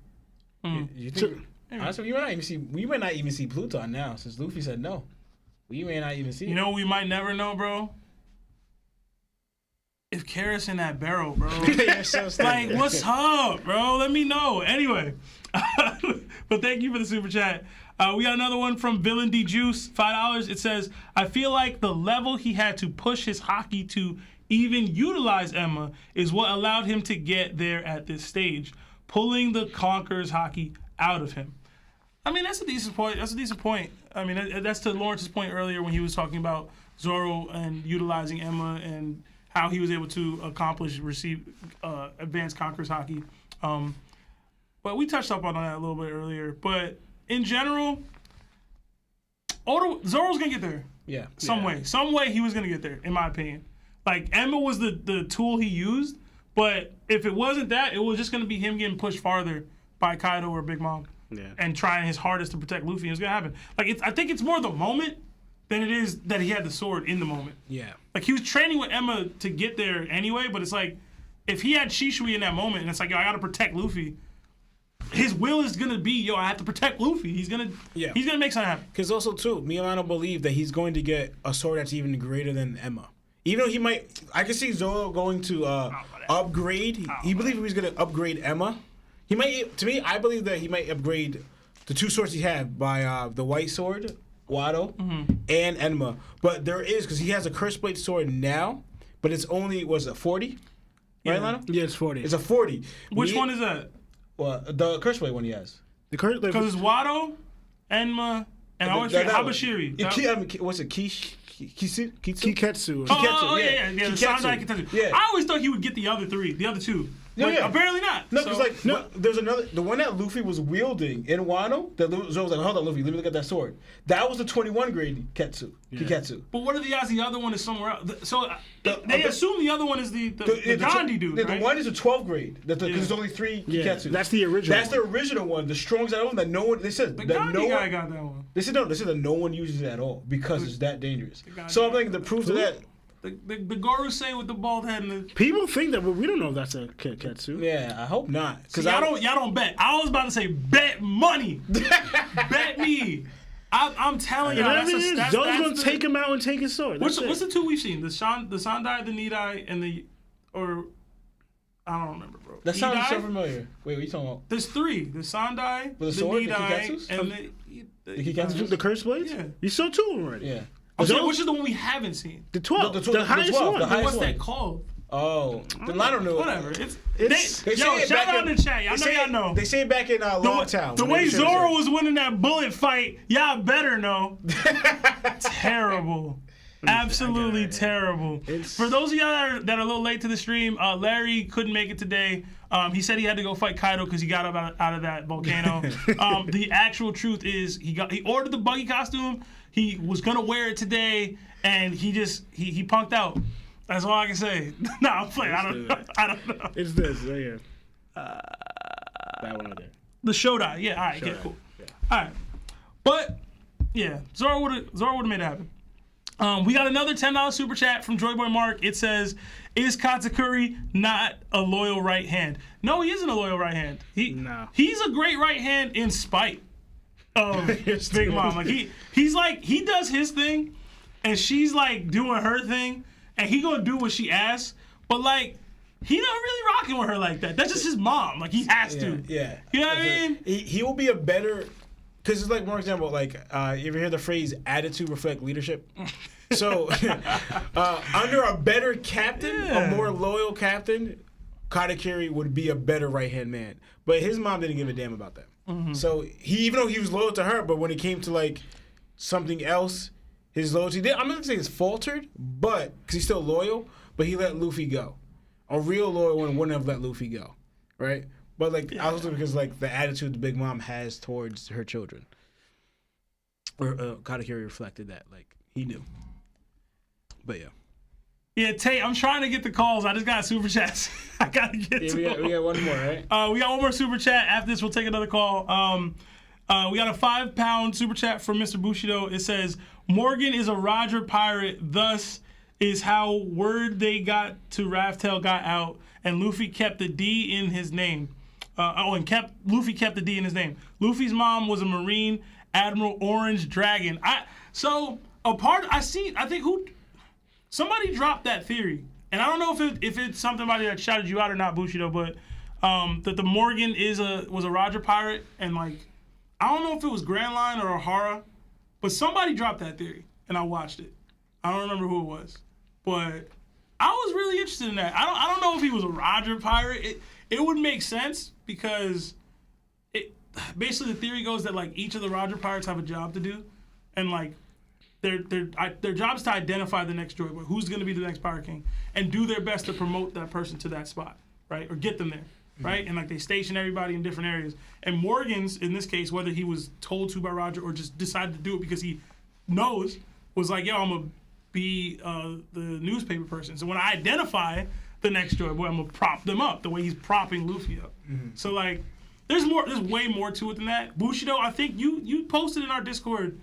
You think? Honestly, we might not even see Pluton now, since Luffy said no. We may not even see. You know what we might never know, bro? If Karis in that barrel, bro. Like, what's up, bro? Let me know. Anyway, but thank you for the super chat. We got another one from Villain D Juice, $5. It says, I feel like the level he had to push his hockey to even utilize Emma is what allowed him to get there at this stage, pulling the Conqueror's hockey out of him. I mean, that's a decent point. I mean, that's to Lawrence's point earlier when he was talking about Zoro and utilizing Emma and how he was able to receive advanced Conqueror's hockey. But we touched up on that a little bit earlier. But in general, Zoro's gonna get there. Yeah. Some way he was gonna get there, in my opinion. Like Emma was the tool he used, but if it wasn't that, it was just gonna be him getting pushed farther by Kaido or Big Mom. Yeah. And trying his hardest to protect Luffy. It was gonna happen. Like I think it's more the moment than it is that he had the sword in the moment. Yeah. Like he was training with Emma to get there anyway, but it's like if he had Shishui in that moment and it's like, yo, I gotta protect Luffy, his will is gonna be, yo, I have to protect Luffy. He's gonna make something happen. Because also too, Milano believe that he's going to get a sword that's even greater than Emma. Even though I can see Zoro going to upgrade. He believes he's gonna upgrade Emma. He might. To me, I believe that he might upgrade the two swords he had by the white sword, Wado, and Enma. But there is, because he has a curse blade sword now, but it's only, was it 40? Yeah. Right, Lana? Yeah, it's 40. It's a 40. Which one is that? Well, the curse blade one he has. Because it's Wado, Enma, and I always forget Habashiri. What's it? Kiketsu. Oh, yeah. The Sandai Kiketsu. Yeah. I always thought he would get the other two. No, But yeah. apparently not. No, So- because like there's another, the one that Luffy was wielding in Wano. That Zoro was like, hold on, Luffy, let me look at that sword. That was the 21 grade Kiketsu. But what are the odds the other one is somewhere else? So they assume the other one is the Gandhi dude, right? The one is a 12th grade. Because there's only 3 Kiketsu. That's the original. That's the original one. The strongest out of them that no one. They said The that Gandhi no guy one. got that one. They said no. They said that no one uses it at all because it's that dangerous. So I'm like the proof of that. The Gorosei with the bald head and the. People think that, but we don't know if that's a Kiketsu. Yeah, I hope not. Because y'all don't bet. I was about to say bet money. Bet me. I'm telling y'all. Zo's gonna take him out and take his sword. What's the 2 we've seen? The Sandai, the Nidai, and I don't remember, bro. That sounds Nidai? so familiar. Wait, what are you talking about? There's 3. The Sandai, With the sword, the Nidai, Kiketsus? and The Kiketsu? The curse blades? Yeah. You saw 2 of them already. Yeah. I'm saying, which is the one we haven't seen? The 12. The highest 12, one. the highest What's one. that called? Oh, then I don't know. Whatever. They Yo, say it shout back out in- in the chat. Y'all they know say y'all it- know. They say it back in Longtown. The when way they showed Zoro it. was winning that bullet fight, y'all better know. Terrible. Absolutely terrible. For those of y'all that are a little late to the stream, Larry couldn't make it today. He said he had to go fight Kaido because he got up out of that volcano. The actual truth is he ordered the buggy costume. He was gonna wear it today, and he punked out. That's all I can say. No, I'm playing. I don't know. It's this right here. That one right there. The Shodai. Yeah. All right. Yeah. Cool. All right. But yeah, Zoro would have made it happen. We got another $10 super chat from Joyboy Mark. It says, "Is Katakuri not a loyal right hand?" No, he isn't a loyal right hand. He's a great right hand in spite of Big Mom. Like he's like he does his thing, and she's like doing her thing, and he gonna do what she asks. But like he not really rocking with her like that. That's just his mom. Like he has to. Yeah. You know what I mean? He will be a better. Because it's like, for example, like, you ever hear the phrase attitude reflect leadership? So, under a better captain, a more loyal captain, Katakuri would be a better right-hand man. But his mom didn't give a damn about that. Mm-hmm. So, even though he was loyal to her, but when it came to, like, something else, his loyalty, I'm not going to say it's faltered, but, because he's still loyal, but he let Luffy go. A real loyal one wouldn't have let Luffy go, right? But like also because like the attitude the Big Mom has towards her children, or Katakuri reflected that. Like he knew. But yeah, Tate, I'm trying to get the calls. I just got super chats. I gotta get to them. we got one more, right? We got one more super chat. After this, we'll take another call. We got a £5 super chat from Mr. Bushido. It says Morgan is a Roger pirate. Thus is how word they got to Raftel got out, and Luffy kept the D in his name. Luffy kept the D in his name. Luffy's mom was a Marine, Admiral Orange Dragon. Somebody dropped that theory, and I don't know if it's somebody that shouted you out or not, Bushido, but that the Morgan was a Roger pirate, and like I don't know if it was Grand Line or O'Hara, but somebody dropped that theory, and I watched it. I don't remember who it was, but I was really interested in that. I don't know if he was a Roger pirate. It would make sense because basically the theory goes that like each of the Roger pirates have a job to do, and like their job is to identify the next Joy Boy, who's going to be the next Pirate King, and do their best to promote that person to that spot, right, or get them there, right? And like they station everybody in different areas. And Morgan's in this case, whether he was told to by Roger or just decided to do it because he knows, was like, yo, I'm gonna be the newspaper person. So when I identify the next Joy Boy, I'm gonna prop them up the way he's propping Luffy up. Mm-hmm. So like, there's way more to it than that. Bushido, I think you posted in our Discord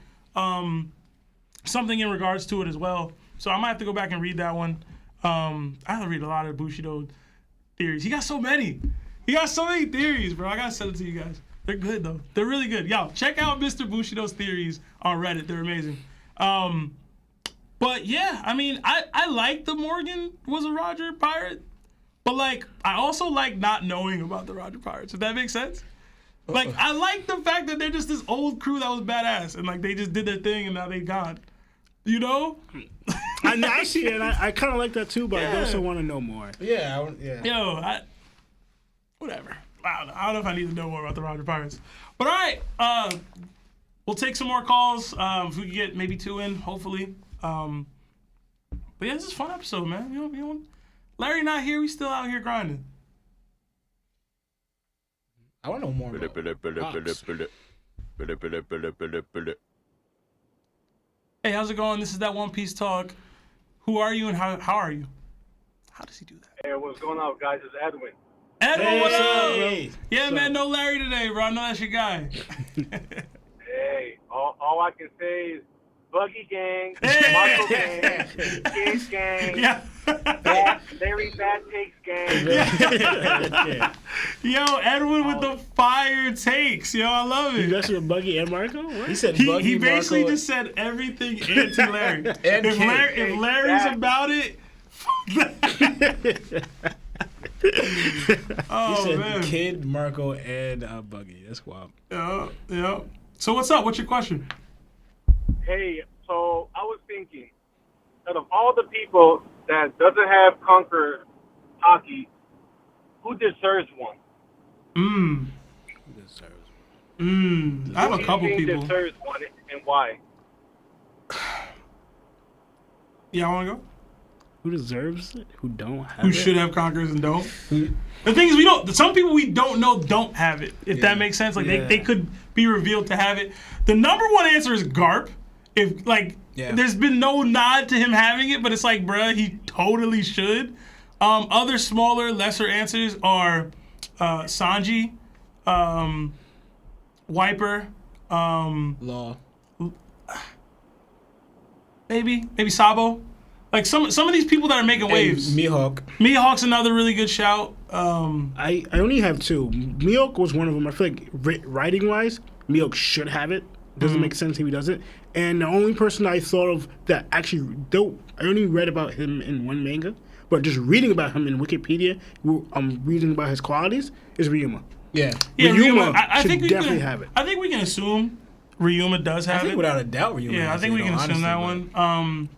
something in regards to it as well. So I might have to go back and read that one. I have to read a lot of Bushido theories. He got so many. He got so many theories, bro. I gotta send it to you guys. They're good though. They're really good. Yo, check out Mr. Bushido's theories on Reddit. They're amazing. But yeah, I mean, I like the Morgan was a Roger pirate, but like I also like not knowing about the Roger pirates. If that makes sense. Like I like the fact that they're just this old crew that was badass and like they just did their thing and now they gone. You know? I see it. I kind of like that too, but I also want to know more. Yeah. Whatever. I don't know if I need to know more about the Roger Pirates. But all right, we'll take some more calls. If we can get maybe 2 in, hopefully. But yeah, this is a fun episode, man. You know, Larry not here. We still out here grinding. I want to know more about Ops. Hey, how's it going? This is that One Piece talk. Who are you and how are you? How does he do that? Hey, what's going on, guys? It's Edwin. Edwin, what up? Hey. Yeah, man, no Larry today, bro. I know that's your guy. Hey, all I can say is Buggy Gang, Hey. Marco Gang, Kid Gang, Yeah. Larry Bad Takes Gang. Yeah. Yo, Edwin with the fire takes. Yo, I love You it. got with Buggy and Marco? What? He said He Buggy, basically Marco, just said everything anti-Larry. And if, Kid. if Larry's about it, oh, He said man. Kid, Marco, and Buggy. That's wild. Yeah. So what's up? What's your question? Hey, so I was thinking, out of all the people that doesn't have Conqueror hockey, who deserves one? I have a couple Who do you think people. deserves one and why? Yeah, I want to go. Who deserves it? Who don't have Who it? should have conquerors and don't. The thing is, we don't. Some people we don't know don't have it. If that makes sense, like they could be revealed to have it. The number one answer is Garp. If there's been no nod to him having it, but it's like, bruh, he totally should. Other smaller, lesser answers are Sanji, Wiper, Law. maybe Sabo. Like some of these people that are making waves. Mihawk. Mihawk's another really good shout. I only have two. Mihawk was one of them. I feel like writing wise, Mihawk should have it. Doesn't make sense if he doesn't. And the only person I thought of that actually I only read about him in one manga, but just reading about him in Wikipedia, I'm reading about his qualities, is Ryuma. Yeah. Ryuma I should think we definitely can have it. I think we can assume Ryuma does have I think it. without a doubt Ryuma. Yeah, I has think it, we can though, assume honestly, that one.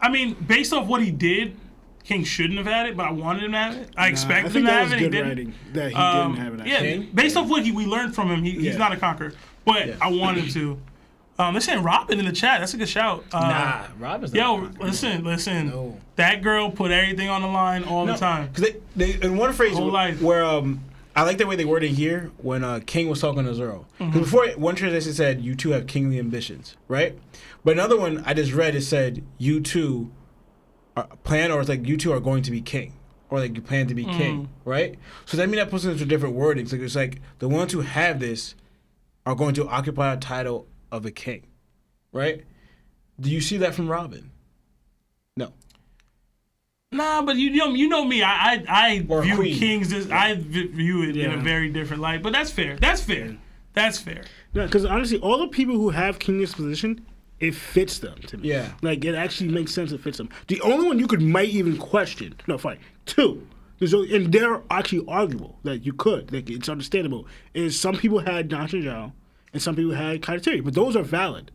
I mean, based off what he did, King shouldn't have had it, but I wanted him to have it. I expected I him think to that have was it. He good didn't. writing that he didn't have it. Yeah, King? based off what we learned from him, he's not a conqueror. But I wanted him to. They're saying Robin in the chat. That's a good shout. Nah, Robin's Yo, not a conqueror. listen. No. That girl put everything on the line all the time. Because they in one phrase Whole life. where I like the way they worded here when King was talking to Zoro. Because before one translation said you two have kingly ambitions, right? But another one I just read it said you two are plan, or it's like you two are going to be king, or like you plan to be king, right? So that means that puts it into different wordings. Like it's like the ones who have this are going to occupy a title of a king, right? Do you see that from Robin? No. Nah, but you know me. I Or view queen. kings as I view it in a Yeah. very different light. But that's fair. That's fair. No, because honestly, all the people who have King position, it fits them to me. Yeah. Like, it actually makes sense. It fits them. The only one you might even question, no, fine, two, and they're actually arguable, that you could, like, it's understandable, is some people had Dansha Zhao, and some people had Kaiteri, but those are valid.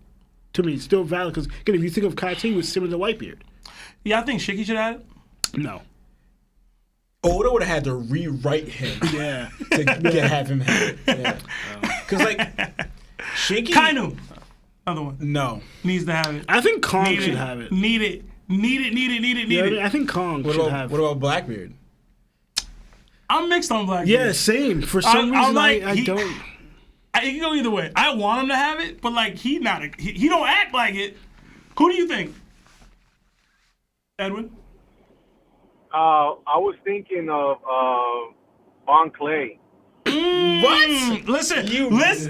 To me, it's still valid, because, again, if you think of Kaiteri with similar to Whitebeard. Yeah, I think Shiki should have it. No. Oda would have had to rewrite him Yeah. to have him have it. Yeah. Because, like, Shinky... Kainu, another one, No. needs to have it. I think Kong Need should it. have it. Need it. You know what I mean? I think Kong What should about, have what about Blackbeard? I'm mixed on Blackbeard. Yeah, same. For some I'm reason, like, I don't... It can go either way. I want him to have it, but like he don't act like it. Who do you think? Edwin? I was thinking of Bon Clay. What? Listen.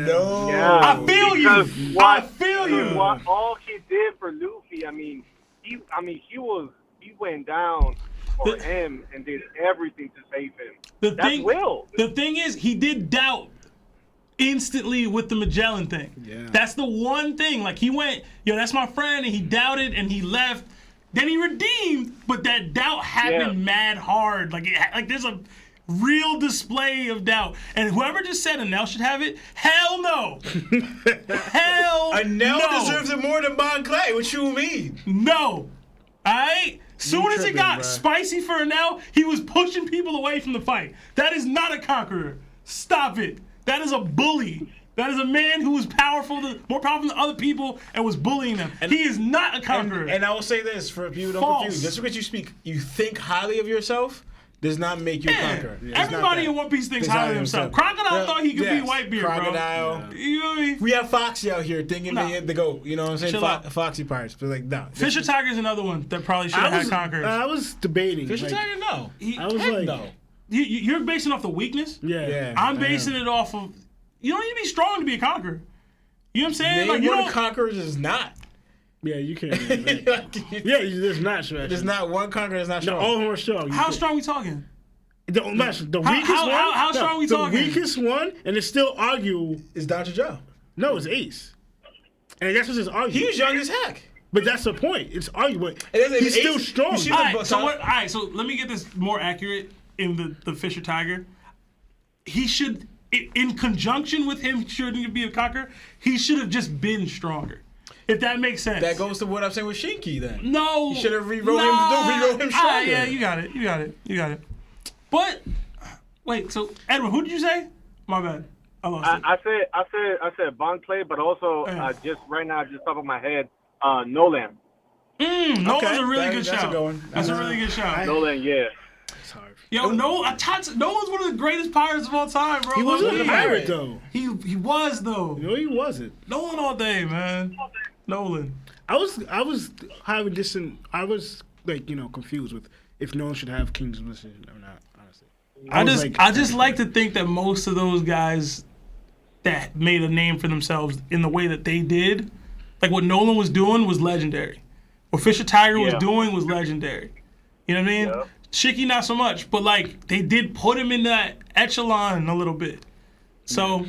No. Yeah, I feel you. because I feel you. What all he did for Luffy, he went down for him and did everything to save him. That's Will. The thing is, he did doubt instantly with the Magellan thing. Yeah. That's the one thing. Like he went, that's my friend, and he doubted and he left. Then he redeemed, but that doubt happened mad hard. Like there's a real display of doubt. And whoever just said Anel should have it, hell no. Hell Anel no. deserves it more than Bon Clay. What you mean? No. Alright? Soon as it tripping, got bruh. spicy for Anel, he was pushing people away from the fight. That is not a conqueror. Stop it. That is a bully. That is a man who was more powerful than other people and was bullying them. He is not a conqueror. And I will say this for people who don't False. confuse. Just because you think highly of yourself does not make you a conqueror. It's not Everybody that. in One Piece thinks Thinks highly of himself. Crocodile thought he could beat Whitebeard, Crocodile. bro. You know what I mean? We have Foxy out here thinking they go. You know what I'm saying? Chill out. Foxy Pirates. But like, no. Fisher Tiger's another one that probably should have had conquerors. I was debating. Fisher like, Tiger, no. I was Heck like, no. You're basing it off the weakness? Yeah. I'm basing it off of, you don't need to be strong to be a conqueror. You know what I'm saying? Name you one don't, of conquerors is not. Yeah, you can't. There's not strong. There's not one conqueror that's not strong. All of them are strong. how strong we talking? The weakest one. How strong we talking? The weakest one, and it's still arguable. Is Dr. Joe. No, it's Ace. And that's what's just arguable. He was young as heck. But that's the point. It's arguable. He's He's still strong. All right, so let me get this more accurate in the Fisher Tiger. He should, in conjunction with him shouldn't be a conqueror, he should have just been stronger. If that makes sense. That goes to what I'm saying with Shinky then. No. You should have rewrote him stronger. Yeah, you got it. But wait, so Edwin, who did you say? My bad. I lost it. I said Bon Clay, but also just right now, just top of my head, Nolan. Nolan's a really good that's shout. a good one. That's a really good shout. Nolan, yeah. It's hard. Yo, Nolan's one of the greatest pirates of all time, bro. He wasn't a pirate, though. He was though. No, he wasn't. Nolan all day, man. Nolan. I was having confused with if Nolan should have King's position or not. Honestly, I just like to think that most of those guys that made a name for themselves in the way that they did, like what Nolan was doing was legendary. What Fisher Tiger was doing was legendary. You know what I mean? Yeah. Shiki not so much, but like they did put him in that echelon a little bit. So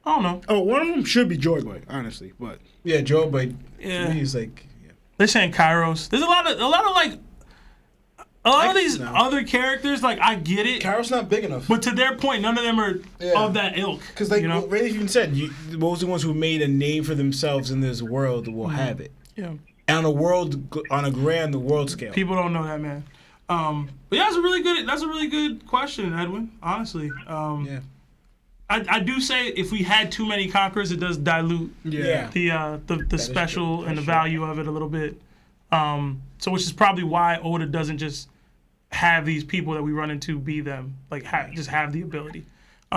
I don't know. Oh, one of them should be Joy Boy, honestly, but Yeah, Joe, but Yeah. he's like, They're saying Kairos. There's a lot of these other characters. Like I get it, Kairos not big enough. but to their point, none of them are of that ilk. Because like you know? Ray even said, most of the ones who made a name for themselves in this world will have it. Yeah. On a grand world scale. People don't know that, man. But yeah, that's a really good question, Edwin. Honestly, Yeah. I do say if we had too many conquerors, it does dilute Yeah. the special and the value of it a little bit. So which is probably why Oda doesn't just have these people that we run into be them, like just have the ability.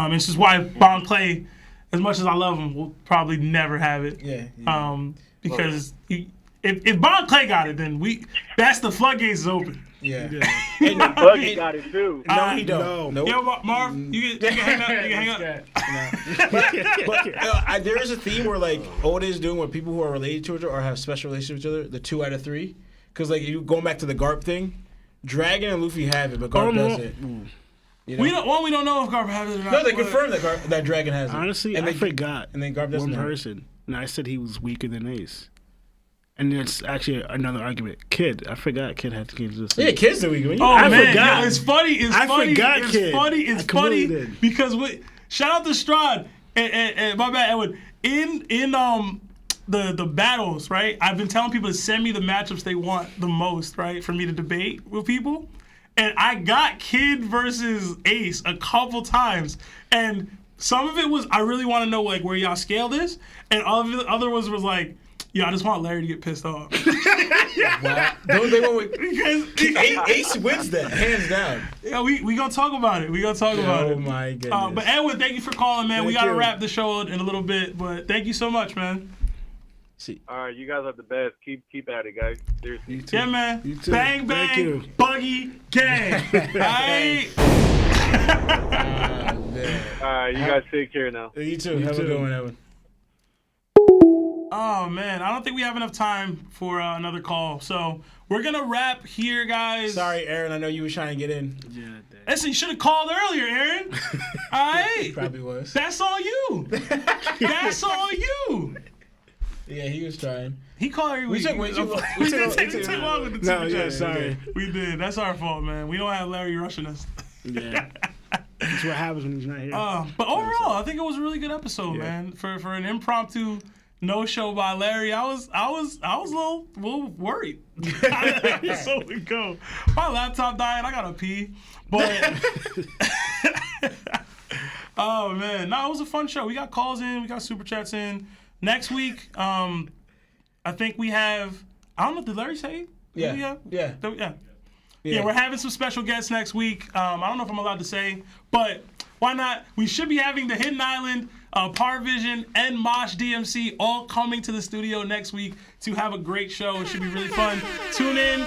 This is why Bon Clay, as much as I love him, will probably never have it. Yeah. Because if Bon Clay got it, then that's the floodgates is open. Yeah. Buggy got it too. No, he don't. No. Nope. Yo, Marv, you can hang up. You can hang up. There is a theme where like Oda is doing with people who are related to each other or have special relationships with each other, the 2 out of 3. Because like you going back to the Garp thing, Dragon and Luffy have it, but Garp doesn't. You know? We don't know if Garp has it or not. No, they confirmed that Dragon has it. honestly, and I forgot. And then Garp doesn't one have it. person. And I said he was weaker than Ace. And it's actually another argument. Kid, I forgot Kid had King's position. Yeah, kids are weak. Oh I man, forgot. yo, it's funny. It's I funny. forgot, It's kid. funny. I It's completely funny did. because shout out to Strahd and my bad Edwin. In the battles, right? I've been telling people to send me the matchups they want the most, right, for me to debate with people. And I got Kid versus Ace a couple times, and some of it was I really want to know like where y'all scale this, and other ones was like, yo, I just want Larry to get pissed off. Wow. Don't they want Because Ace wins that hands down. yeah, we gonna talk about it. We gonna talk about it. Oh my goodness. But Edwin, thank you for calling, man. We Thank gotta you. wrap the show in a little bit, but thank you so much, man. All right, you guys are the best. Keep at it, guys. Seriously. Yeah, man. You too. Bang Thank bang, you. buggy gang. Alright. All right, you guys take care now. You too. Have a good one, Evan. Oh man, I don't think we have enough time for another call, so we're gonna wrap here, guys. Sorry, Aaron. I know you were trying to get in. Yeah, Listen, you should have called earlier, Aaron. Alright. Probably was. That's all you. That's all you. Yeah, he was trying. He called every week. took way too long. We did take too long with the No, super yeah, chat. sorry. We did. That's our fault, man. We don't have Larry rushing us. Yeah. That's what happens when he's not here. But overall, I think it was a really good episode, man. For an impromptu no show by Larry, I was a little worried. So we go. My laptop died. I gotta pee. But oh man, no, it was a fun show. We got calls in. We got super chats in. Next week, I think we have. I don't know. Did Larry say? Yeah. Yeah. Yeah. Yeah. Yeah, we're having some special guests next week. I don't know if I'm allowed to say, but why not? We should be having the Hidden Island, Parvision, and Mosh DMC all coming to the studio next week to have a great show. It should be really fun. Tune in.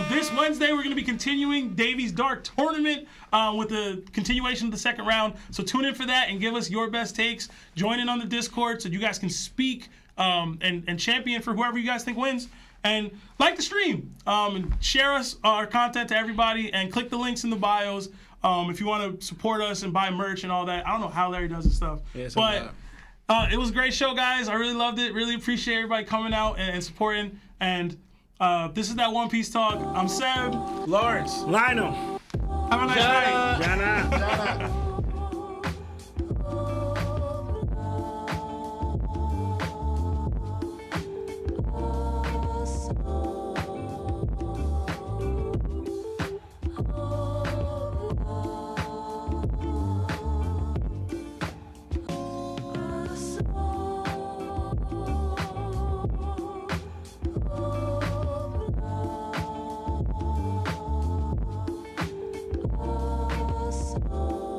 This Wednesday, we're going to be continuing Davies Dark Tournament with the continuation of the second round. So tune in for that and give us your best takes. Join in on the Discord so you guys can speak and champion for whoever you guys think wins. And like the stream, and share our content to everybody, and click the links in the bios if you want to support us and buy merch and all that. I don't know how Larry does this stuff, but it was a great show, guys. I really loved it. Really appreciate everybody coming out and supporting. And this is that One Piece Talk. I'm Seb. Lawrence. Lionel. Have a nice night. Jana.